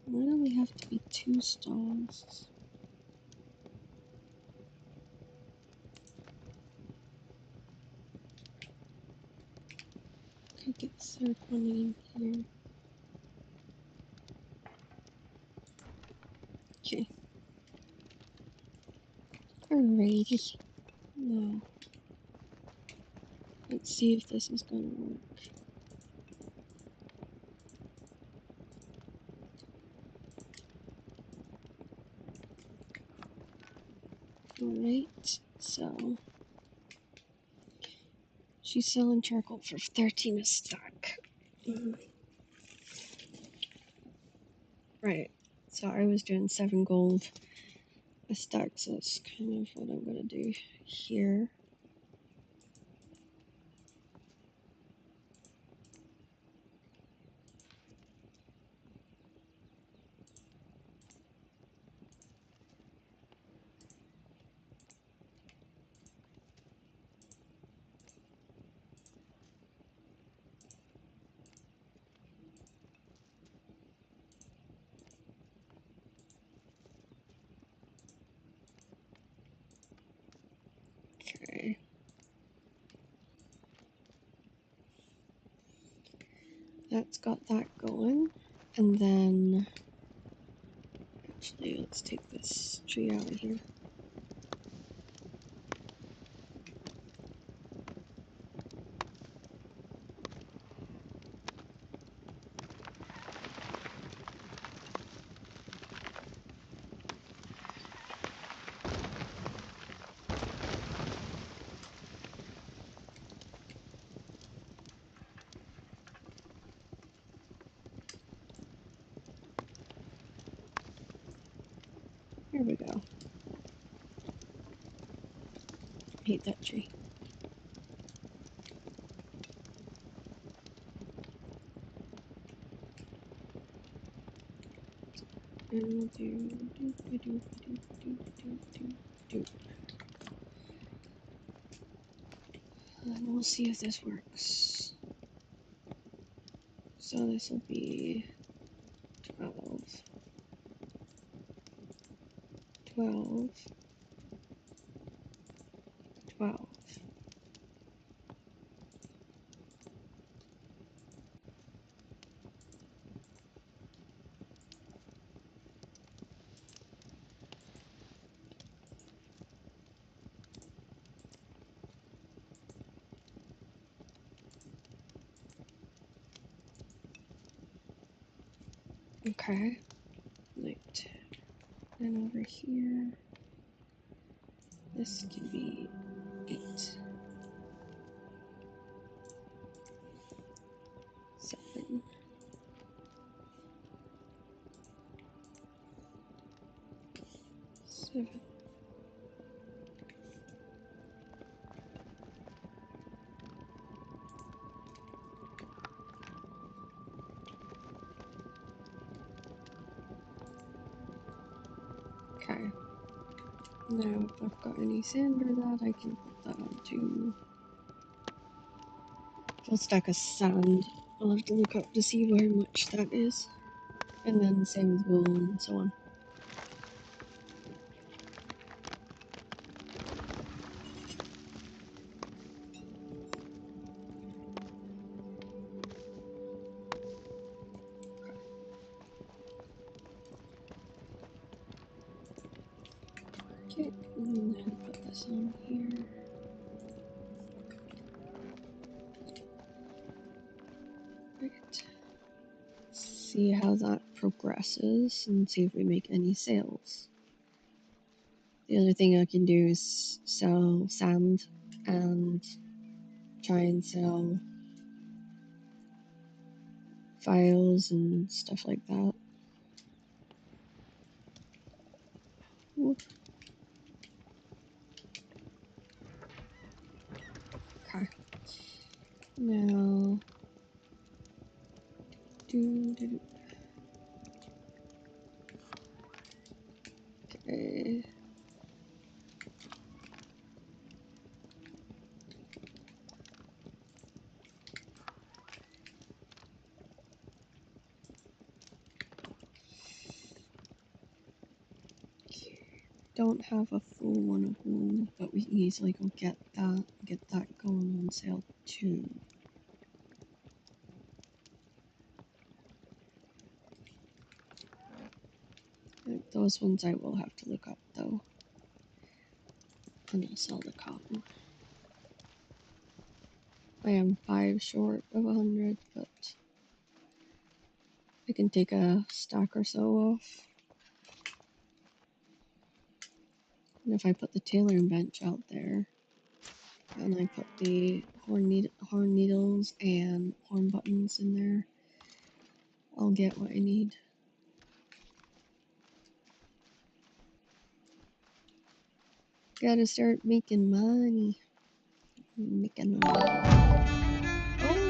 why do we have to be 2 stalls? Could get the 3rd one in here. Okay. Alrighty. Now, let's see if this is gonna work. Alright, so she's selling charcoal for 13 a stack. Right, so I was doing 7 gold a stack, so that's kind of what I'm gonna do here. Okay. That's got that going. And then, actually, let's take this tree out of here. There we go. Hate that tree. And we'll do. And we'll see if this works. So this will be 12, 12, 12. Okay. Right. And over here, this can be 8, 7, 7. Okay. Now, if I've got any sand or that, I can put that onto full stack of sand. I'll have to look up to see where much that is. And then same with wool and so on. Okay, and then put this on here. Right. See how that progresses and see if we make any sales. The other thing I can do is sell sand and try and sell files and stuff like that. Whoop. Okay. Now, okay. Don't have a full one of wool, but we can easily go get that going on sale too. Those ones I will have to look up though. And I'll sell the cotton. I am 5 short of 100, but I can take a stack or so off. And if I put the tailoring bench out there, and I put the horn needles and horn buttons in there, I'll get what I need. Gotta start making money. Making money. Oh!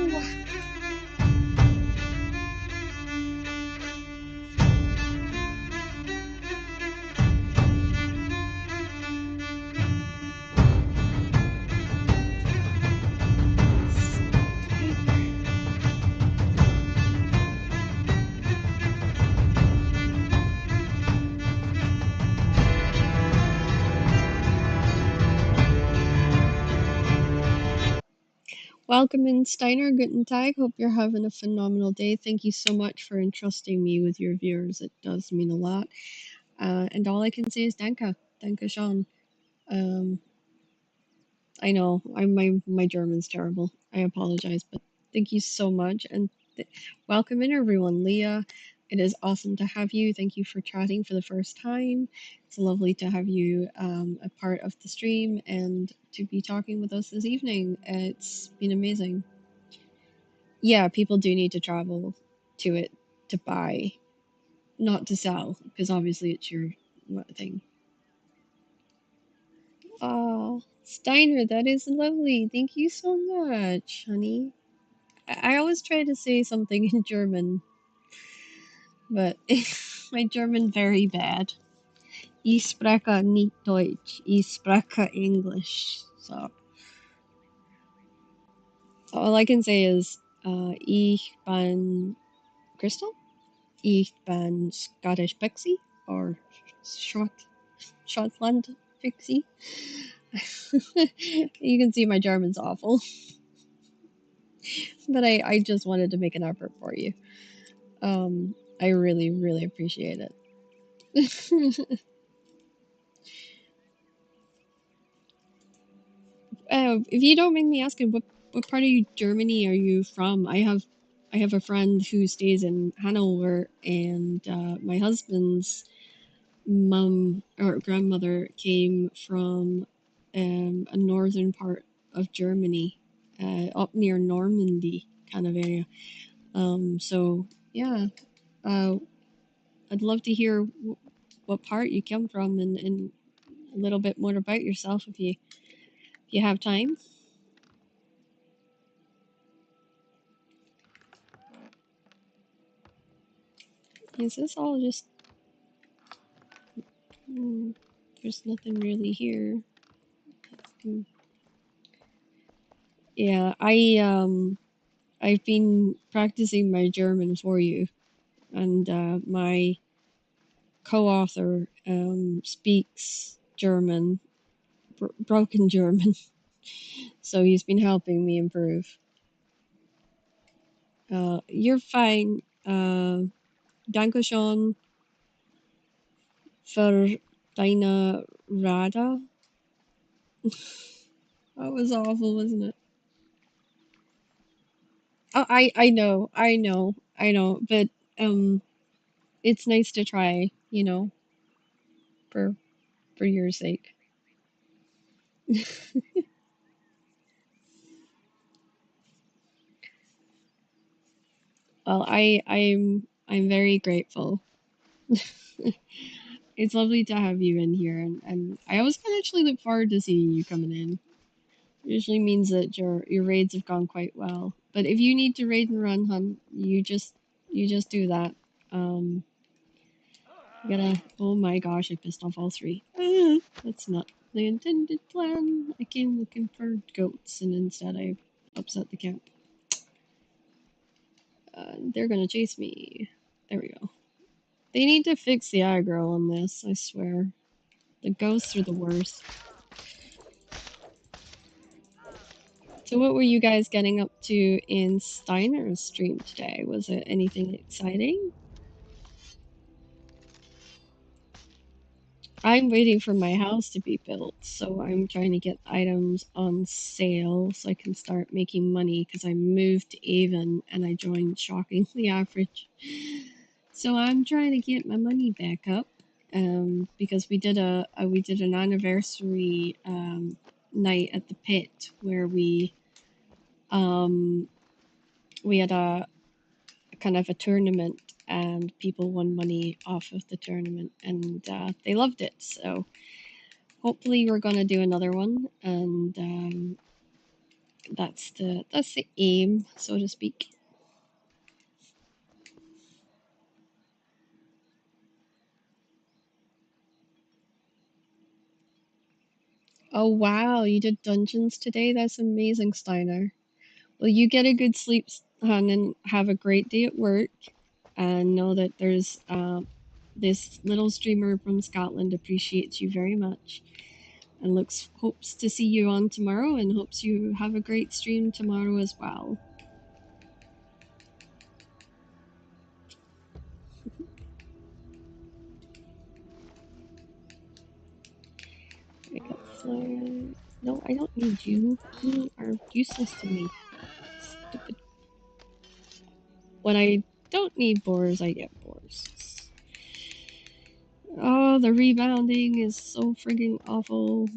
Welcome in, Steiner. Guten Tag. Hope you're having a phenomenal day. Thank you so much for entrusting me with your viewers. It does mean a lot. And all I can say is danke. Danke schön. I know my German's terrible. I apologize, but thank you so much and welcome in everyone. Leah, it is awesome to have you. Thank you for chatting for the first time. It's lovely to have you a part of the stream and to be talking with us this evening. It's been amazing. Yeah, people do need to travel to it to buy, not to sell, because obviously it's What thing? Oh, Steiner, that is lovely. Thank you so much, honey. I always try to say something in German, but my German very bad. Ich spreche nicht Deutsch. Ich spreche English. So all I can say is, ich bin Crystal. Ich bin Scottish Pixie or Shortland Pixie. You can see my German's awful, but I just wanted to make an effort for you. I really, really appreciate it. If you don't mind me asking, what part of Germany are you from? I have a friend who stays in Hanover, and my husband's mum or grandmother came from a northern part of Germany, up near Normandy kind of area. So yeah, uh, I'd love to hear what part you come from and a little bit more about yourself if you have time. Is this all just? There's nothing really here. Yeah, I've been practicing my German for you, and my co-author speaks German, broken German, so he's been helping me improve. You're fine. Dankeschön für deine Rada. That was awful, wasn't it? Oh, I know, but it's nice to try, for your sake. Well, I'm very grateful. It's lovely to have you in here, and I always can actually look forward to seeing you coming in. It usually means that your raids have gone quite well. But if you need to raid and run, hun, you just do that. You gotta. Oh my gosh, I pissed off all three. That's not the intended plan. I came looking for goats, and instead I upset the camp. They're gonna chase me. There we go. They need to fix the aggro on this, I swear. The ghosts are the worst. So what were you guys getting up to in Steiner's stream today? Was it anything exciting? I'm waiting for my house to be built, so I'm trying to get items on sale so I can start making money because I moved to Avon and I joined Shockingly Average. So I'm trying to get my money back up, because we did an anniversary night at the pit where we had a kind of a tournament and people won money off of the tournament and they loved it. So hopefully we're gonna do another one, and that's the aim, so to speak. Oh wow, you did dungeons today? That's amazing, Steiner. Well, you get a good sleep, hon, and have a great day at work. And know that there's this little streamer from Scotland appreciates you very much and hopes to see you on tomorrow and hopes you have a great stream tomorrow as well. I got flowers. No, I don't need you. You are useless to me. Stupid. When I don't need boars, I get boars. Oh, the rebounding is so friggin' awful.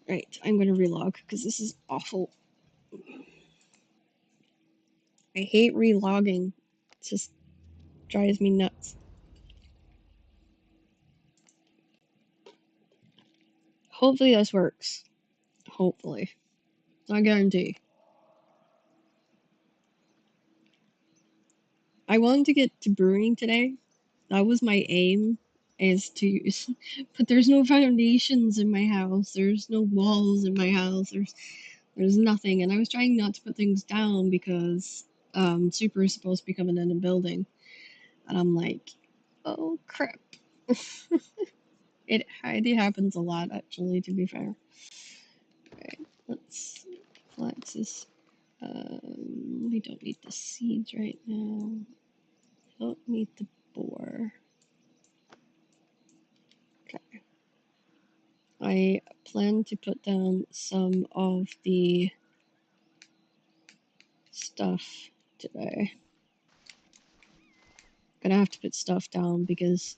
Right, I'm gonna relog because this is awful. I hate relogging. It just Drives me nuts. Hopefully this works. Hopefully. Not guarantee. I wanted to get to brewing today. That was my aim, is to but there's no foundations in my house. There's no walls in my house. There's nothing, and I was trying not to put things down because Super is supposed to be coming in and building, and I'm like, oh crap. It happens a lot, actually, to be fair. Alright, let's flex this. We don't need the seeds right now. Don't need the boar. Okay. I plan to put down some of the stuff today. Gonna have to put stuff down because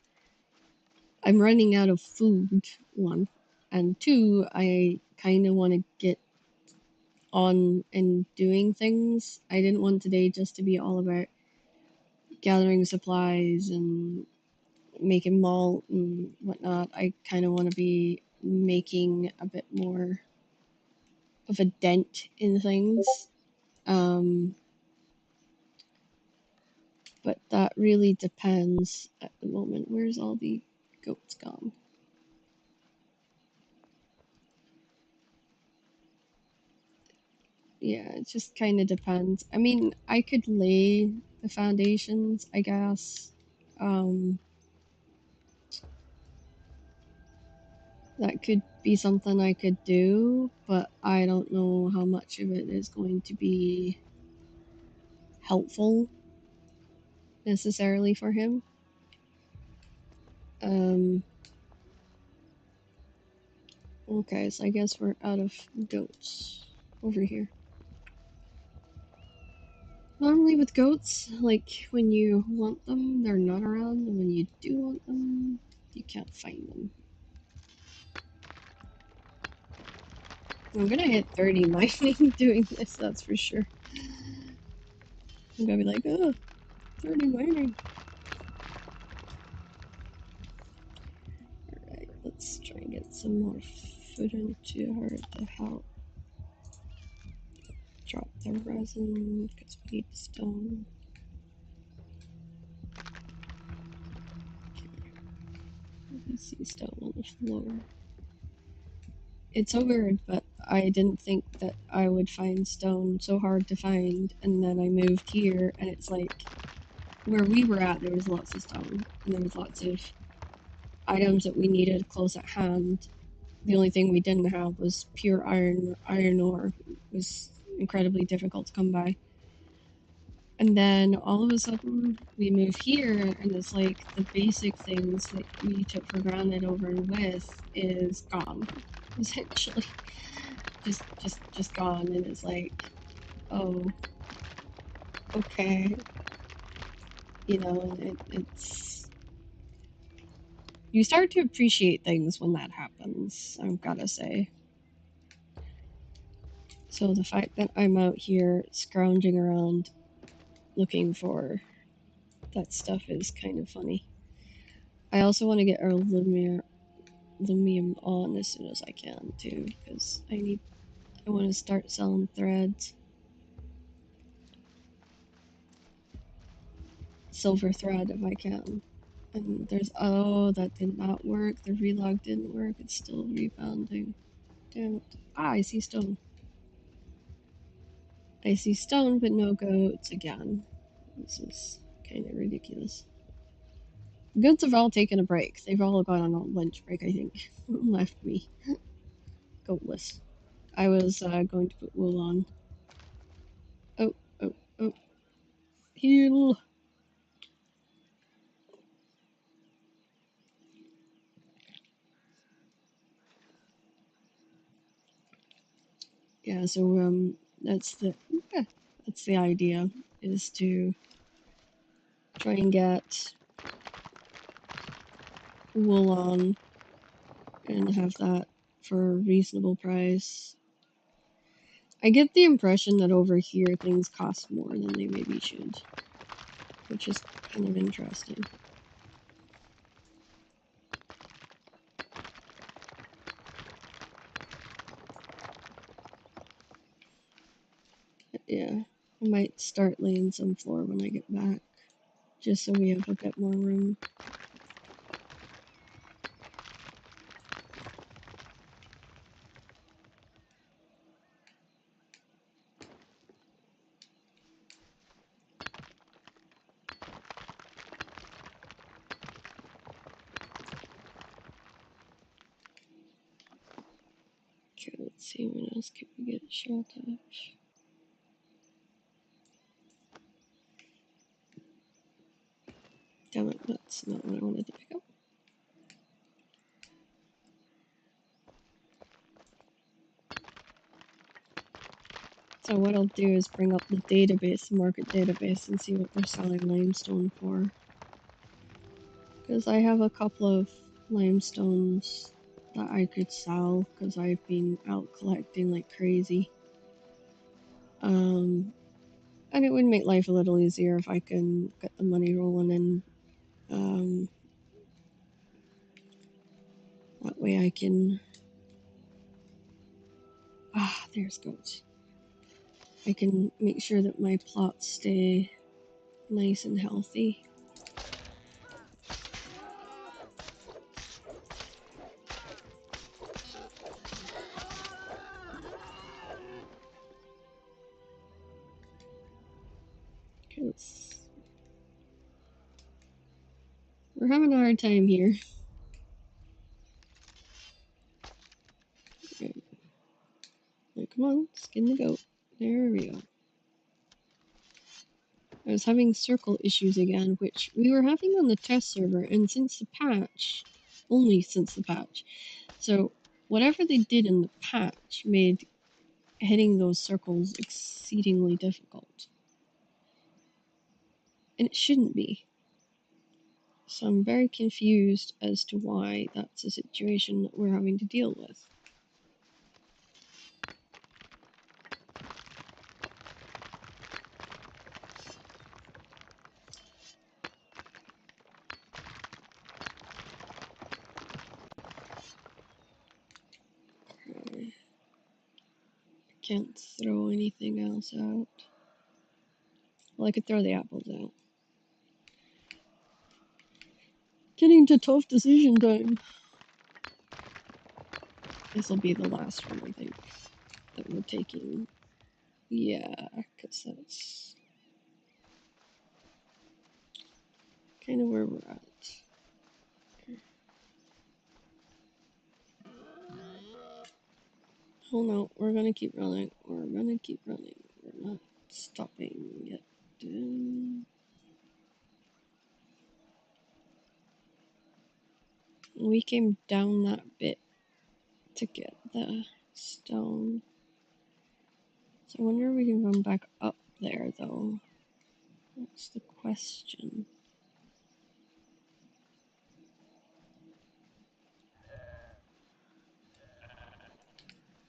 I'm running out of food, one. And two, I kind of want to get on and doing things. I didn't want today just to be all about gathering supplies and making malt and whatnot. I kind of want to be making a bit more of a dent in things. But that really depends at the moment. Where's all the goats gone? Yeah, it just kind of depends. I mean, I could lay the foundations, I guess. That could be something I could do, but I don't know how much of it is going to be helpful necessarily for him. Okay, so I guess we're out of goats over here. Normally with goats, like when you want them, they're not around, and when you do want them, you can't find them. I'm gonna hit 30 mining doing this, that's for sure. I'm gonna be like, oh, 30 mining. Alright, let's try and get some more food into her to help drop the resin, because we need stone. Okay. I see stone on the floor. It's so weird, but I didn't think that I would find stone so hard to find, and then I moved here, and it's like, where we were at, there was lots of stone, and there was lots of items that we needed close at hand. The only thing we didn't have was pure iron ore. It was incredibly difficult to come by. And then all of a sudden, we move here, and it's like the basic things that we took for granted over in With is gone, essentially. Just gone, and it's like, oh, okay. You know, it's you start to appreciate things when that happens, I've gotta say. So the fact that I'm out here scrounging around looking for that stuff is kind of funny. I also want to get our aluminum on as soon as I can too, because I want to start selling threads. Silver thread if I can. And there's, oh, that did not work. The relog didn't work. It's still rebounding. Damn it. Ah, I see stone. I see stone, but no goats again. This is kind of ridiculous. Goats have all taken a break. They've all gone on a lunch break, I think. Left me goatless. I was going to put wool on. Oh, oh, oh. Heal. Yeah, so that's the idea, is to try and get wool on and have that for a reasonable price. I get the impression that over here things cost more than they maybe should. which is kind of interesting. But yeah, I might start laying some floor when I get back, just so we have a bit more room. Okay, let's see, what else can we get? Shell touch. Damn it, that's not what I wanted to pick up. So what I'll do is bring up the database, the market database, and see what they're selling limestone for. Because I have a couple of limestones that I could sell, because I've been out collecting like crazy. And it would make life a little easier if I can get the money rolling in. That way I can... there's goats. I can make sure that my plots stay nice and healthy. Because we're having a hard time here. Right. Like, come on, skin the goat. There we go. I was having circle issues again, which we were having on the test server, and since the patch, only since the patch. So whatever they did in the patch made hitting those circles exceedingly difficult. And it shouldn't be. So I'm very confused as to why that's a situation that we're having to deal with. Okay. Can't throw anything else out. Well, I could throw the apples out. Getting to tough decision time. This will be the last one, I think, that we're taking. Yeah, because that's kind of where we're at. Oh no, we're gonna keep running. We're gonna keep running. We're not stopping yet. We came down that bit to get the stone. So I wonder if we can run back up there, though. That's the question.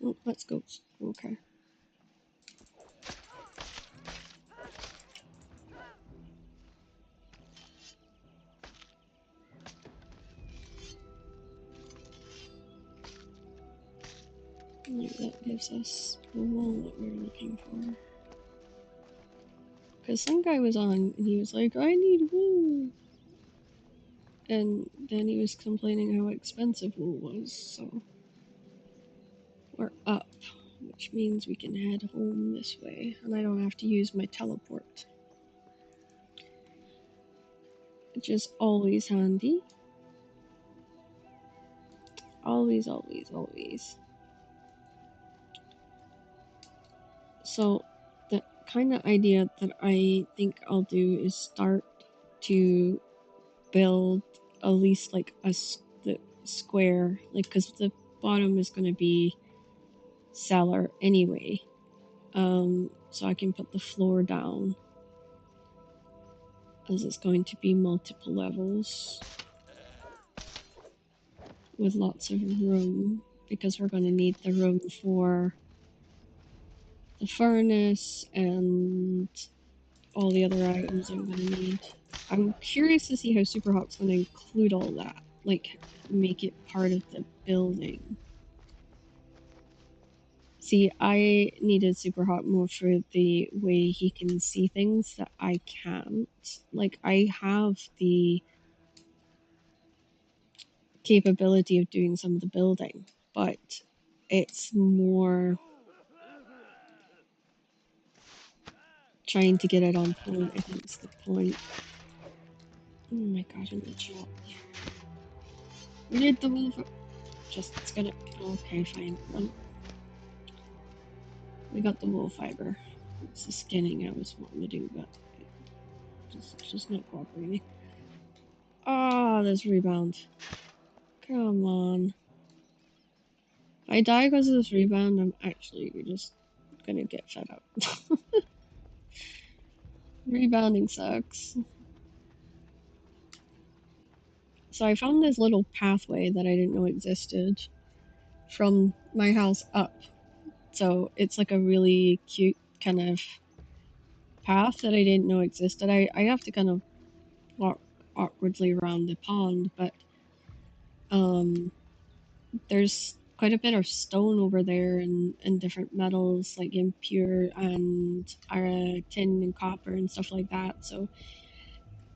Oh, let's go. Okay. That gives us the wool that we're looking for. Because some guy was on, and he was like, I need wool. And then he was complaining how expensive wool was, so we're up, which means we can head home this way, and I don't have to use my teleport, which is always handy. Always, always, always. So the kind of idea that I think I'll do is start to build at least like the square, like, because the bottom is going to be cellar anyway. So I can put the floor down, as it's going to be multiple levels with lots of room, because we're going to need the room for the furnace and all the other items I'm gonna need. I'm curious to see how Superhawk's gonna include all that, like make it part of the building. See, I needed Superhawk more for the way he can see things that I can't. Like, I have the capability of doing some of the building, but it's more trying to get it on point, I think is the point. Oh my god, I'm gonna drop there. We need the wolf. Just, it's gonna. Okay, fine. We got the wool fiber. It's the skinning I was wanting to do, but it's just not cooperating. Ah, this rebound. Come on. If I die because of this rebound, I'm actually just gonna get fed up. Rebounding sucks. So I found this little pathway that I didn't know existed from my house up. So it's like a really cute kind of path that I didn't know existed. I have to kind of walk awkwardly around the pond, but there's quite a bit of stone over there and different metals like impure and tin and copper and stuff like that. So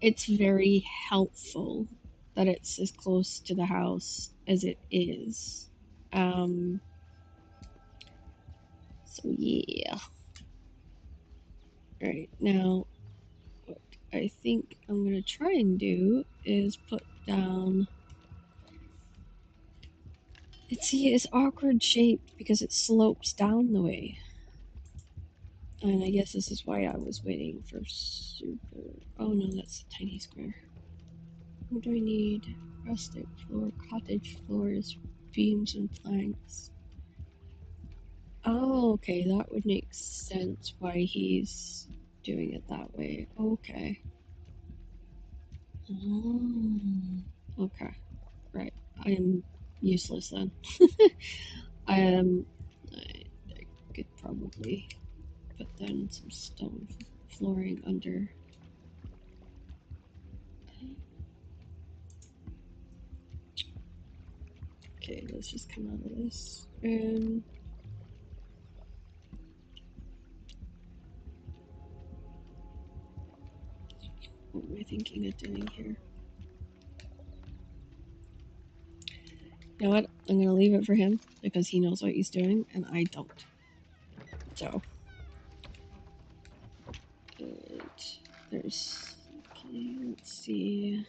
it's very helpful that it's as close to the house as it is. So yeah. Right now, what I think I'm gonna try and do is put down. It's awkward shaped because it slopes down the way. And I guess this is why I was waiting for super. Oh no, that's a tiny square. What do I need? Rustic floor, cottage floors, beams, and planks. Oh, okay, that would make sense why he's doing it that way. Okay. Oh, okay, right. I am useless then. I am. I could probably put down some stone flooring under. Okay, let's just come out of this. And what am I thinking of doing here? You know what? I'm gonna leave it for him because he knows what he's doing and I don't. So, there's. Okay, let's see.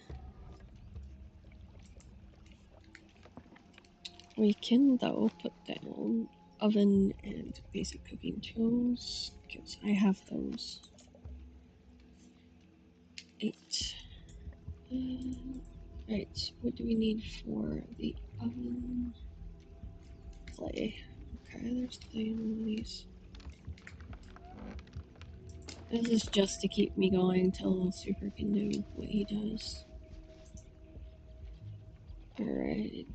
We can though put down oven and basic cooking tools because I have those. 8. Right, what do we need for the oven? Clay. Okay, there's clay in one of these. This is just to keep me going till Super can do what he does. Alright.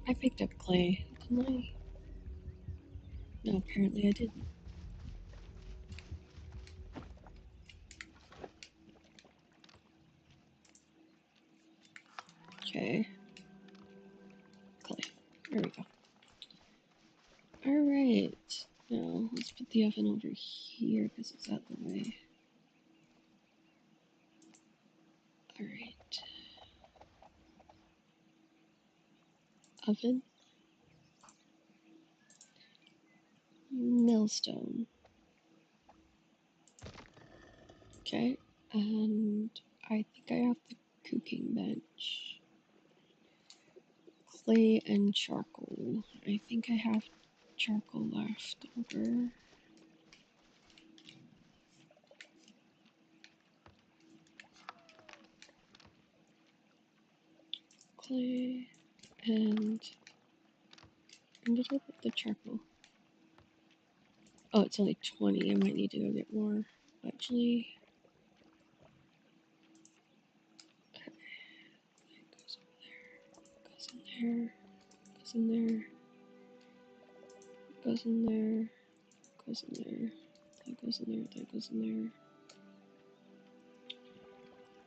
I picked up clay, didn't I? No, apparently I didn't. Okay. Clay. There we go. Alright. Now, let's put the oven over here because it's out the way. Alright. Oven. Millstone. Okay. And I think I have the cooking bench. Clay and charcoal. I think I have charcoal left over. Clay and a little bit the charcoal. Oh, it's only 20. I might need to go get more. Actually, okay. That goes over there. Goes in there. Goes in there. Goes in there. Goes in there. That goes in there. That goes in there.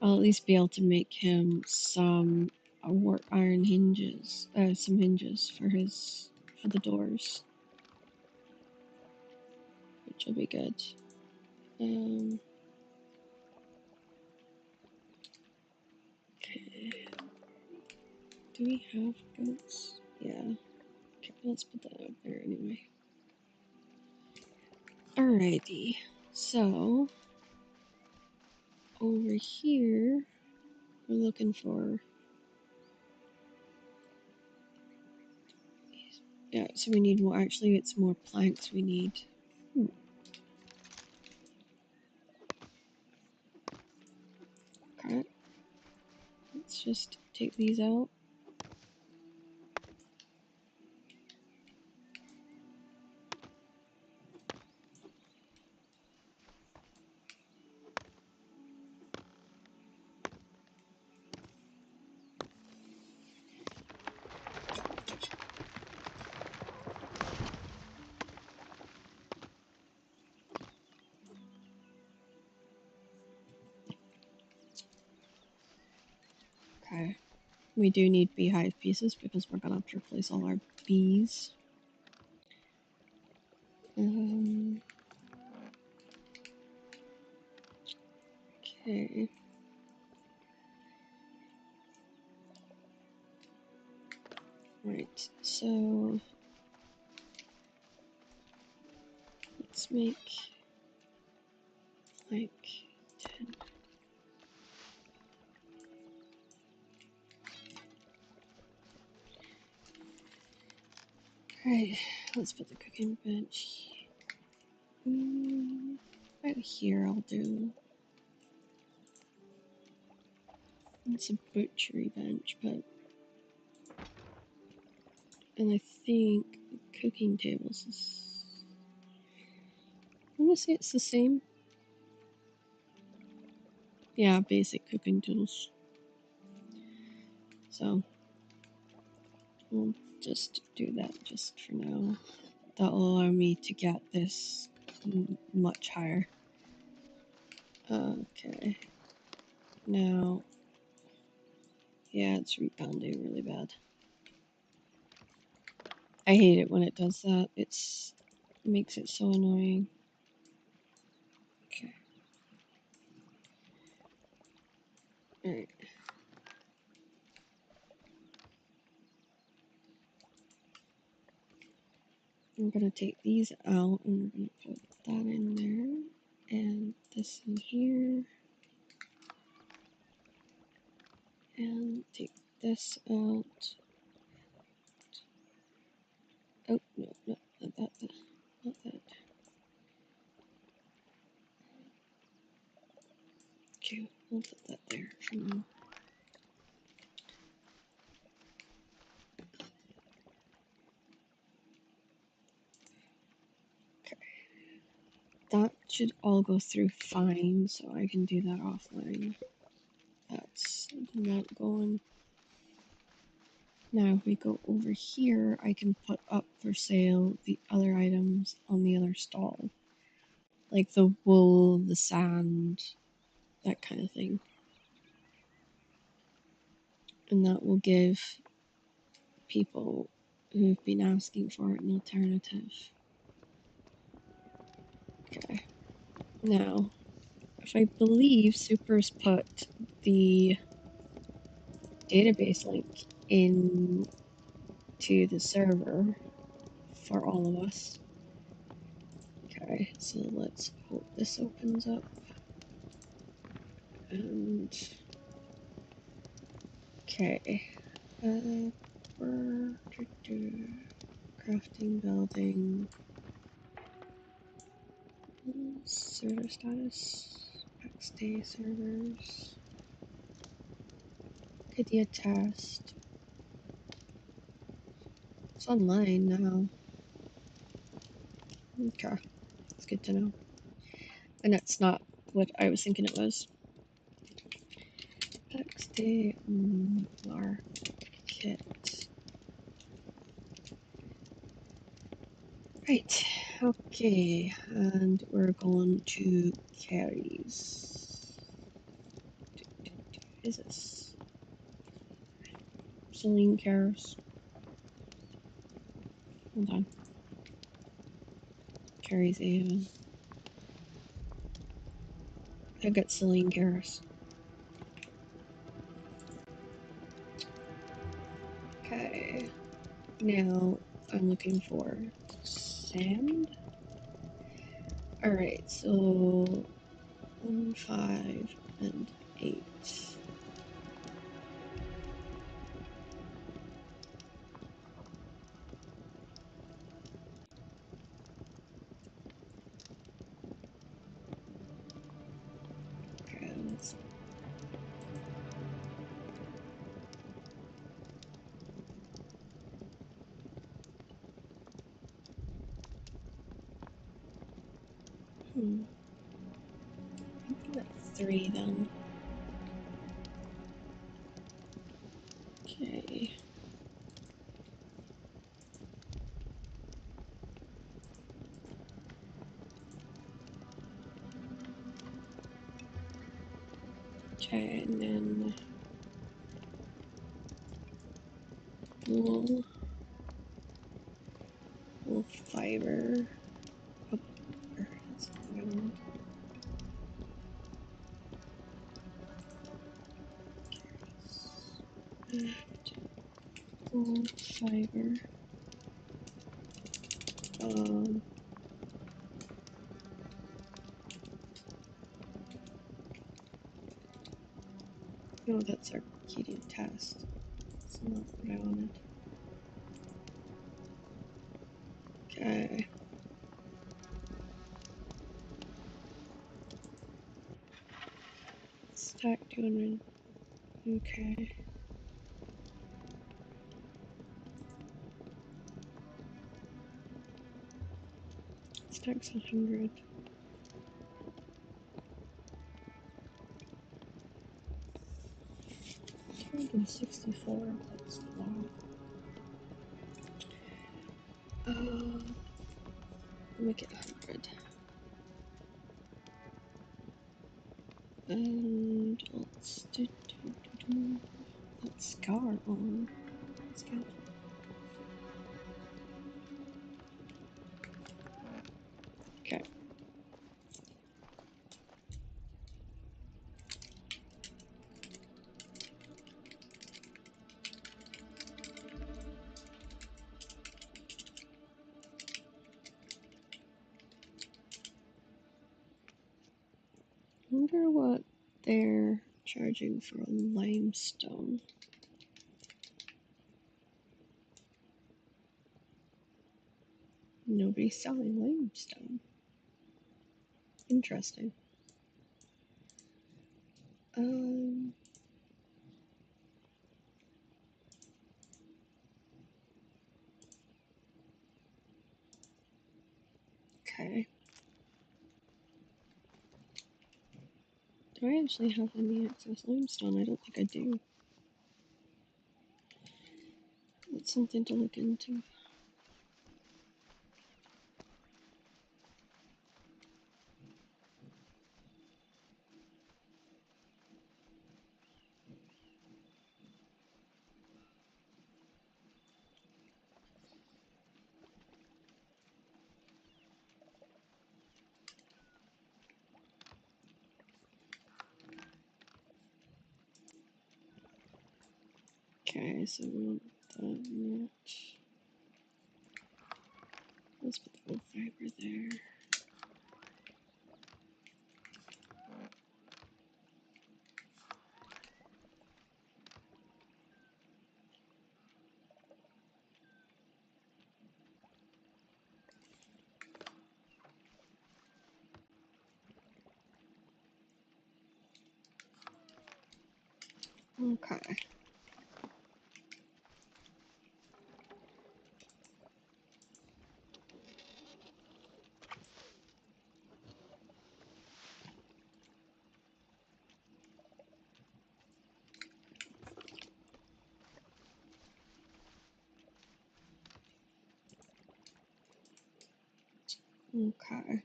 I'll at least be able to make him some wrought iron hinges, some hinges for the doors, which will be good. Okay. Do we have goats? Yeah. Okay, let's put that out there anyway. Alrighty. So over here, we're looking for. Yeah, so we need more. Actually, it's more planks we need. Okay. Let's just take these out. Okay. We do need beehive pieces because we're gonna have to replace all our bees. Okay. Right, so let's make like 10. Alright, let's put the cooking bench right here. I'll do. It's a butchery bench, but. And I think cooking tables is. I'm gonna say it's the same. Yeah, basic cooking tools. So we'll just do that just for now. That'll allow me to get this much higher. Okay. Now, yeah, it's rebounding really bad. I hate it when it does that. It makes it so annoying. Okay. Alright. I'm gonna take these out and we're gonna put that in there and this in here and take this out. Oh no, not that, not that. Okay, we'll put that there for now. Okay. That should all go through fine, so I can do that offline. That's not going. Now if we go over here, I can put up for sale the other items on the other stall. Like the wool, the sand, that kind of thing. And that will give people who've been asking for it an alternative. Okay. Now, if I believe Super's put the database link in to the server for all of us. Okay, so let's hope this opens up. And okay, crafting, building, server status, backstay servers, idea test. It's online now. Okay, it's good to know. And it's not what I was thinking it was. Backstay market. Right, okay, and we're going to carries. is this? Celine Cares. Hold on. Carrie's Avon. I've got Celine Cares. Okay. Now I'm looking for sand. Alright, so 1, 5, and 8. Okay, let's. I got 3 then. Okay. Okay, and then wool fiber. Oh, that's not what I wanted. Wool fiber. No, that's Arcadian test. That's not what I wanted. Okay. Stack 200. Okay. Stacks 100. 264. That's a lot. Make it 100. And let's do that scar on. Let's get. Okay. I wonder what they're charging for limestone. Nobody's selling limestone. Interesting. Okay. Do I actually have any excess limestone? I don't think I do. That's something to look into. Okay, so we want the match. Let's put the wood fiber there. Okay. Okay.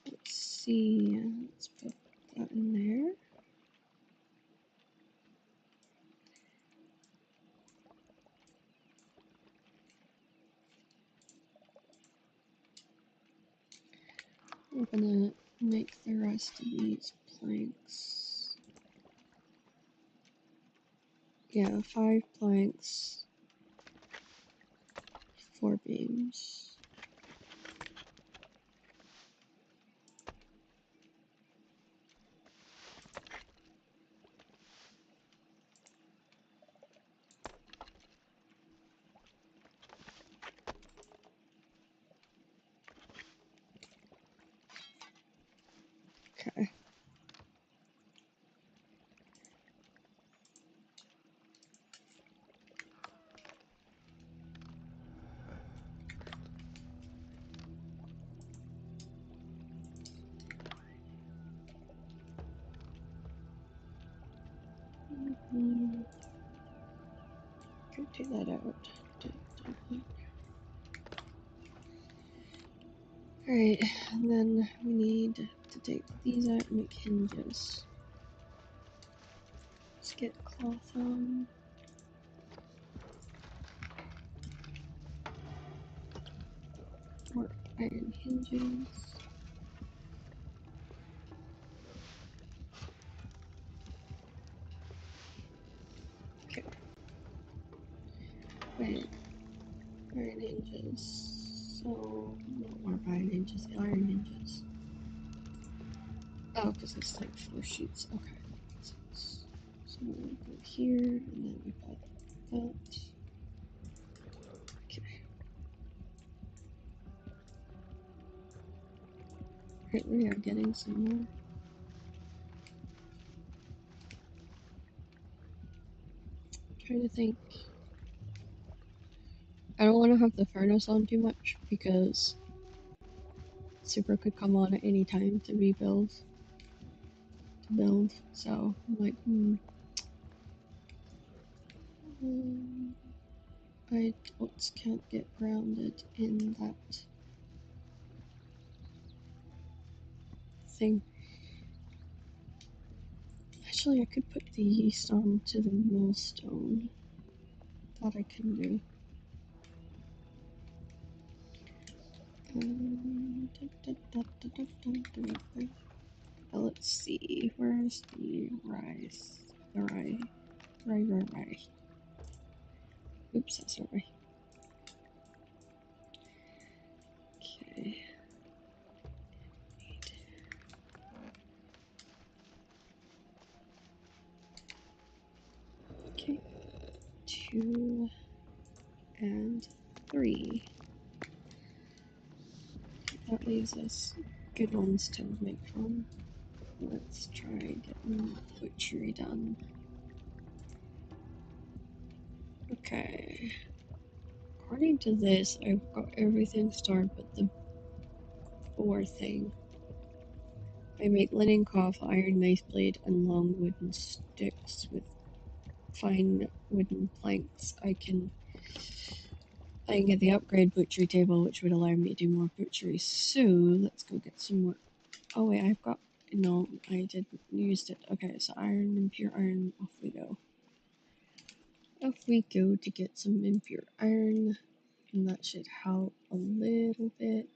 Let's see. Let's put that in We're gonna make the rest of these planks. Yeah, 5 planks, 4 beams. Okay. Go take that out. Alright, and then we need to take these out and make hinges. Let's get cloth on. More iron hinges. Okay. Wait. Iron hinges. So, not more iron hinges, iron hinges. Oh, because it's like 4 sheets. Okay. So we'll go here, and then we got that. Okay. Right, we are getting some more. I'm trying to think. I don't want to have the furnace on too much because Super could come on at any time to rebuild, to build. So I'm like, I can't get grounded in that thing. Actually, I could put the yeast onto the millstone. That I can do. Let's see, where's the rice? The rye. Oops, that's not right. Okay. Okay. 2 and 3. That leaves us good ones to make from. Let's try getting butchery done. Okay. According to this, I've got everything started but the 4 thing. I make linen cloth, iron knife blade, and long wooden sticks with fine wooden planks. I can get the upgrade butchery table, which would allow me to do more butchery. So let's go get some more. Oh wait, I've got no. I didn't use it. Okay, so iron, impure iron. Off we go. Off we go to get some impure iron, and that should help a little bit.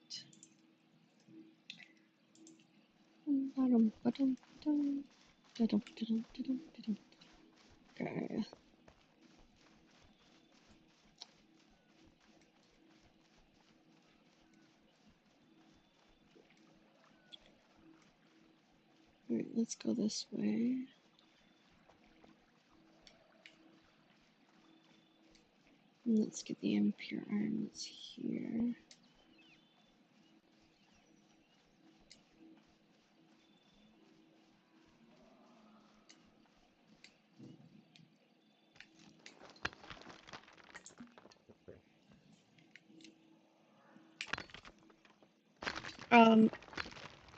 Okay. Alright, let's go this way. And let's get the impure iron that's here.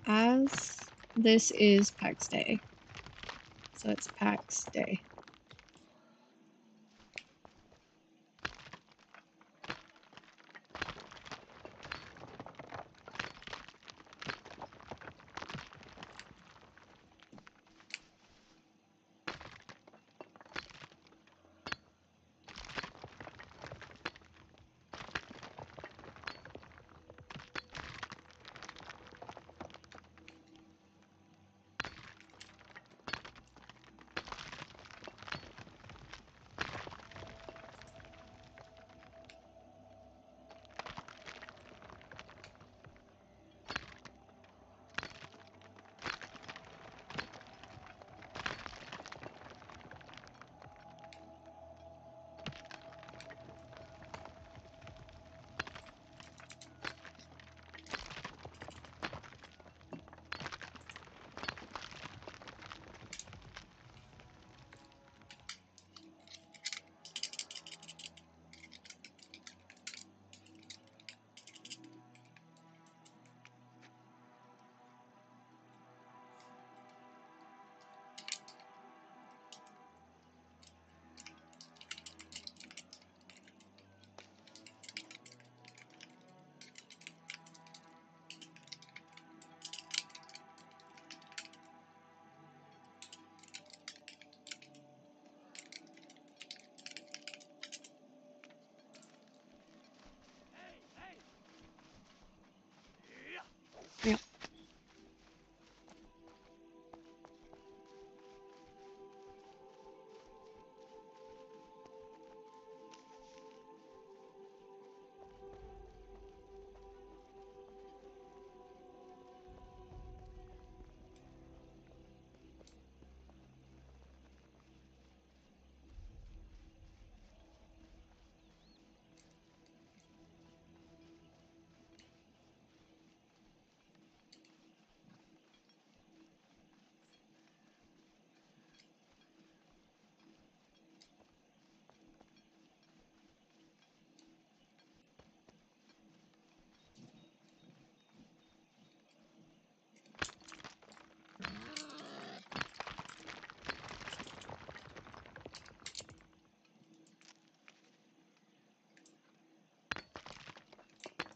As this is PAX Day, so it's PAX Day.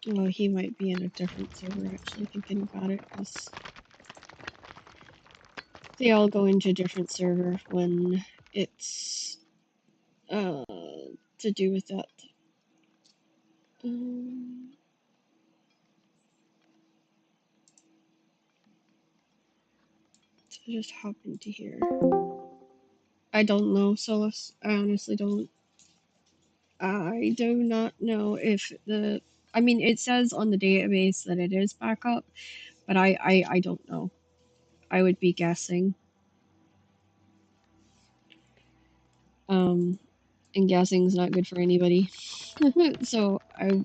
Well, he might be in a different server, actually, thinking about it, because they all go into a different server when it's to do with that. I just happened to hear. I don't know, Solus. I honestly don't. I do not know if the. I mean, it says on the database that it is back up, but I don't know. I would be guessing. And guessing's not good for anybody. So I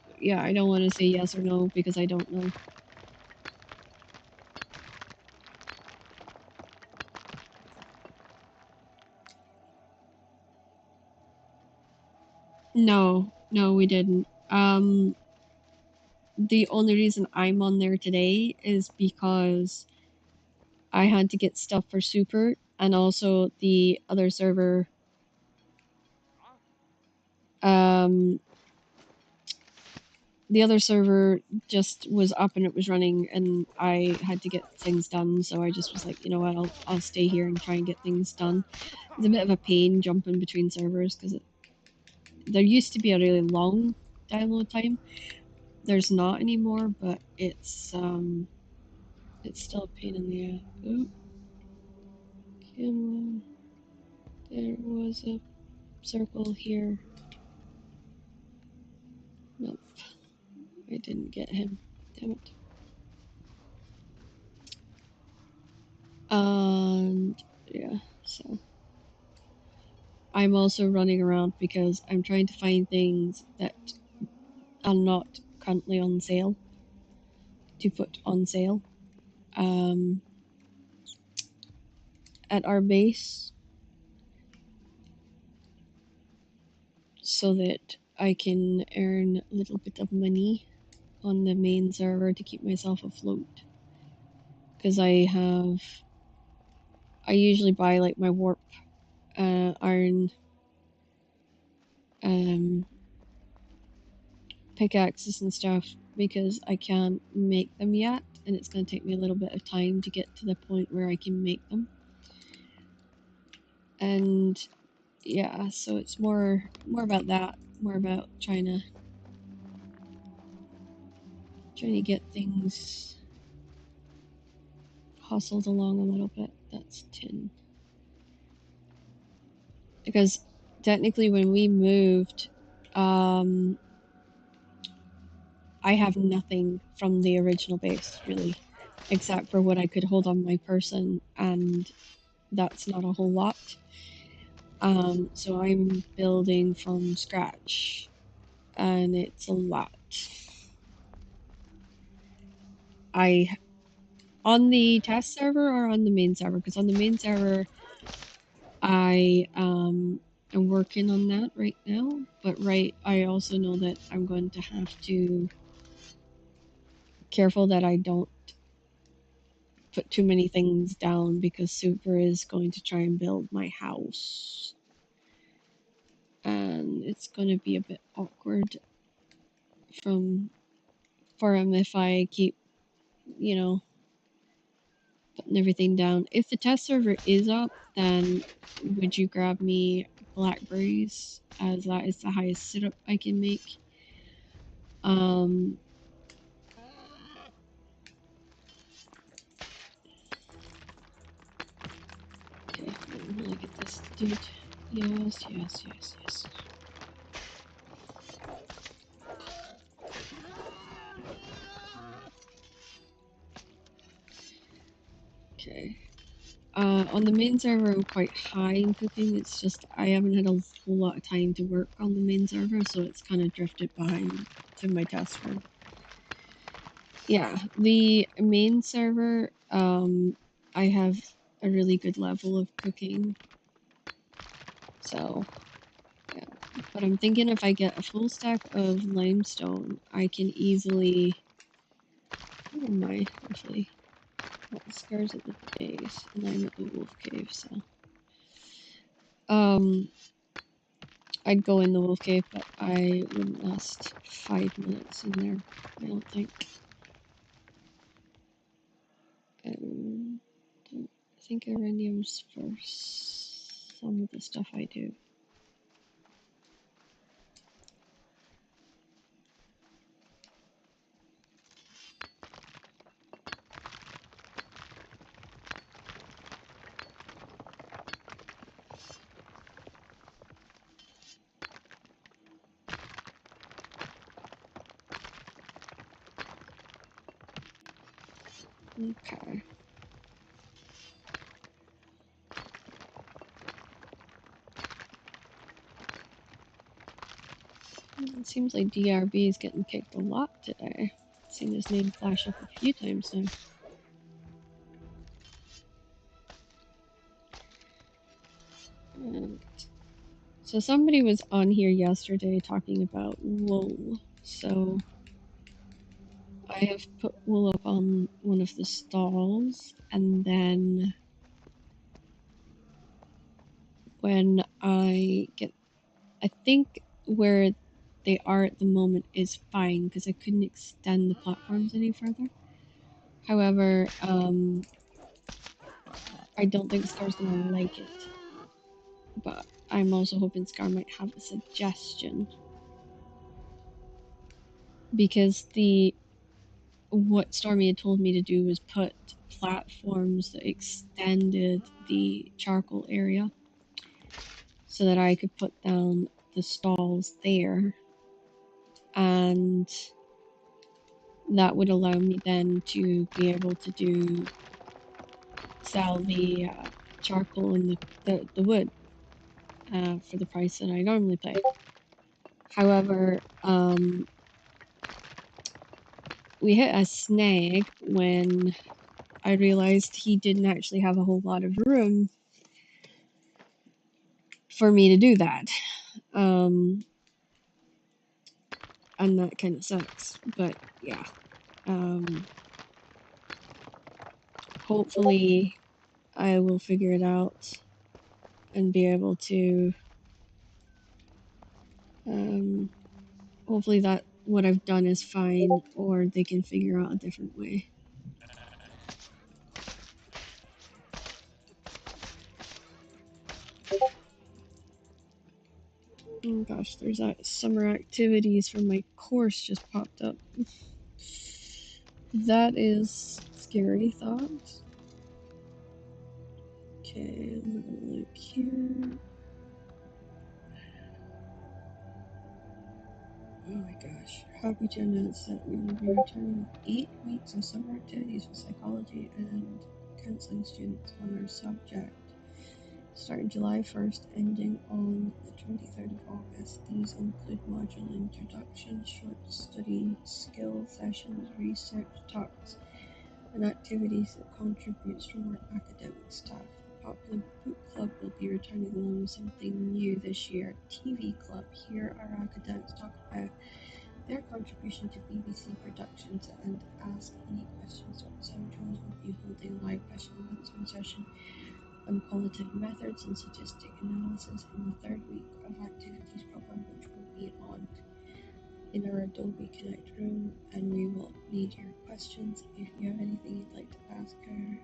don't want to say yes or no because I don't know. No, we didn't. The only reason I'm on there today is because I had to get stuff for Super, and also the other server, the other server just was up and it was running, and I had to get things done, so I just was like, you know what, I'll stay here and try and get things done. It's a bit of a pain jumping between servers because there used to be a really long download time. There's not anymore, but it's still a pain in the ass. Oh, come on. There was a circle here. Nope, I didn't get him. Damn it. And yeah, so I'm also running around because I'm trying to find things that are not currently on sale to put on sale at our base so that I can earn a little bit of money on the main server to keep myself afloat. Because I usually buy like my warp iron pickaxes and stuff because I can't make them yet, and it's going to take me a little bit of time to get to the point where I can make them. And yeah, so it's more about that, more about trying to get things hustled along a little bit. That's 10. Because technically when we moved, I have nothing from the original base, really, except for what I could hold on my person, and that's not a whole lot. So I'm building from scratch, and it's a lot. On the test server or on the main server? Because on the main server, I am working on that right now, but I also know that I'm going to have to careful that I don't put too many things down because Super is going to try and build my house. And it's going to be a bit awkward for him if I keep, putting everything down. If the test server is up, then would you grab me blackberries, as that is the highest syrup I can make. Okay, I'm gonna get this dude. Yes. Okay. On the main server, I'm quite high in cooking. It's just I haven't had a whole lot of time to work on the main server, so it's kind of drifted behind to my test run. Yeah, the main server, I have a really good level of cooking. So, yeah. But I'm thinking if I get a full stack of limestone, I can easily... Where am I, roughly? Well, the scars at the base, and I'm at the wolf cave, so... I'd go in the wolf cave, but I wouldn't last 5 minutes in there, I don't think. I think uranium's for some of the stuff I do. Okay. It seems like DRB is getting kicked a lot today. I've seen his name flash up a few times now. And so somebody was on here yesterday talking about wool. So I have put wool up on one of the stalls, and then when I think where they are at the moment is fine because I couldn't extend the platforms any further. However, I don't think Scar's gonna like it. But I'm also hoping Scar might have a suggestion. Because what Stormy had told me to do was put platforms that extended the charcoal area so that I could put down the stalls there, and that would allow me then to be able to sell the charcoal and the wood for the price that I normally pay. However, we hit a snag when I realized he didn't actually have a whole lot of room for me to do that. And that kind of sucks, but yeah. Hopefully I will figure it out and be able to, hopefully that what I've done is fine, or they can figure out a different way. Oh gosh, there's that summer activities from my course just popped up. That is scary thought. Okay, I'm gonna look here. Oh my gosh. Happy to announce that we will be returning 8 weeks of summer activities with psychology and counseling students on our subject. Starting July 1st, ending on the 23rd of August. These include module introduction, short study skill sessions, research talks, and activities that contributes from our academic staff. The popular book club will be returning along with something new this year, TV Club. Here our academics talk about their contribution to BBC productions and ask any questions. Sam Jones will be holding a live question and answer session on qualitative methods and statistic analysis in the third week of activities program, which will be on in our Adobe Connect room, and we will need your questions if you have anything you'd like to ask her.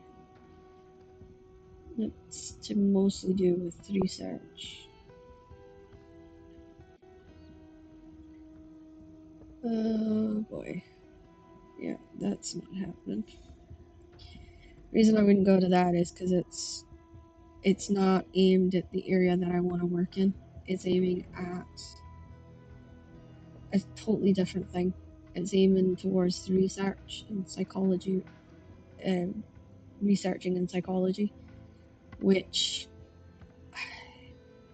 It's to mostly do with research. Oh boy. Yeah, that's not happening. The reason I wouldn't go to that is because it's not aimed at the area that I want to work in. It's aiming at a totally different thing. It's aiming towards the research and psychology, researching in psychology, which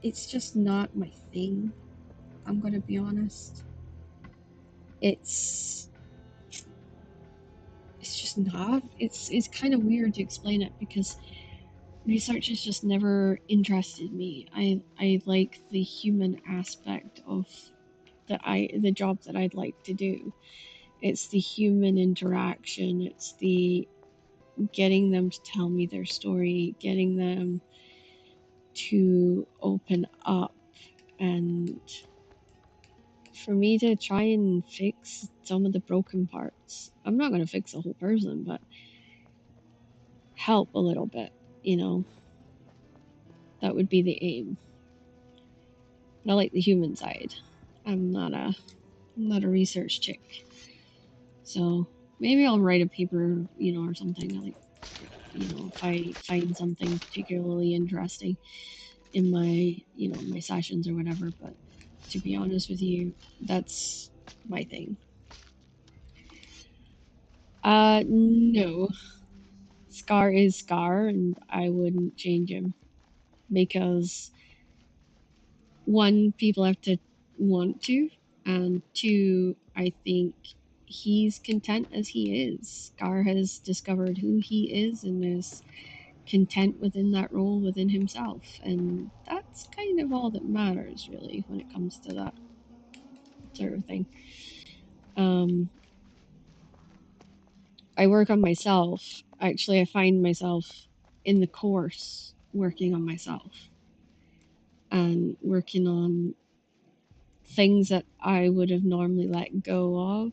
it's just not my thing. I'm gonna be honest. It's just not. It's kind of weird to explain it because research has just never interested me. I like the human aspect of the job that I'd like to do. It's the human interaction. It's the getting them to tell me their story, getting them to open up, And for me to try and fix some of the broken parts, I'm not going to fix the whole person, but help a little bit, you know, that would be the aim. And I like the human side. I'm not a research chick. So maybe I'll write a paper, you know, or something. Like, you know, if I find something particularly interesting in my, you know, my sessions or whatever. But to be honest with you, that's my thing. No. Scar is Scar, and I wouldn't change him because one, people have to want to, and two, I think he's content as he is. Scar has discovered who he is and is content within that role within himself, and that's kind of all that matters really when it comes to that sort of thing. I work on myself. Actually, I find myself in the course working on myself and working on things that I would have normally let go of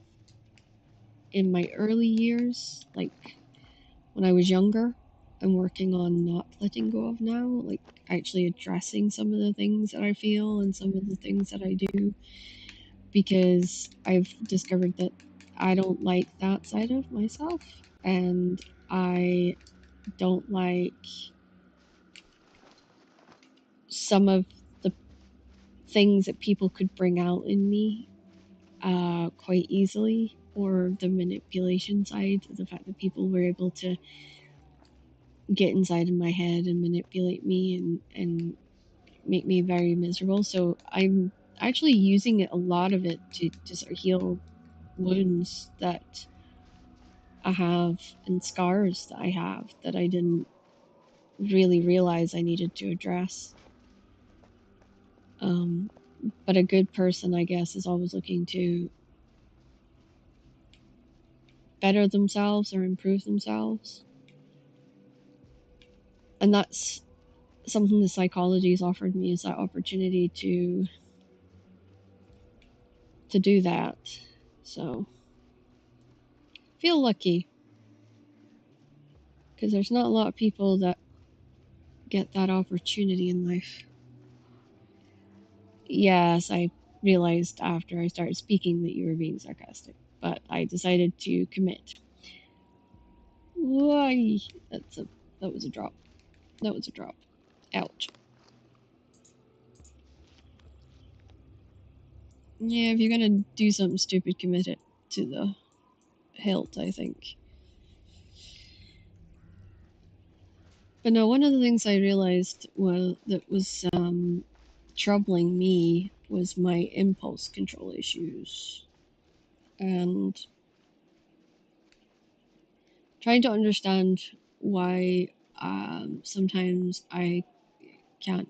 in my early years, like when I was younger. I'm working on not letting go of now, like actually addressing some of the things that I feel and some of the things that I do, because I've discovered that I don't like that side of myself, and I don't like some of the things that people could bring out in me quite easily, or the manipulation side, the fact that people were able to get inside of my head and manipulate me and make me very miserable. So I'm actually using it, a lot of it, to sort of heal wounds that I have and scars that I have that I didn't really realize I needed to address. But a good person, I guess, is always looking to better themselves or improve themselves. And that's something the psychology has offered me, is that opportunity to do that. So feel lucky because there's not a lot of people that get that opportunity in life. Yes, I realized after I started speaking that you were being sarcastic, but I decided to commit. Why? That was a drop. That was a drop. Ouch. Yeah, if you're gonna do something stupid, commit it to the hilt, I think. But no, one of the things I realized was troubling me was my impulse control issues, and trying to understand why sometimes I can't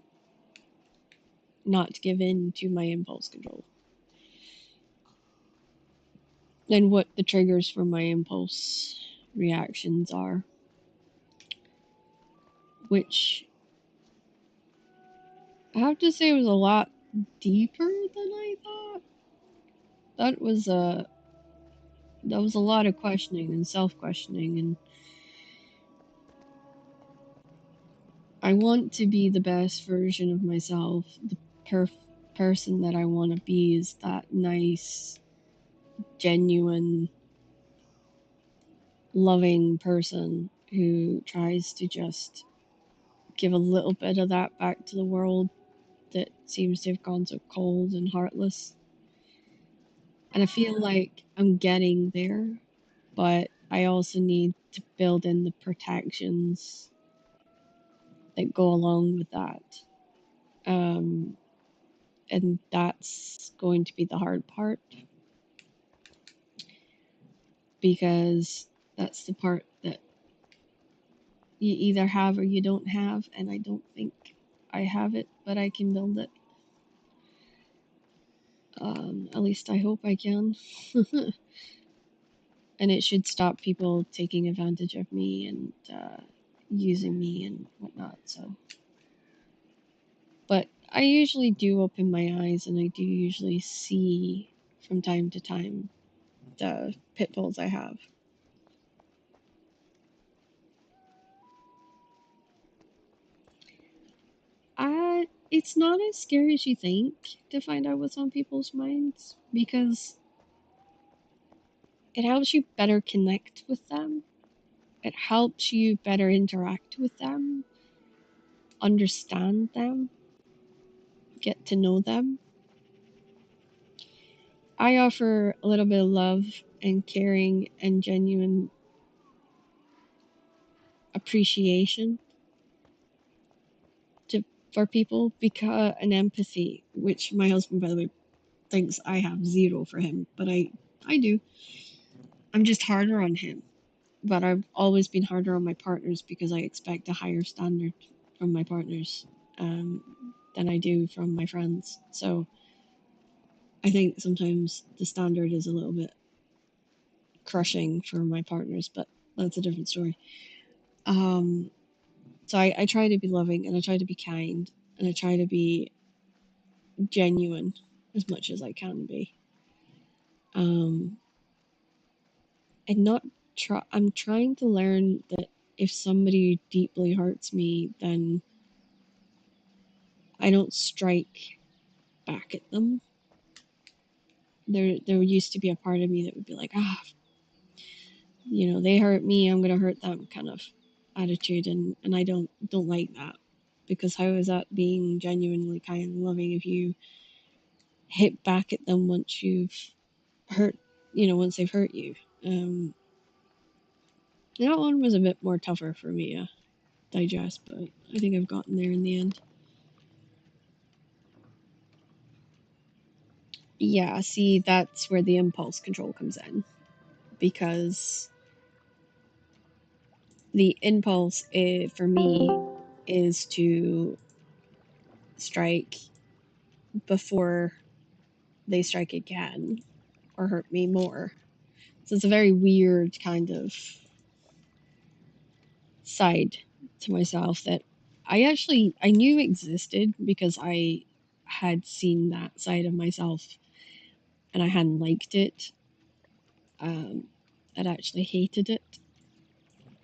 not give in to my impulse control, and what the triggers for my impulse reactions are, which I have to say was a lot deeper than I thought. That was a lot of questioning and self-questioning, and I want to be the best version of myself. The person that I want to be is that nice, genuine, loving person who tries to just give a little bit of that back to the world that seems to have gone so cold and heartless. And I feel like I'm getting there, but I also need to build in the protections that go along with that. And that's going to be the hard part, because that's the part that you either have or you don't have, and I don't think I have it, but I can build it. At least I hope I can. And it should stop people taking advantage of me and using me and whatnot. So, but I usually do open my eyes, and I do usually see from time to time the pitfalls I have. It's not as scary as you think to find out what's on people's minds, because it helps you better connect with them. It helps you better interact with them, understand them, get to know them. I offer a little bit of love and caring and genuine appreciation for people, because and empathy, which my husband, by the way, thinks I have zero for him, but I do. I'm just harder on him, but I've always been harder on my partners because I expect a higher standard from my partners than I do from my friends. So I think sometimes the standard is a little bit crushing for my partners, but that's a different story. So I try to be loving, and I try to be kind, and I try to be genuine as much as I can be. And not try. I'm trying to learn that if somebody deeply hurts me, then I don't strike back at them. There used to be a part of me that would be like, they hurt me, I'm gonna hurt them kind of attitude, and I don't like that, because how is that being genuinely kind and loving if you hit back at them once you've hurt, once they've hurt you? That one was a bit more tougher for me to digest, but I think I've gotten there in the end. Yeah, see, that's where the impulse control comes in, because the impulse for me is to strike before they strike again or hurt me more. So it's a very weird kind of side to myself that I knew existed, because I had seen that side of myself and I hadn't liked it. I'd actually hated it.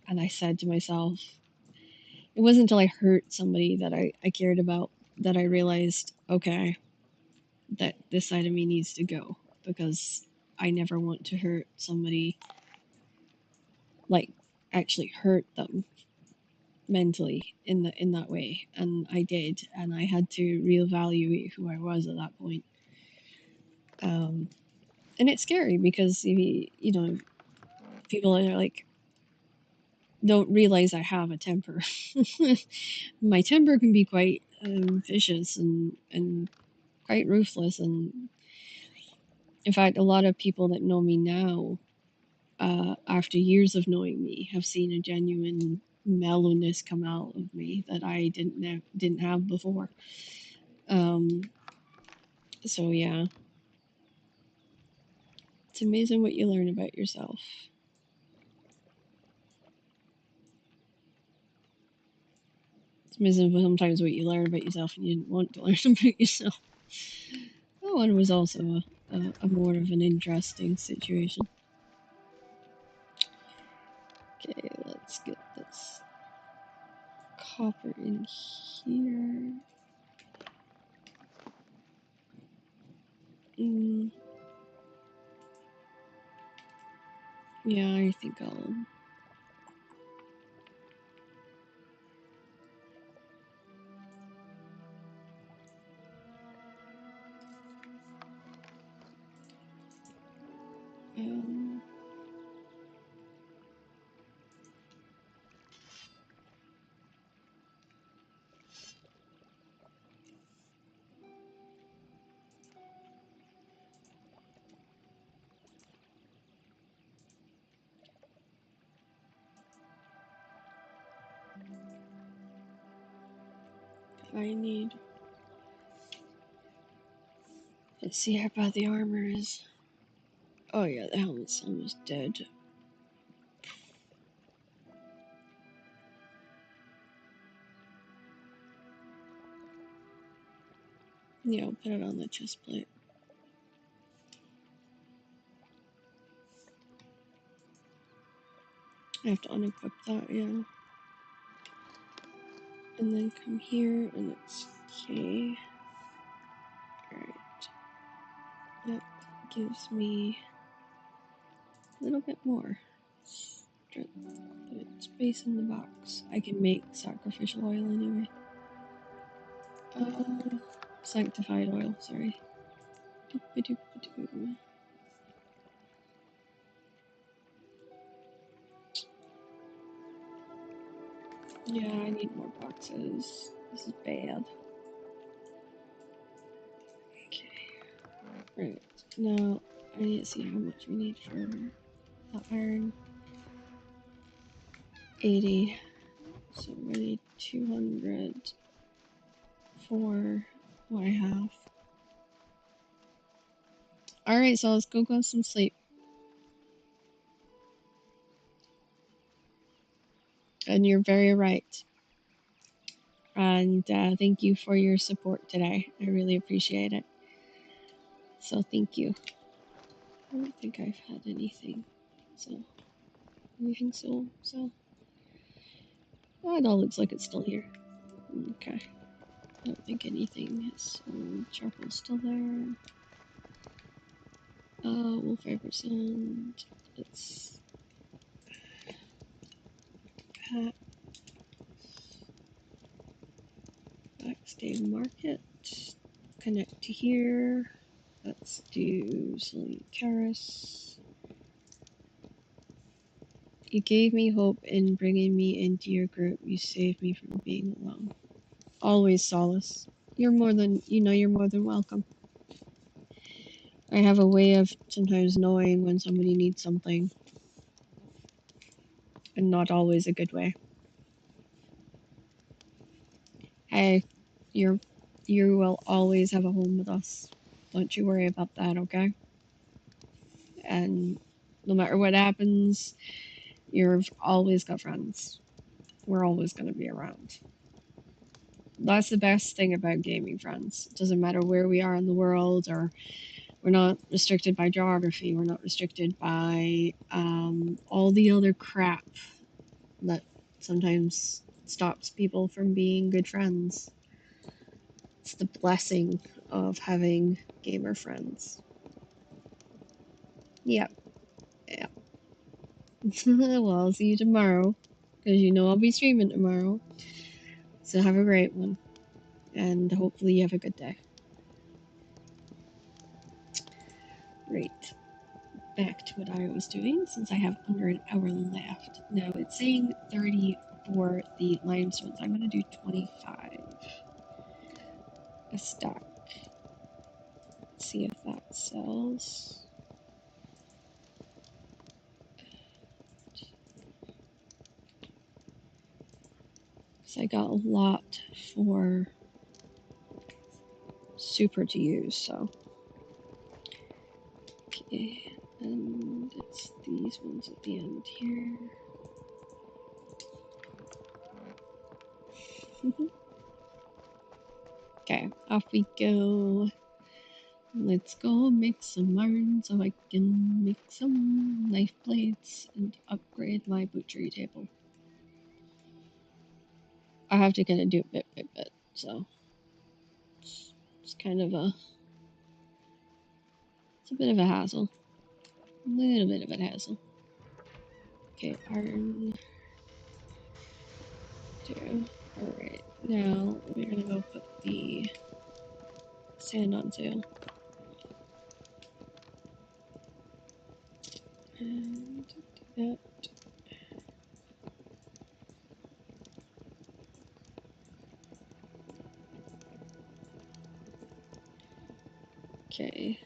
And I said to myself, it wasn't until I hurt somebody that I cared about that I realized, okay, that this side of me needs to go, because I never want to hurt somebody, like actually hurt them mentally in that way. And I did, and I had to reevaluate who I was at that point. And it's scary because people are like, don't realize I have a temper. My temper can be quite vicious and quite ruthless. And in fact, a lot of people that know me now, after years of knowing me, have seen a genuine mellowness come out of me that I didn't have before. So yeah, it's amazing what you learn about yourself. It's amazing sometimes what you learn about yourself and you didn't want to learn about yourself. That one was also a more of an interesting situation. Okay, let's get this copper in here. Yeah, I think I'll. I need. Let's see how bad the armor is. Oh yeah, the helmet's almost dead. Yeah, I'll put it on the chest plate. I have to unequip that, yeah. And then come here, and it's K. Alright. That gives me a little bit more space in the box. I can make sacrificial oil anyway. Sanctified oil, sorry. Yeah, I need more boxes. This is bad. Okay. Right. Now, I need to see how much we need for the iron. 80. So we need 200 for what I have. Alright, so let's go get some sleep. And you're very right. And thank you for your support today. I really appreciate it. So thank you. I don't think I've had anything. So anything so oh, it all looks like it's still here. Okay. I don't think anything is charcoal's still there. Wool fiber sand. It's Pat Backstage Market. Connect to here. Let's do Celine Karis. You gave me hope in bringing me into your group. You saved me from being alone. Always solace. You're more than welcome. I have a way of sometimes knowing when somebody needs something, and not always a good way. Hey, you will always have a home with us. Don't you worry about that, okay? And no matter what happens, you've always got friends. We're always going to be around. That's the best thing about gaming friends. It doesn't matter where we are in the world, or we're not restricted by geography. We're not restricted by all the other crap that sometimes stops people from being good friends. It's the blessing of having gamer friends. Yep. Yeah. Well, I'll see you tomorrow, because I'll be streaming tomorrow. So have a great one, and hopefully you have a good day. Right. Back to what I was doing, since I have under an hour left. Now, it's saying 30 for the limestones. I'm going to do 25 a stack. See if that sells. So I got a lot for super to use, so. Okay, and it's these ones at the end here. Okay, off we go. Let's go make some iron so I can make some knife blades and upgrade my butchery table. I have to kind of do it bit by bit, so it's kind of it's a bit of a hassle. A little bit of a hassle. Okay, iron. Two. Alright, now we're gonna go put the sand on sale. And do that. Okay.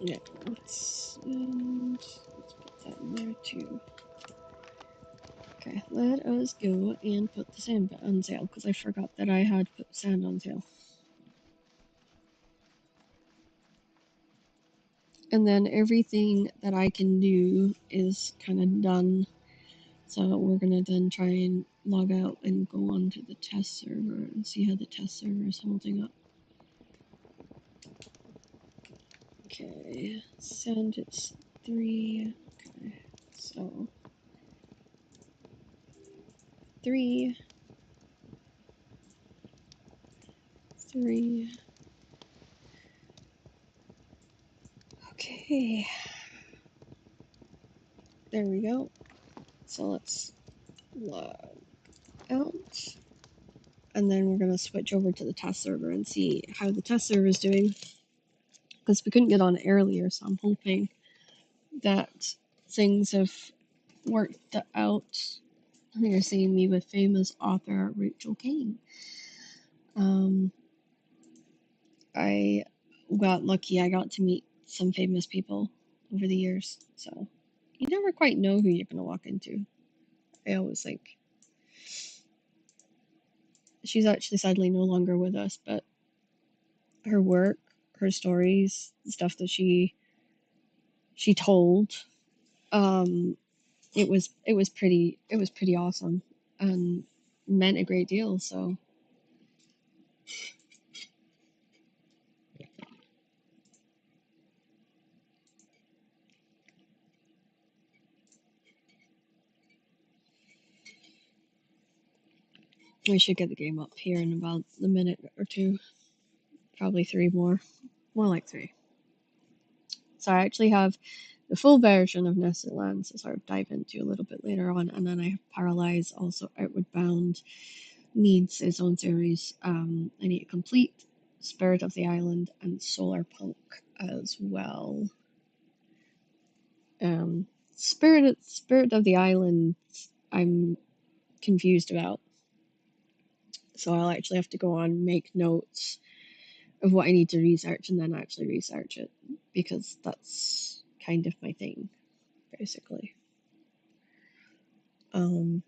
Yeah, let's put that in there too. Okay, let us go and put the sand on sale, because I forgot that I had put sand on sale. And then everything that I can do is kind of done. So we're gonna then try and log out and go onto the test server and see how the test server is holding up. Okay, send it's 3. Okay, so 3, 3. Okay, there we go. So let's log out, and then we're gonna switch over to the test server and see how the test server is doing, because we couldn't get on earlier, so I'm hoping that things have worked out. I think you're seeing me with famous author Rachel Kane. I got lucky. I got to meet some famous people over the years, so you never quite know who you're gonna walk into. I always think. She's actually sadly no longer with us, but her work, her stories, the stuff that she told, um, it was pretty awesome and meant a great deal. So we should get the game up here in about a minute or two, probably 3 more like 3. So I actually have the full version of Nested Lands to sort of dive into a little bit later on, and then I have Paralyze, also Outward Bound, needs its own series. I need to complete Spirit of the Island and Solar Punk as well. Spirit of the Island, I'm confused about, so I'll actually have to go on, make notes of what I need to research, and then actually research it, because that's kind of my thing, basically. I'm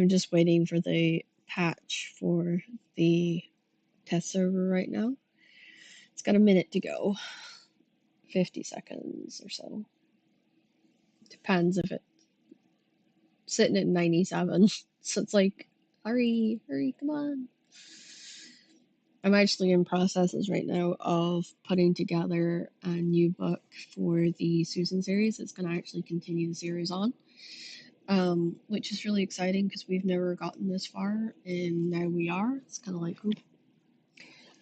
just waiting for the patch for the test server right now. It's got a minute to go, 50 seconds or so. Depends if it's sitting at 97. So it's like, hurry, come on. I'm actually in processes right now of putting together a new book for the Susan series. It's going to actually continue the series on, which is really exciting because we've never gotten this far, and now we are. It's kind of like, ooh.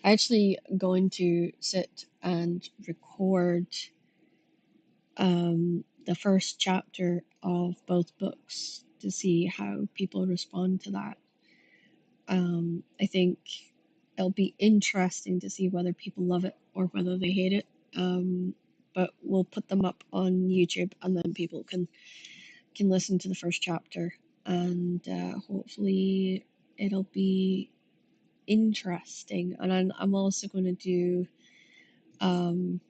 I actually going to sit and record the first chapter of both books to see how people respond to that. I think it'll be interesting to see whether people love it or whether they hate it. But we'll put them up on YouTube, and then people can listen to the first chapter, and hopefully it'll be interesting. And I'm also going to do I'm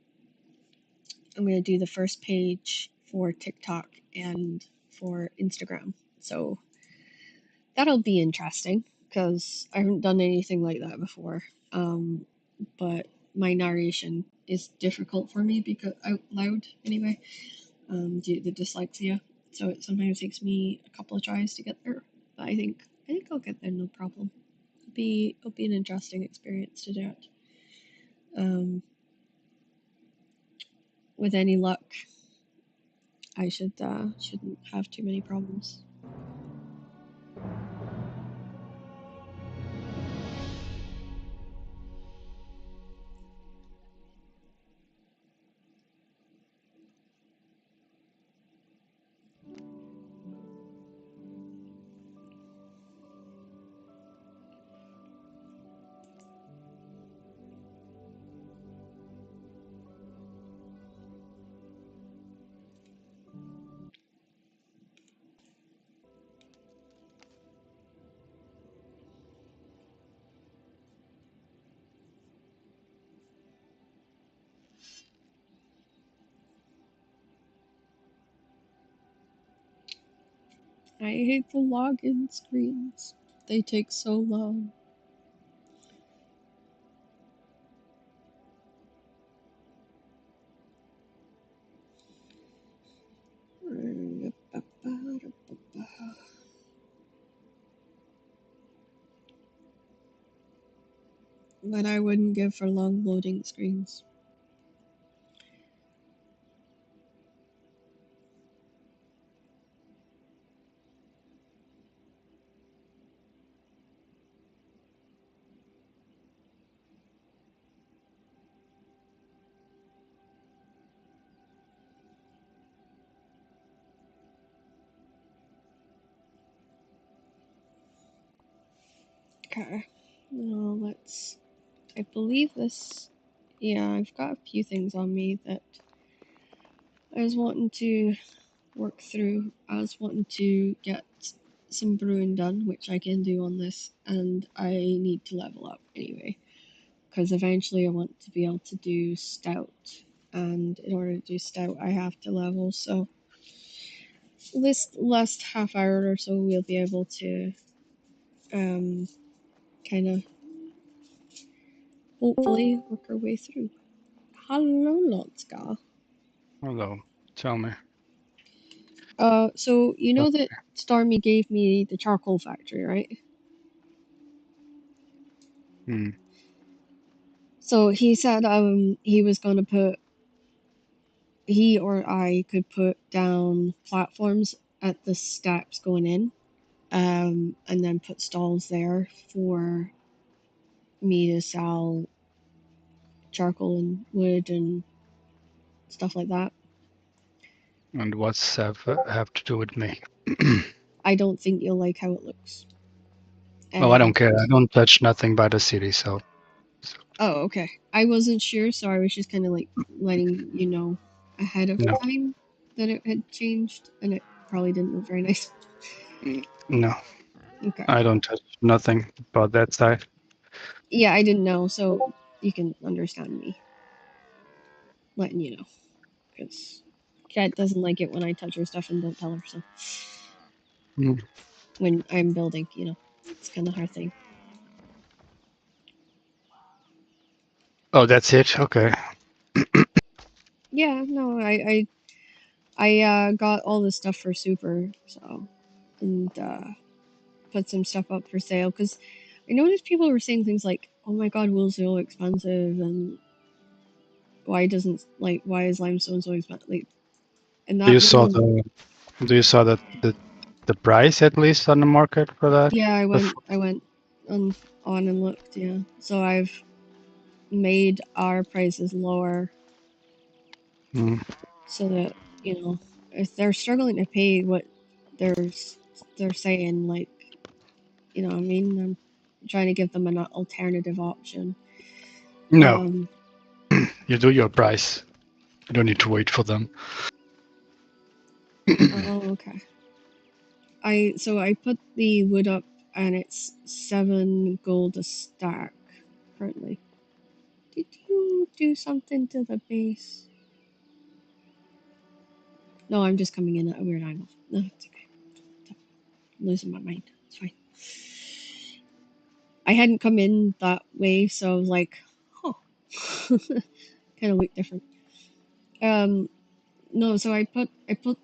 going to do the first page for TikTok and for Instagram. So that'll be interesting because I haven't done anything like that before. But my narration is difficult for me because out loud anyway, due to the dyslexia. So it sometimes takes me a couple of tries to get there. But I think I'll get there, no problem. It'll be an interesting experience to do it. With any luck, I shouldn't have too many problems. I hate the login screens. They take so long. But I wouldn't give for long loading screens. Okay. Now let's. I believe this. Yeah, I've got a few things on me that I was wanting to work through. I was wanting to get some brewing done, which I can do on this, and I need to level up anyway, because eventually I want to be able to do stout, and in order to do stout, I have to level. So this last half hour or so, we'll be able to kind of hopefully work our way through. Hello, Lotska. Hello, tell me. So you know Okay. that Stormy gave me the charcoal factory, right? Hmm. So he said he was gonna put he or I could put down platforms at the steps going in, and then put stalls there for me to sell charcoal and wood and stuff like that. And what's have to do with me? I don't think you'll like how it looks. Oh, I don't And care. I don't touch nothing by the city, so oh, okay. I wasn't sure, so I was just kind of like letting you know ahead of no, time that it had changed, and it probably didn't look very nice. no, Okay. I don't touch nothing about that side. Yeah, I didn't know, so you can understand me letting you know, because Kat doesn't like it when I touch her stuff and don't tell her. So Hmm. when I'm building, it's kind of her thing. Oh, that's it. Okay. Yeah, no, I got all this stuff for Super, so and put some stuff up for sale because I noticed people were saying things like, "Oh my God, wool's so expensive," and why is limestone so expensive? Like, and Do that you saw really, the Do you saw the price at least on the market for that? yeah, I The went f- I went on and looked, yeah. So I've made our prices lower Hmm. so that if they're struggling to pay what they're they're saying, like, what I mean, I'm trying to give them an alternative option. No, Um, you do your price. You don't need to wait for them. oh, okay. I put the wood up and it's 7 gold a stack currently. Did you do something to the base? No, I'm just coming in at a weird angle. No, it's okay. I'm losing my mind. It's fine. I hadn't come in that way, so I was like, huh. Kind of looked different. Um, no, so I put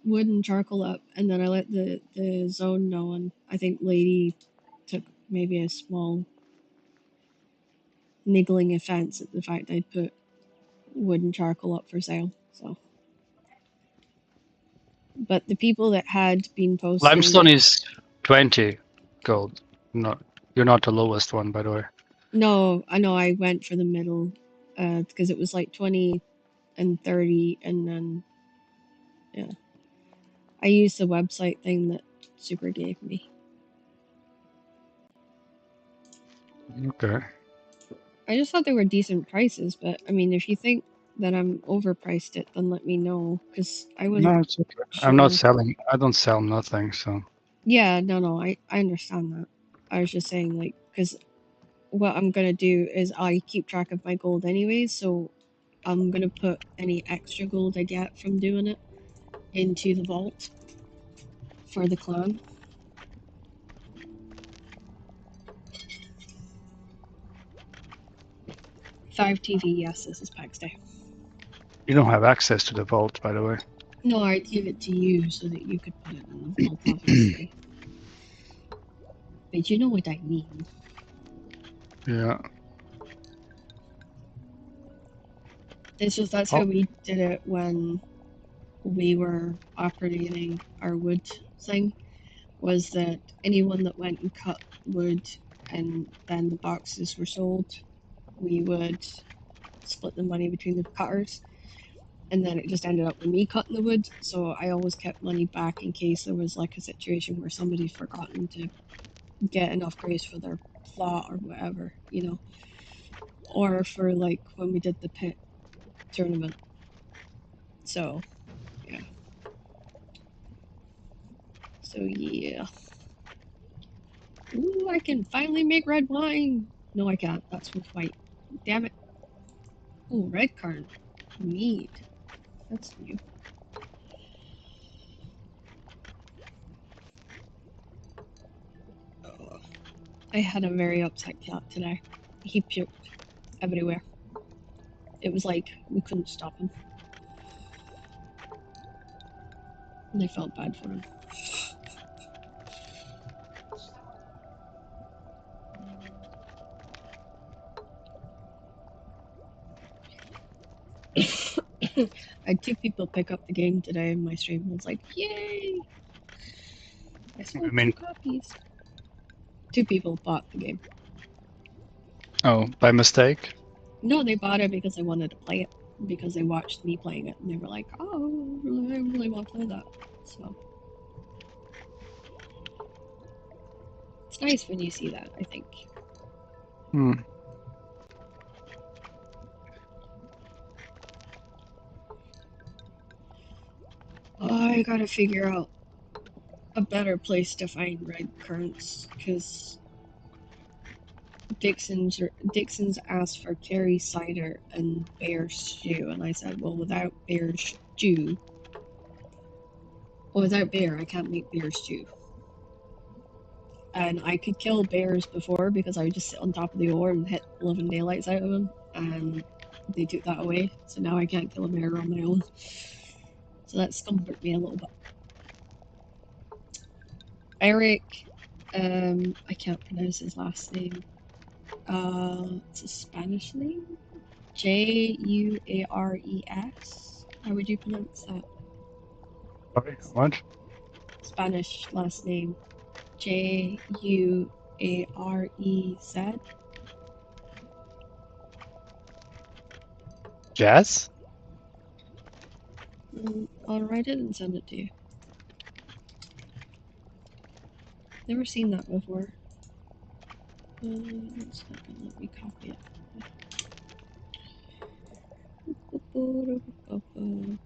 wood and charcoal up, and then I let the zone know, and I think Lady took maybe a small niggling offense at the fact I'd put wood and charcoal up for sale. So, but the people that had been posting, Limestone is 20 gold. No, you're not the lowest one, by the way. no, I know I went for the middle, because it was like 20 and 30, and then yeah, I used the website thing that Super gave me. Okay. I just thought they were decent prices, but I mean, if you think that I'm overpriced it, then let me know, because I wasn't No, it's okay. I'm not sure. selling. I don't sell nothing, so. Yeah, no, I understand that. I was just saying, like, because what I'm gonna do is I keep track of my gold anyways, so I'm gonna put any extra gold I get from doing it into the vault for the clan. 5 TV, yes, this is Pax Day. You don't have access to the vault, by the way. No, I'd give it to you so that you could put it in the vault, obviously. But you know what I mean. Yeah. It's just that's how we did it when we were operating our wood thing, was that anyone that went and cut wood and then the boxes were sold, we would split the money between the cutters. And then it just ended up with me cutting the wood, so I always kept money back in case there was like a situation where somebody'd forgotten to get enough grace for their plot or whatever, you know. Or for like when we did the pit tournament. So, yeah. So, yeah. Ooh, I can finally make red wine! No, I can't. That's with white. Damn it. Ooh, red currant. Neat. That's new. Oh, I had a very upset cat today. He puked everywhere. It was like we couldn't stop him. And I felt bad for him. I had 2 people pick up the game today in my stream. I was like, yay! I sold 2 copies. 2 people bought the game. Oh, by mistake? No, they bought it because they wanted to play it. Because they watched me playing it and they were like, oh, I really want to play that. So it's nice when you see that, I think. Hmm. Oh, I gotta figure out a better place to find red currants because Dixon's asked for cherry cider and bear stew, and I said, well, without bear stew, well, without bear, I can't make bear stew. And I could kill bears before because I would just sit on top of the ore and hit 11 daylights out of them, and they took that away, so now I can't kill a bear on my own. So that scumpered me a little bit. Eric, I can't pronounce his last name. It's a Spanish name. Juares. How would you pronounce that? Sorry, what? Spanish last name. Juarez. Jazz? I'll write it and send it to you. Never seen that before. It's not gonna let me copy it.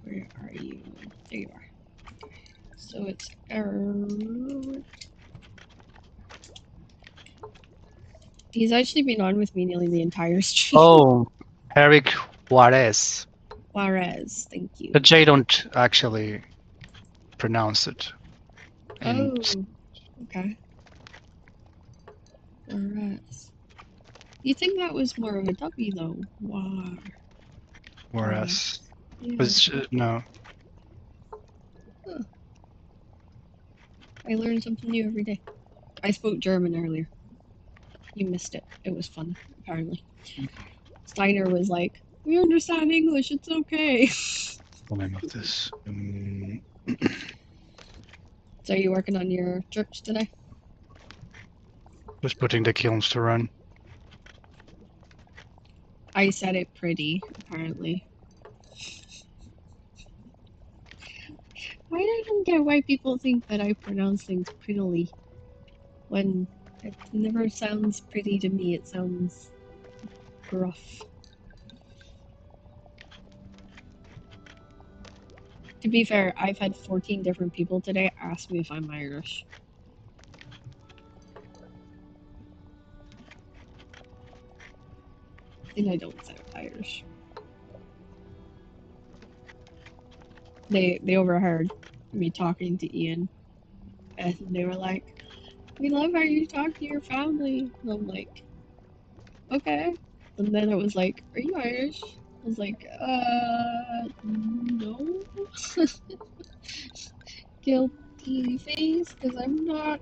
Where are you? There you are. So it's He's actually been on with me nearly the entire stream. Oh, Eric Juarez. Juarez, thank you. The J don't actually pronounce it. Oh, okay. Juarez. You think that was more of a W though? Wow. Juarez. Yeah. But no. Huh. I learn something new every day. I spoke German earlier. You missed it. It was fun, apparently. Steiner was like, we understand English, it's okay. What name of this? So are you working on your church today? Just putting the kilns to run. I said it pretty, apparently. I don't get why people think that I pronounce things prettily when it never sounds pretty to me, it sounds gruff. To be fair, I've had 14 different people today ask me if I'm Irish. And I don't sound Irish. They overheard me talking to Ian, and they were like, we love how you talk to your family. And I'm like, okay. And then it was like, are you Irish? I was like, no. Guilty face, because I'm not.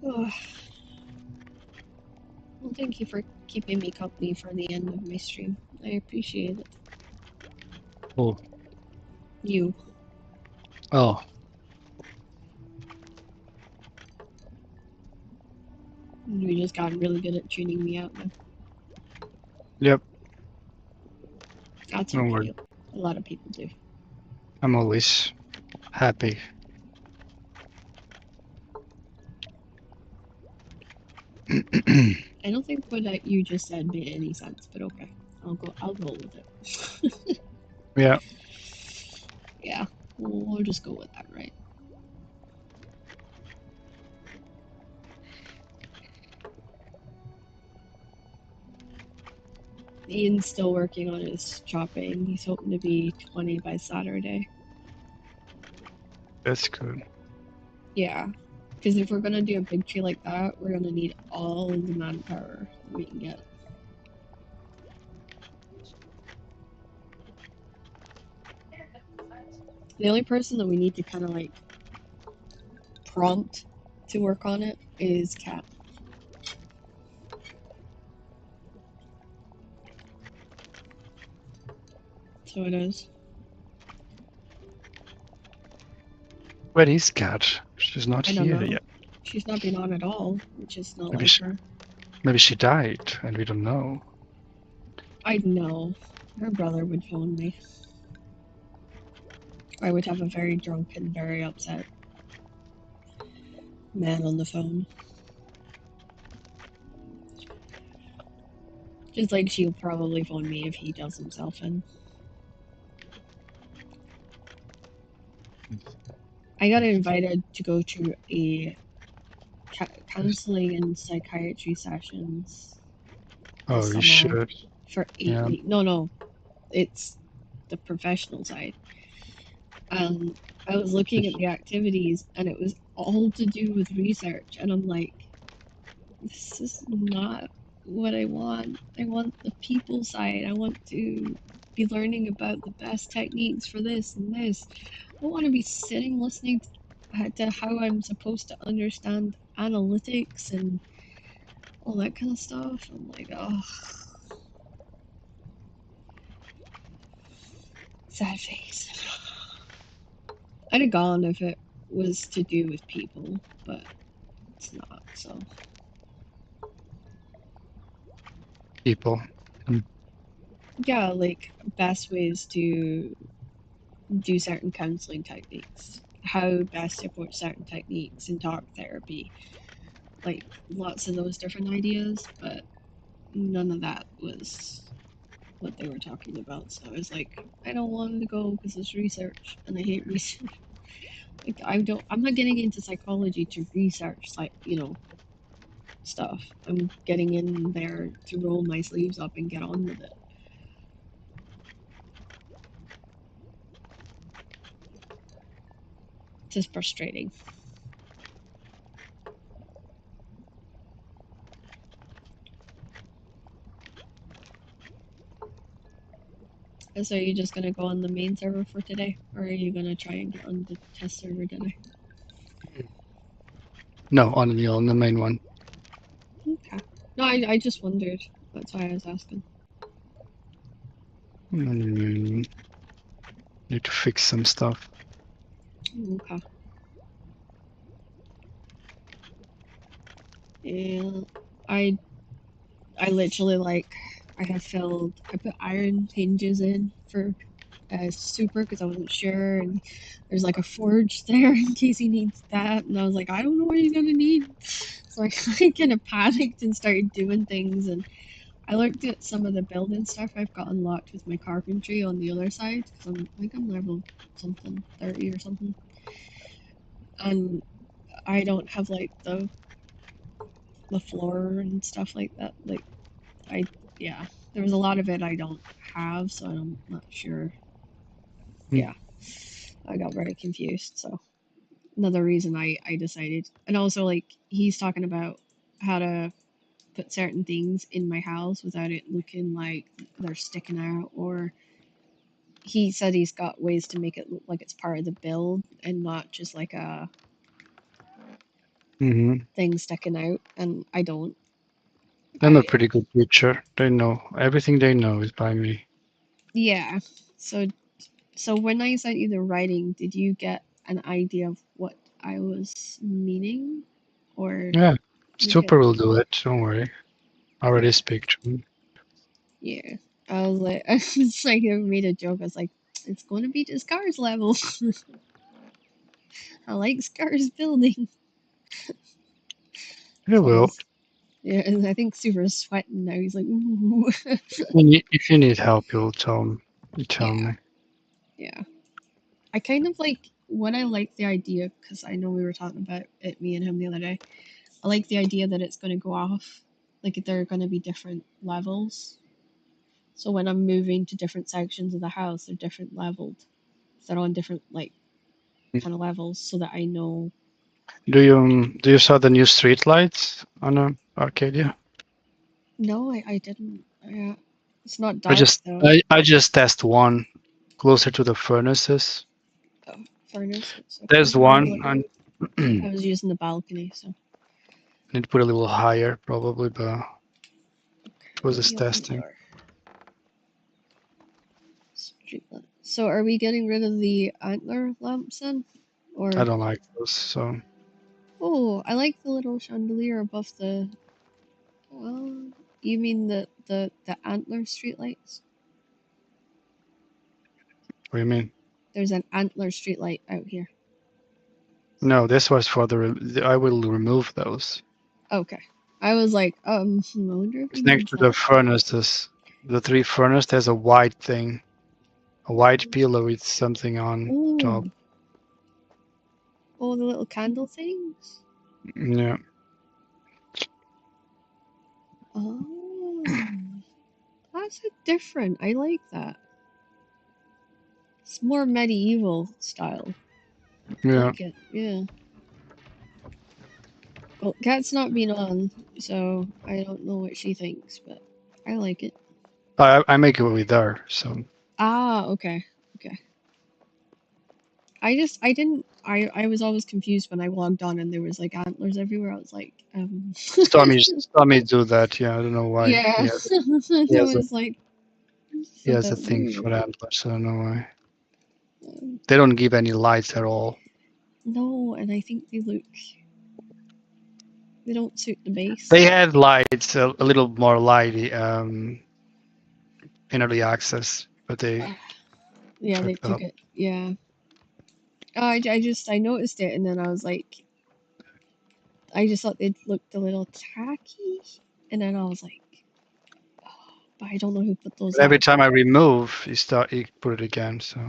Ugh. Well, thank you for keeping me company for the end of my stream. I appreciate it. Oh, You. oh, You just got really good at tuning me out now. yep. That's Don't okay. worry. A lot of people do. I'm always happy. I don't think what you just said made any sense, but okay. I'll go with it. Yeah. Yeah. We'll just go with that, right? Ian's still working on his chopping. He's hoping to be 20 by Saturday. That's good. Yeah. Because if we're gonna do a big tree like that, we're gonna need all the manpower we can get. The only person that we need to kind of like prompt to work on it is Kat. So it is. Where is Kat? She's not I don't here know. yet. She's not been on at all, which is not Maybe like she, her. maybe she died and we don't know. I know. Her brother would phone me. I would have a very drunk and very upset man on the phone. Just like she'll probably phone me if he does himself in. I got invited to go to a counseling and psychiatry sessions this Oh, you summer should. for 8 Yeah. weeks. No, it's the professional side. I was looking at the activities and it was all to do with research, and I'm like, this is not what I want. I want the people side. I want to be learning about the best techniques for this and this. I don't want to be sitting listening to how I'm supposed to understand analytics and all that kind of stuff. I'm like, oh, sad face. I'd have gone if it was to do with people, but it's not, so. People. Yeah, like best ways to do certain counseling techniques, how best to approach certain techniques in talk therapy, like lots of those different ideas, but none of that was what they were talking about. So I was like, I don't want to go because it's research and I hate research. Like I'm not getting into psychology to research, like, stuff. I'm getting in there to roll my sleeves up and get on with it. It's just frustrating. So are you just gonna go on the main server for today, or are you gonna try and get on the test server today? No, on the main one. Okay. No, I just wondered. That's why I was asking. Need to fix some stuff. Okay. And I literally I have filled. I put iron hinges in for super because I wasn't sure, and there's like a forge there in case he needs that. And I was like, I don't know what he's gonna need. So I kind of panicked and started doing things. And I looked at some of the building stuff I've got unlocked with my carpentry on the other side because I think I'm level something 30 or something, and I don't have like the floor and stuff like that. Like I yeah, there was a lot of it I don't have, so I'm not sure. Yeah, I got very confused. So another reason I decided, and also like he's talking about how to put certain things in my house without it looking like they're sticking out, or he said he's got ways to make it look like it's part of the build and not just like a Mm-hmm. thing sticking out, and I don't. I'm a pretty good teacher. They know everything they know is by me. Yeah. So when I sent you the writing, did you get an idea of what I was meaning, or Yeah, you get? Super will do it. Don't worry. I already Yeah. speak to him. Yeah. I was like, I was like, I made a joke. I was like, it's going to be to Scar's level. I like Scar's building. He So I will. was, yeah, and I think Super's sweating now. He's like, ooh. If you need help, you'll tell him. You tell Yeah, me. yeah. I kind of like what I like the idea, because I know we were talking about it, me and him the other day. I like the idea that it's going to go off, like there are going to be different levels. So when I'm moving to different sections of the house, they're different leveled. They're on different like kind of levels, so that I know. Do you saw the new street lights on Arcadia? No, I didn't. It's not I dark just though. I just test one closer to the furnaces. Oh, furnace. It's okay. There's Let me one, look. and I was using the balcony, so need to put a little higher probably, but it was let just me open the testing. door. Street lamp. So are we getting rid of the antler lamps then? I Or don't like those, so oh, I like the little chandelier above the. You mean the antler streetlights? what do you mean? There's an antler streetlight out here. No, this was for I will remove those. Okay. I was like, I wonder if It's you next mean to that. the furnaces. The three furnace, there's a white thing, a white pillar with something on top. Oh, oh, the little candle things. Yeah, Oh, that's a different. I like that. It's more medieval style. I yeah. like it. Yeah. Well, Kat's not been on, so I don't know what she thinks, but I like it. I make it with her, so Ah, okay. Okay. I didn't, I was always confused when I logged on and there was like antlers everywhere. I was like, Stormy do that. Yeah, I don't know why. yeah. He I has a was like, it's he a has a bit thing weird. for antlers. I don't know why. Um, They don't give any lights at all. no, and I think they don't suit the They base. had lights a little more lighty in early access, but they Yeah, they took took up. it. Yeah. I noticed it and then I was like, I just thought they looked a little tacky. And then I was like, but I don't know who put those But every lights. time I remove, he put it again. So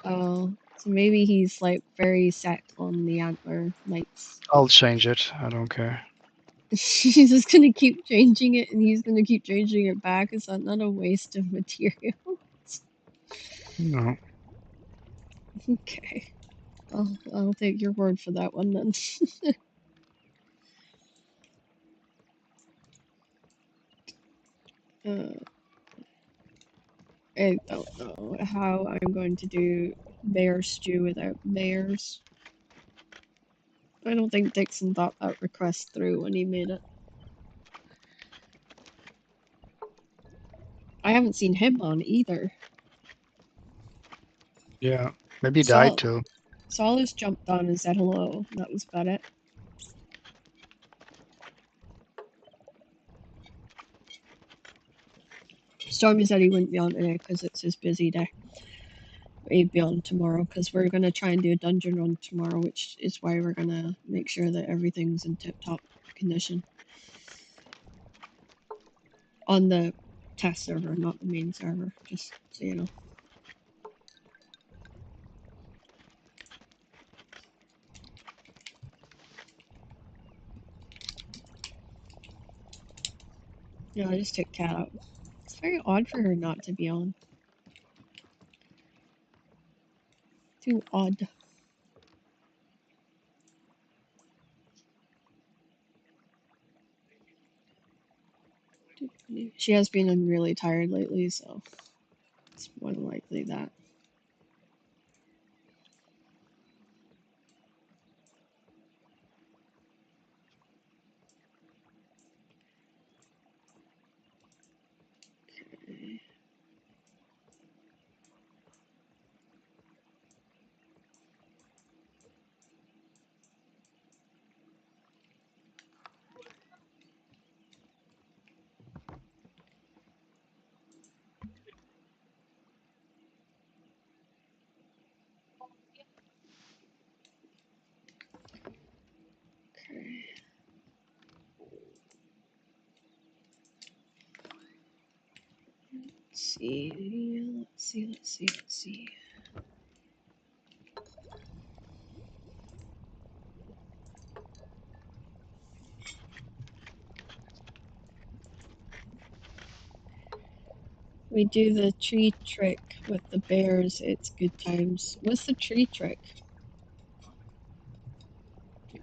So maybe he's like very set on the antler lights. I'll change it. I don't care. He's just gonna keep changing it and he's gonna keep changing it back. Is that not a waste of material? No. Okay. I'll take your word for that one then. Uh, I don't know how I'm going to do bear stew without bears. I don't think Dixon thought that request through when he made it. I haven't seen him on either. Yeah. Maybe he died Sol too. Solace jumped on and said hello. That was about it. Stormy said he wouldn't be on today because it's his busy day. He'd be on tomorrow because we're gonna try and do a dungeon run tomorrow, which is why we're gonna make sure that everything's in tip-top condition on the test server, not the main server. Just so you know. Yeah, I just took Cat out. It's very odd for her not to be on. Too odd. She has been really tired lately, so it's more than likely that. see. We do the tree trick with the bears. It's good times. What's the tree trick? We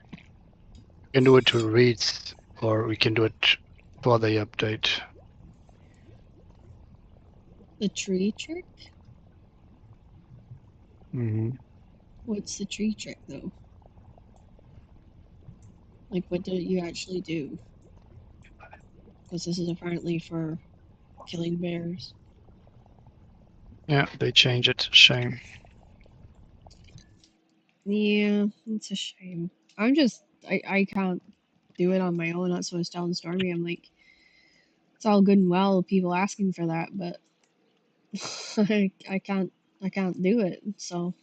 can do it to reads, or we can do it for the update. The tree trick? Mm-hmm. What's the tree trick though? Like, what do you actually do? Because this is apparently for killing bears. Yeah, they change it. Shame. Yeah, it's a shame. I can't do it on my own. That's what I was telling Stormy. I'm like, it's all good and well, people asking for that, but I can't do it. So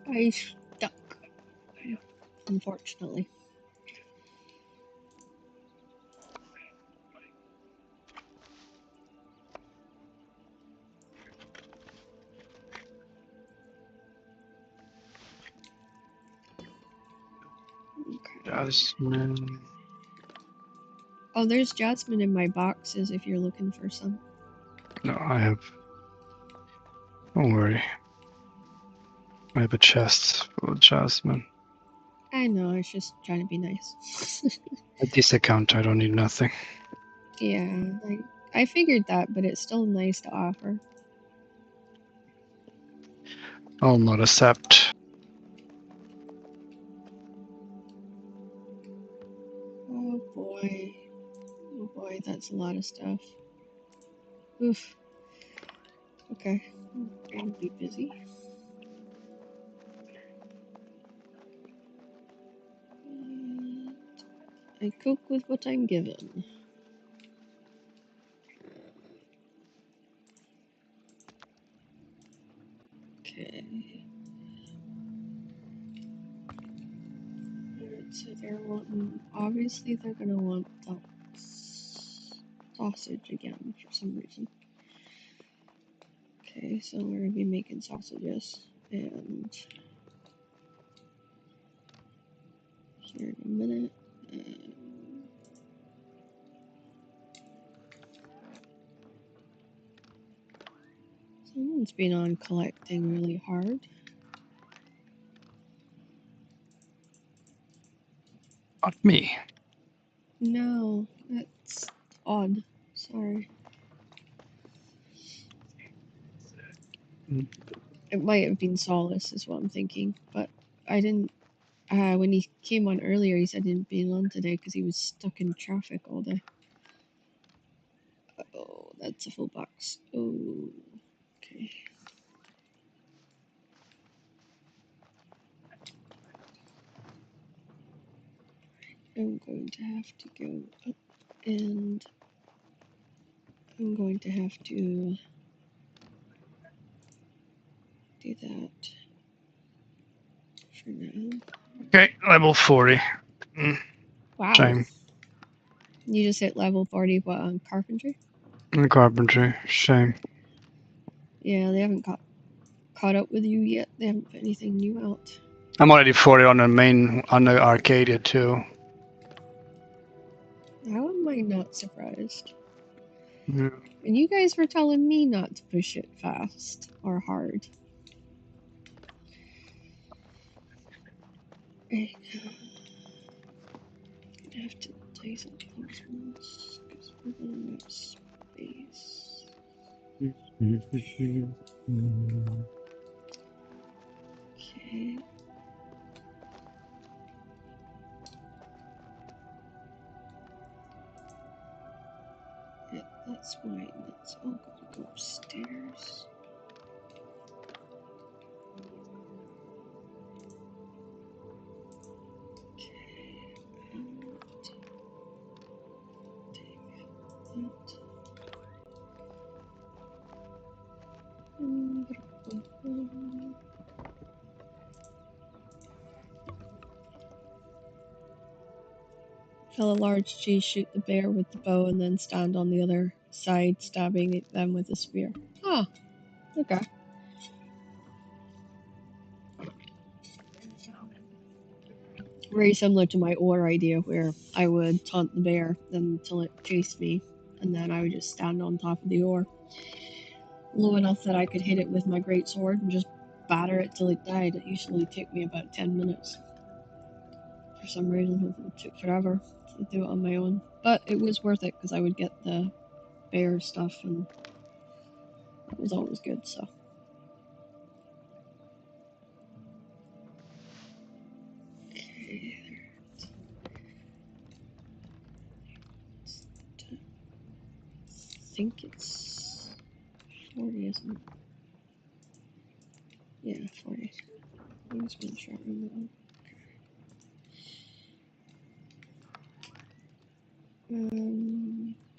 I stuck, unfortunately. Jasmine. Oh, there's jasmine in my boxes if you're looking for some. No, I have. Don't worry. I have a chest full of jasmine. I know, I was just trying to be nice. At this account, I don't need nothing. Yeah, I figured that, but it's still nice to offer. I'll not accept. Oh boy. Oh boy, that's a lot of stuff. Oof. Okay, I'm going to be busy. And I cook with what I'm given. Okay. Alright, so they're wanting. Obviously, they're gonna want that sausage again for some reason. Okay, so we're gonna be making sausages. And here in a minute. Someone's been on collecting really hard. Not me. No, that's odd. Sorry. Mm. It might have been Solace, is what I'm thinking. But I didn't. When he came on earlier, he said he didn't be on today because he was stuck in traffic all day. Oh, that's a full box. Oh, okay. I'm going to have to go up and I'm going to have to do that for now. Okay, level 40. Wow. Shame. You just hit level 40, what, on carpentry? In carpentry. Shame. Yeah, they haven't caught up with you yet. They haven't put anything new out. I'm already 40 on the Arcadia too. How am I not surprised? Yeah. And you guys were telling me not to push it fast or hard. I have to place up these ones because we're running out of space. Okay. Yeah, that's fine. That's all gonna go upstairs. Okay. And take that. Kill a large cheese, shoot the bear with the bow, and then stand on the other side, stabbing them with a spear. Oh, okay. Very similar to my ore idea, where I would taunt the bear until it chased me, and then I would just stand on top of the ore, low enough that I could hit it with my great sword and just batter it till it died. It usually took me about 10 minutes. For some reason, it took forever to do it on my own. But it was worth it because I would get the bear stuff, and that was always good, so. Okay. I think it's 40, isn't it? Yeah, 40. I'm just being short on that one.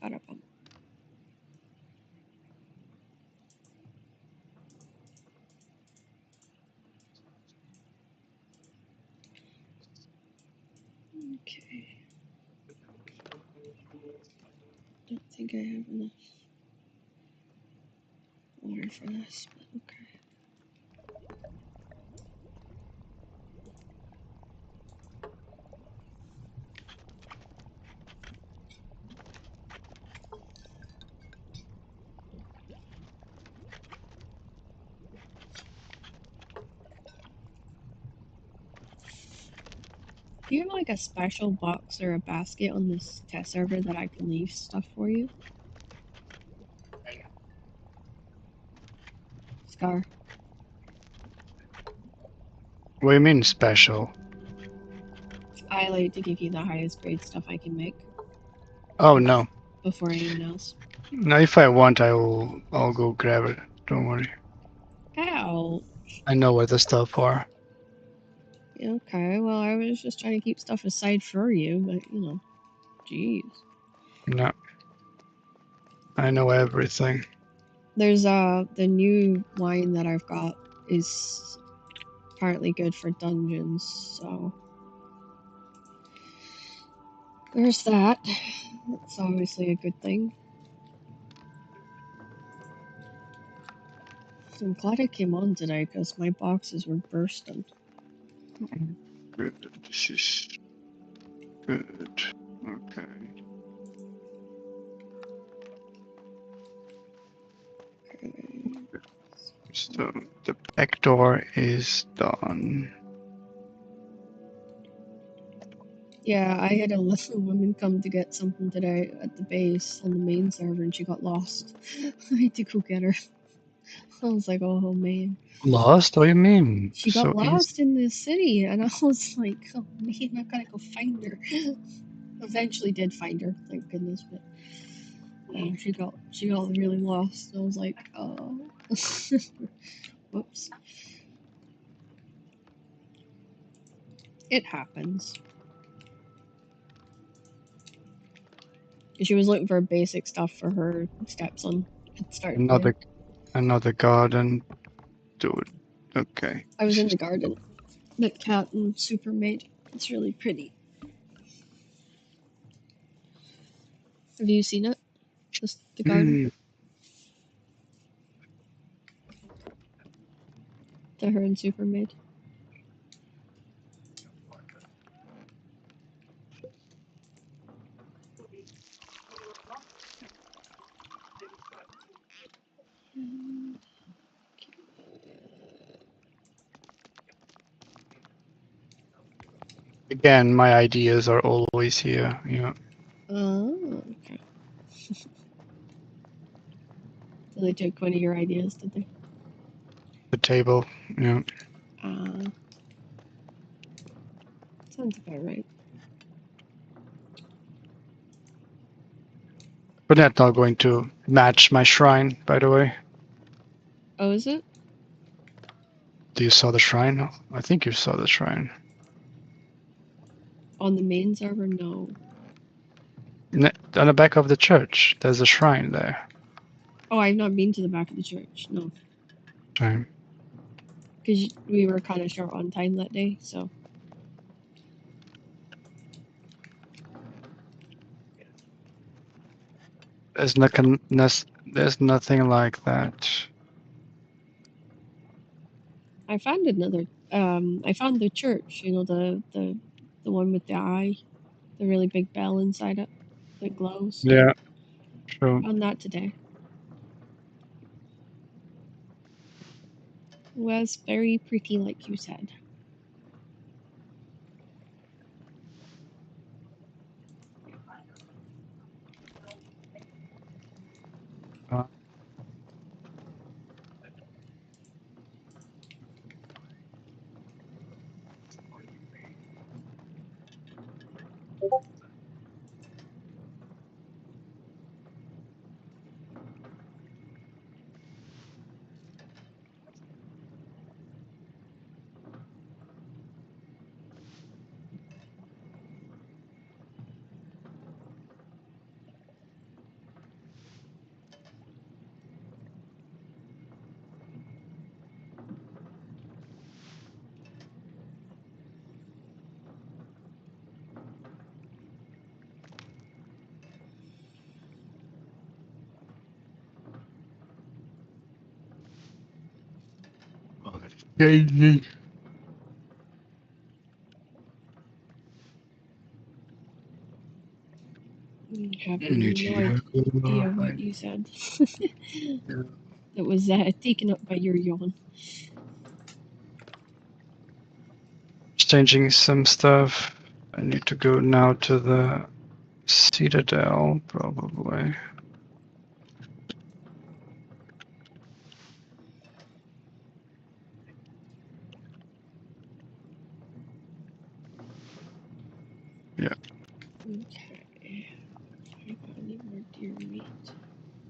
Ba-da-bum. Okay. Don't think I have enough water for this, but okay. Do you have like a special box or a basket on this test server that I can leave stuff for you? Scar. What do you mean special? I like to give you the highest grade stuff I can make Oh no. before anyone else. No, if I want, I'll go grab it. Don't worry. Ow. I know where the stuff are. Okay, well, I was just trying to keep stuff aside for you, but you know, jeez. No, I know everything. There's the new wine that I've got is apparently good for dungeons, so there's that. That's obviously a good thing. I'm glad I came on today because my boxes were bursting. Good. This is good. Okay. So the back door is done. Yeah, I had a little woman come to get something today at the base on the main server and she got lost. I had to go get her. I was like, oh man. Lost? What do you mean? She got So easy. lost in the city and I was like, oh man, I gotta go find her. Eventually did find her, thank goodness, but she got really lost. I was like, oh. Whoops. It happens. She was looking for basic stuff for her stepson. It started playing. Another garden. Dude. Okay. I was in the garden that Cat and Super made. It's really pretty. Have you seen it? The garden that her and Super made. Again, my ideas are always here. Yeah. Oh, okay. So they took one of your ideas, did they? The table. Yeah. Sounds about right. But that's not going to match my shrine, by the way. Oh, is it? Do you saw the shrine? I think you saw the shrine. On the main server? No. On the back of the church, there's a shrine there. Oh, I've not been to the back of the church. No. Shrine. Because we were kind of short on time that day, so. There's nothing like that. I found another. I found the church. You know, the one with the eye, the really big bell inside it that glows. Yeah, true. Found that today. Was very pretty, like you said. Uh, I have Need no you. idea what you said. It was taken up by your yawn. Changing some stuff. I need to go now to the Citadel, probably. Okay. I got any more deer meat?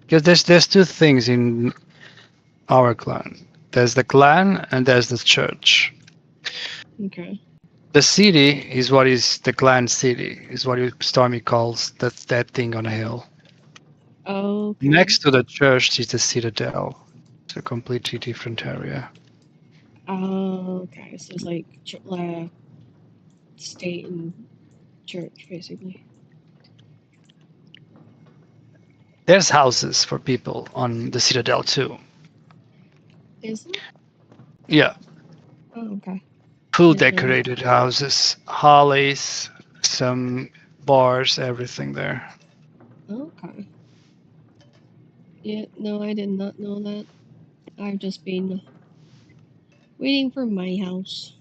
Because there's two things in our clan. There's the clan and there's the church. Okay. The city is what is the clan city, is what Stormy calls that thing on a hill. Okay. Next to the church is the Citadel. It's a completely different area. Okay. So it's like state and church, basically. There's houses for people on the Citadel too. Is it? Yeah, Oh, okay. full Didn't know that. decorated houses, hollies, some bars, everything there. Okay. Yeah, no, I did not know that. I've just been waiting for my house.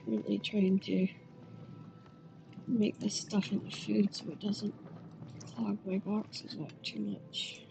Currently trying to make this stuff into food so it doesn't clog my boxes up too much.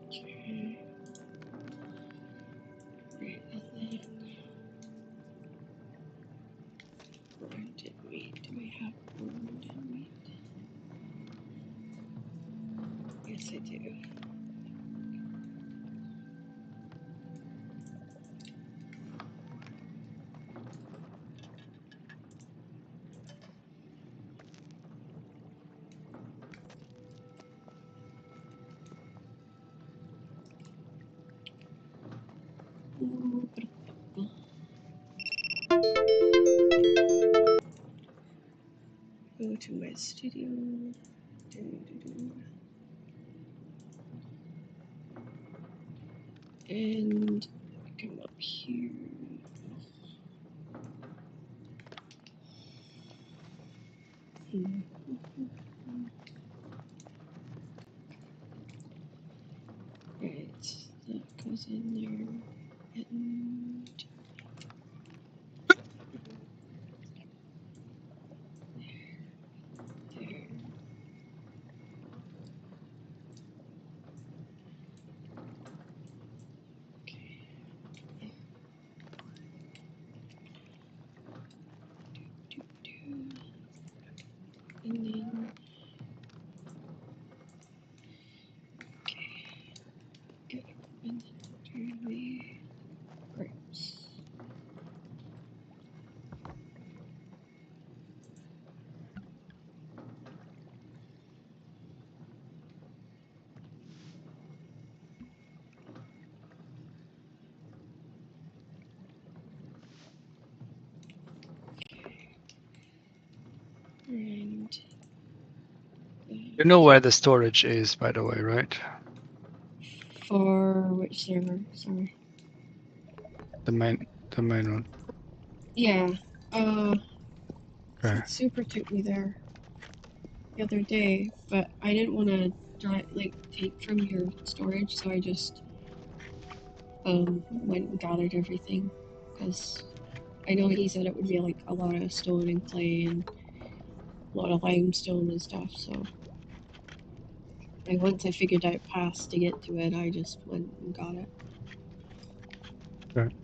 Okay. Right, and then roasted meat. Do we have roasted meat? Yes, I do. Go to my studio. And come up here. in there. And there. And then get and then do the grapes. And You know where the storage is, by the way, right? for which server? Sorry. The main one. Yeah. Okay. Super took me there the other day, but I didn't want to take from your storage, so I just went and gathered everything because I know he said it would be like a lot of stone and clay and a lot of limestone and stuff. So like once I figured out paths to get to it, I just went and got it. Okay.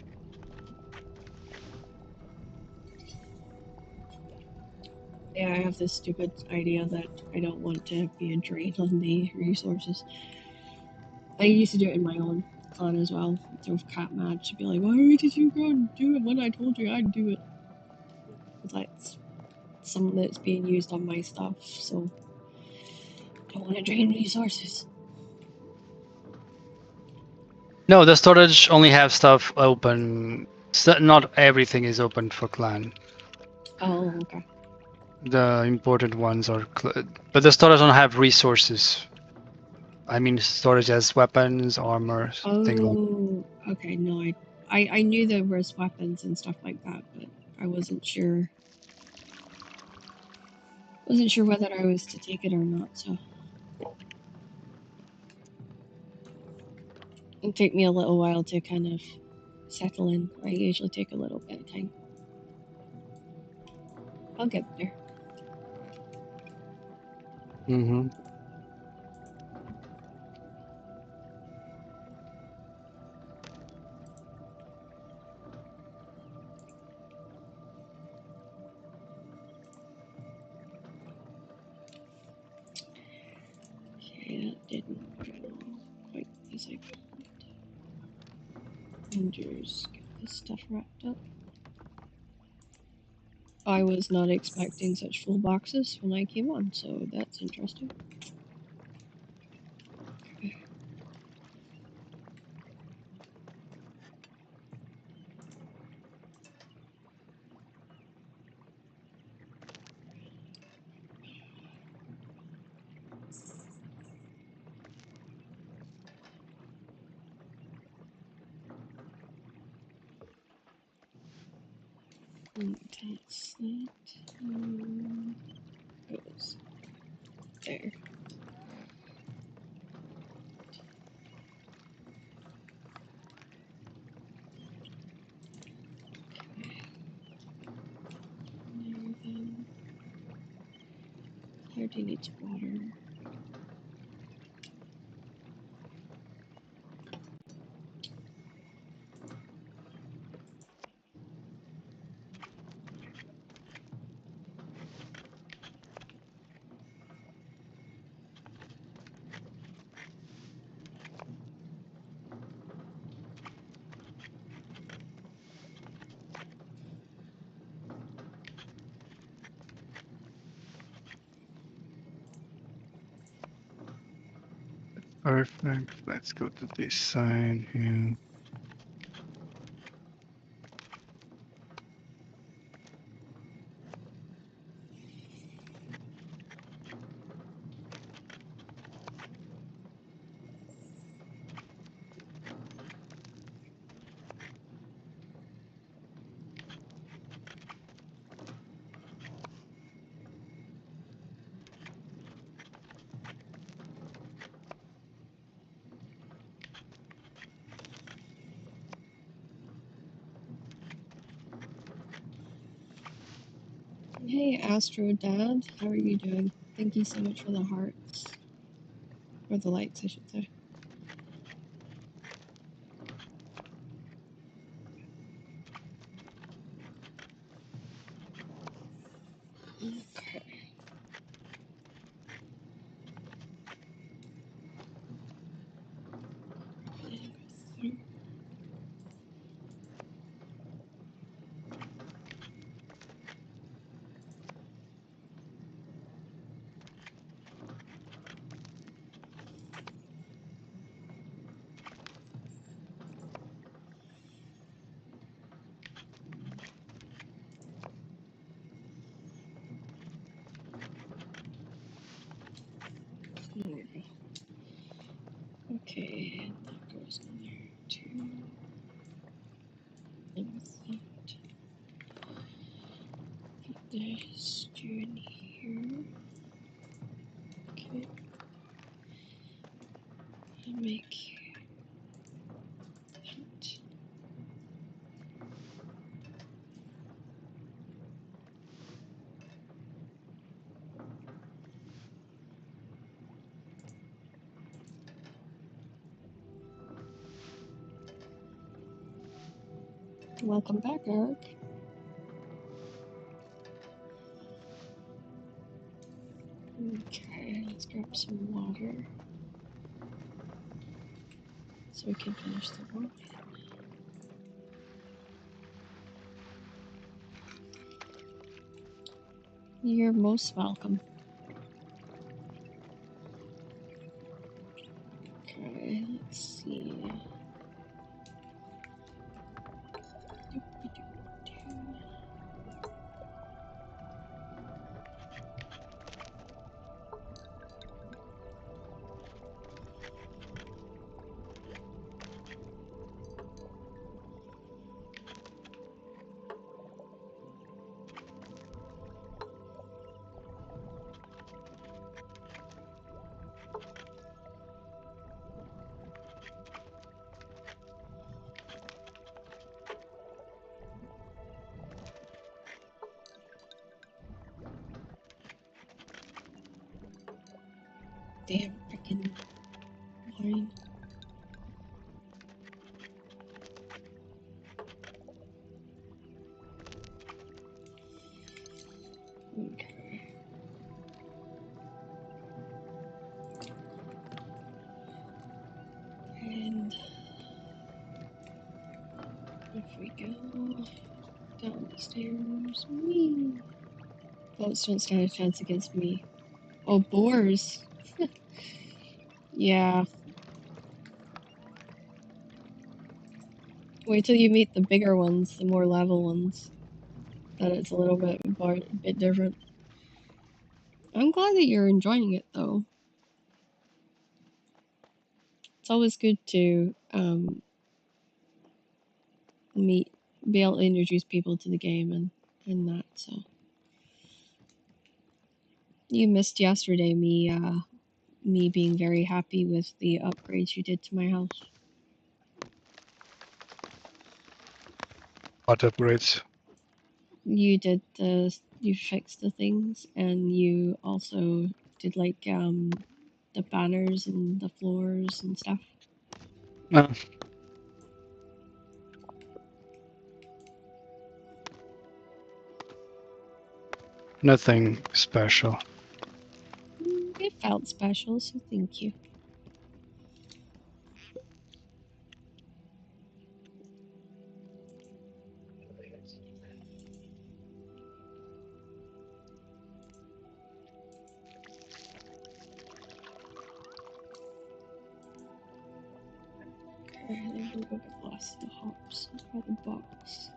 Yeah, I have this stupid idea that I don't want to be a drain on the resources. I used to do it in my own clan as well. Throw cat match, be like, "Why did you go and do it when I told you I'd do it?" It's like something that's being used on my stuff, so I don't want to drain resources. No, the storage only have stuff open. Not everything is open for clan. Oh, okay. The important ones are, but the storage don't have resources. I mean, storage as weapons, armor, things like. Oh, okay. No, I knew there was weapons and stuff like that, but I wasn't sure. Wasn't sure whether I was to take it or not. So it'll take me a little while to kind of settle in. I usually take a little bit of time. I'll get there. Mm-hmm. Okay, that didn't go quite as I planned. And just get this stuff wrapped up. I was not expecting such full boxes when I came on, so that's interesting. That's that. Goes there. There then. Clarity needs water. Perfect. Let's go to this side here. Hey, Astro Dad, how are you doing? Thank you so much for the hearts. Or the likes, I should say. Okay. There we go. Okay, that goes in there too. And with that, put the stew in here. Okay, and make that. Welcome back, Eric. Okay, let's grab some water so we can finish the wine. You're most welcome. Okay, let's see. Damn freaking wine. Okay. And if we go down the stairs, whee! Boats don't stand a chance against me. Oh, boars. Yeah. Wait till you meet the bigger ones, the more level ones. Then it's a little bit different. I'm glad that you're enjoying it, though. It's always good to be able to introduce people to the game and that. So you missed yesterday me being very happy with the upgrades you did to my house. What upgrades? You fixed the things, and you also did like the banners and the floors and stuff. No. Nothing special. It felt special, so thank you. Okay, then we're gonna blast the hops out of the box.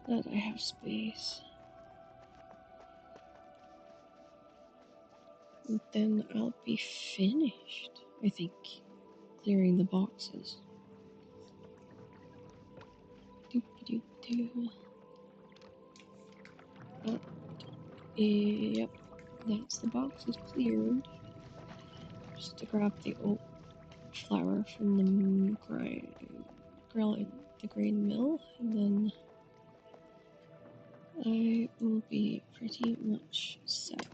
That I have space. And then I'll be finished, I think, clearing the boxes. Doop-a-doop-doo. Yep, that's the boxes cleared. Just to grab the oat flour from the grain mill, and then I will be pretty much set.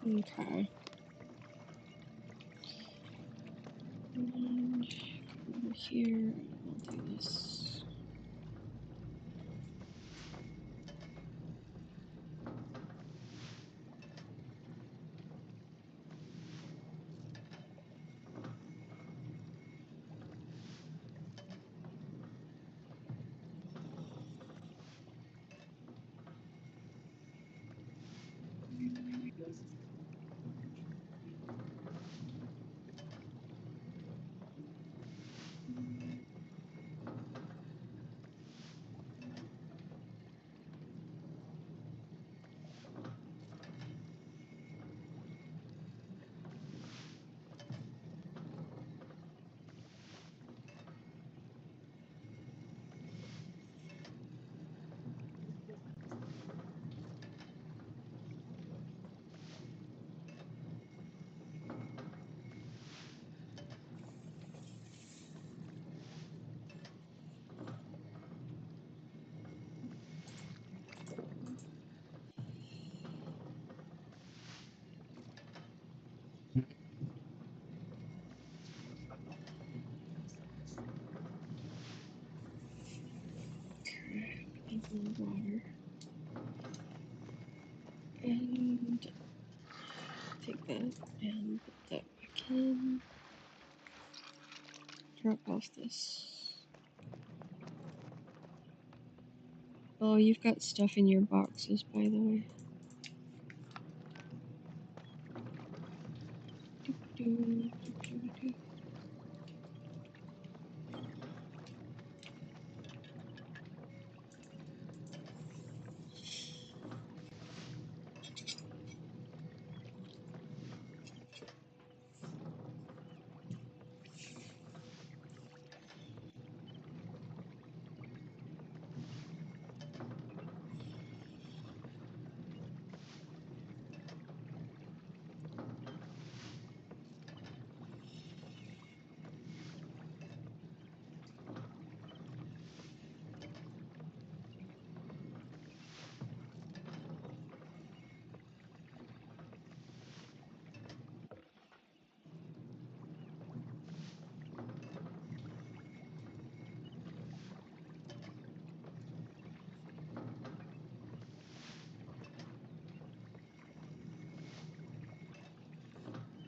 Okay. And over here, I'll do this. And water. And take that and put that back in. Drop off this. Oh, you've got stuff in your boxes, by the way.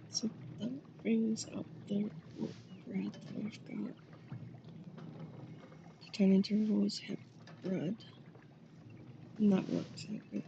So that brings up the bread that I've got to turn into rose hip bread. And that works out good.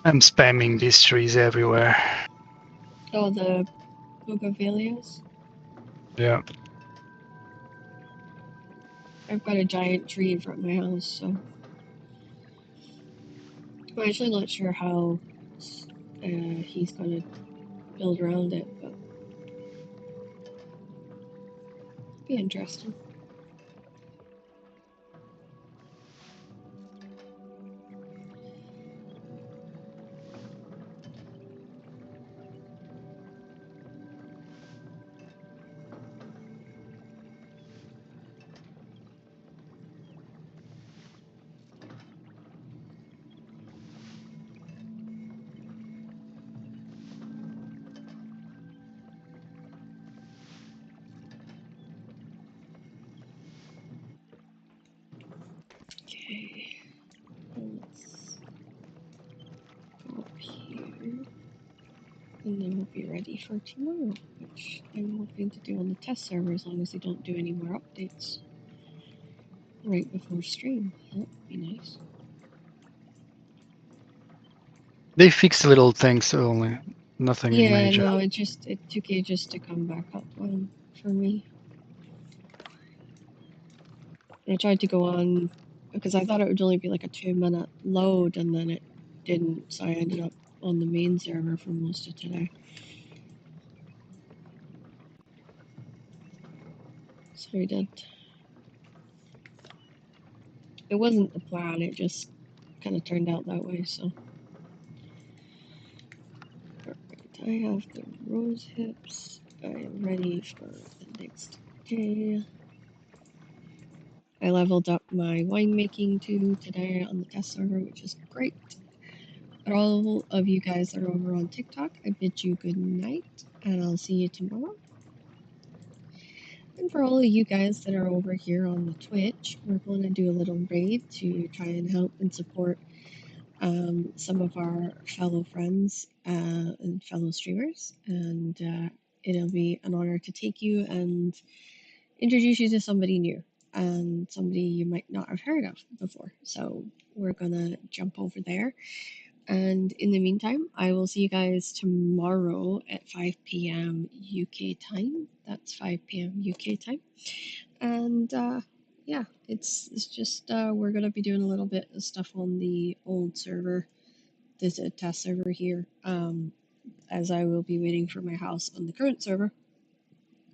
I'm spamming these trees everywhere. Oh, the bougainvilleas? Yeah. I've got a giant tree in front of my house, so I'm actually not sure how he's gonna build around it, but be interesting. Okay, let's go up here, and then we'll be ready for tomorrow, which I'm hoping to do on the test server as long as they don't do any more updates right before stream. That would be nice. They fixed little things only, nothing Yeah, major. no, it took ages to come back up for me. I tried to go on because I thought it would only be like a 2-minute load, and then it didn't, so I ended up on the main server for most of today. So I did. It wasn't the plan, it just kind of turned out that way, so. Alright, I have the rose hips. I am ready for the next day. I leveled up my winemaking too today on the test server, which is great. For all of you guys that are over on TikTok, I bid you good night, and I'll see you tomorrow. And for all of you guys that are over here on the Twitch, we're going to do a little raid to try and help and support some of our fellow friends and fellow streamers. And it'll be an honor to take you and introduce you to somebody new and somebody you might not have heard of before. So we're going to jump over there. And in the meantime, I will see you guys tomorrow at 5 p.m. UK time. That's 5 p.m. UK time. And yeah, it's just we're gonna be doing a little bit of stuff on the old server, this test server here. As I will be waiting for my house on the current server,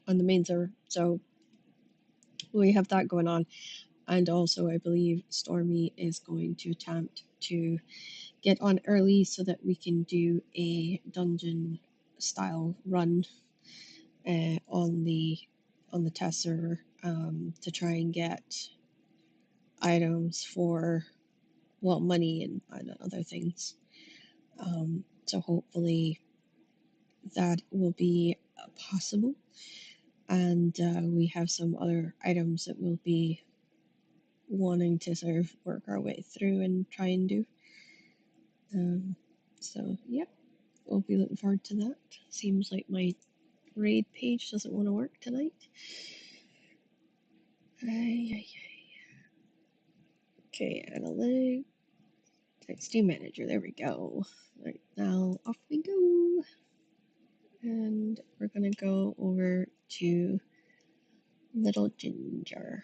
on the main server. So we have that going on. And also, I believe Stormy is going to attempt to get on early so that we can do a dungeon style run on the test server to try and get items for money and other things. So hopefully that will be possible, and we have some other items that we'll be wanting to sort of work our way through and try and do. So yeah, we'll be looking forward to that. Seems like my raid page doesn't want to work tonight. Okay, analytics, XD manager, there we go. Right, now off we go. And we're gonna go over to Little Ginger.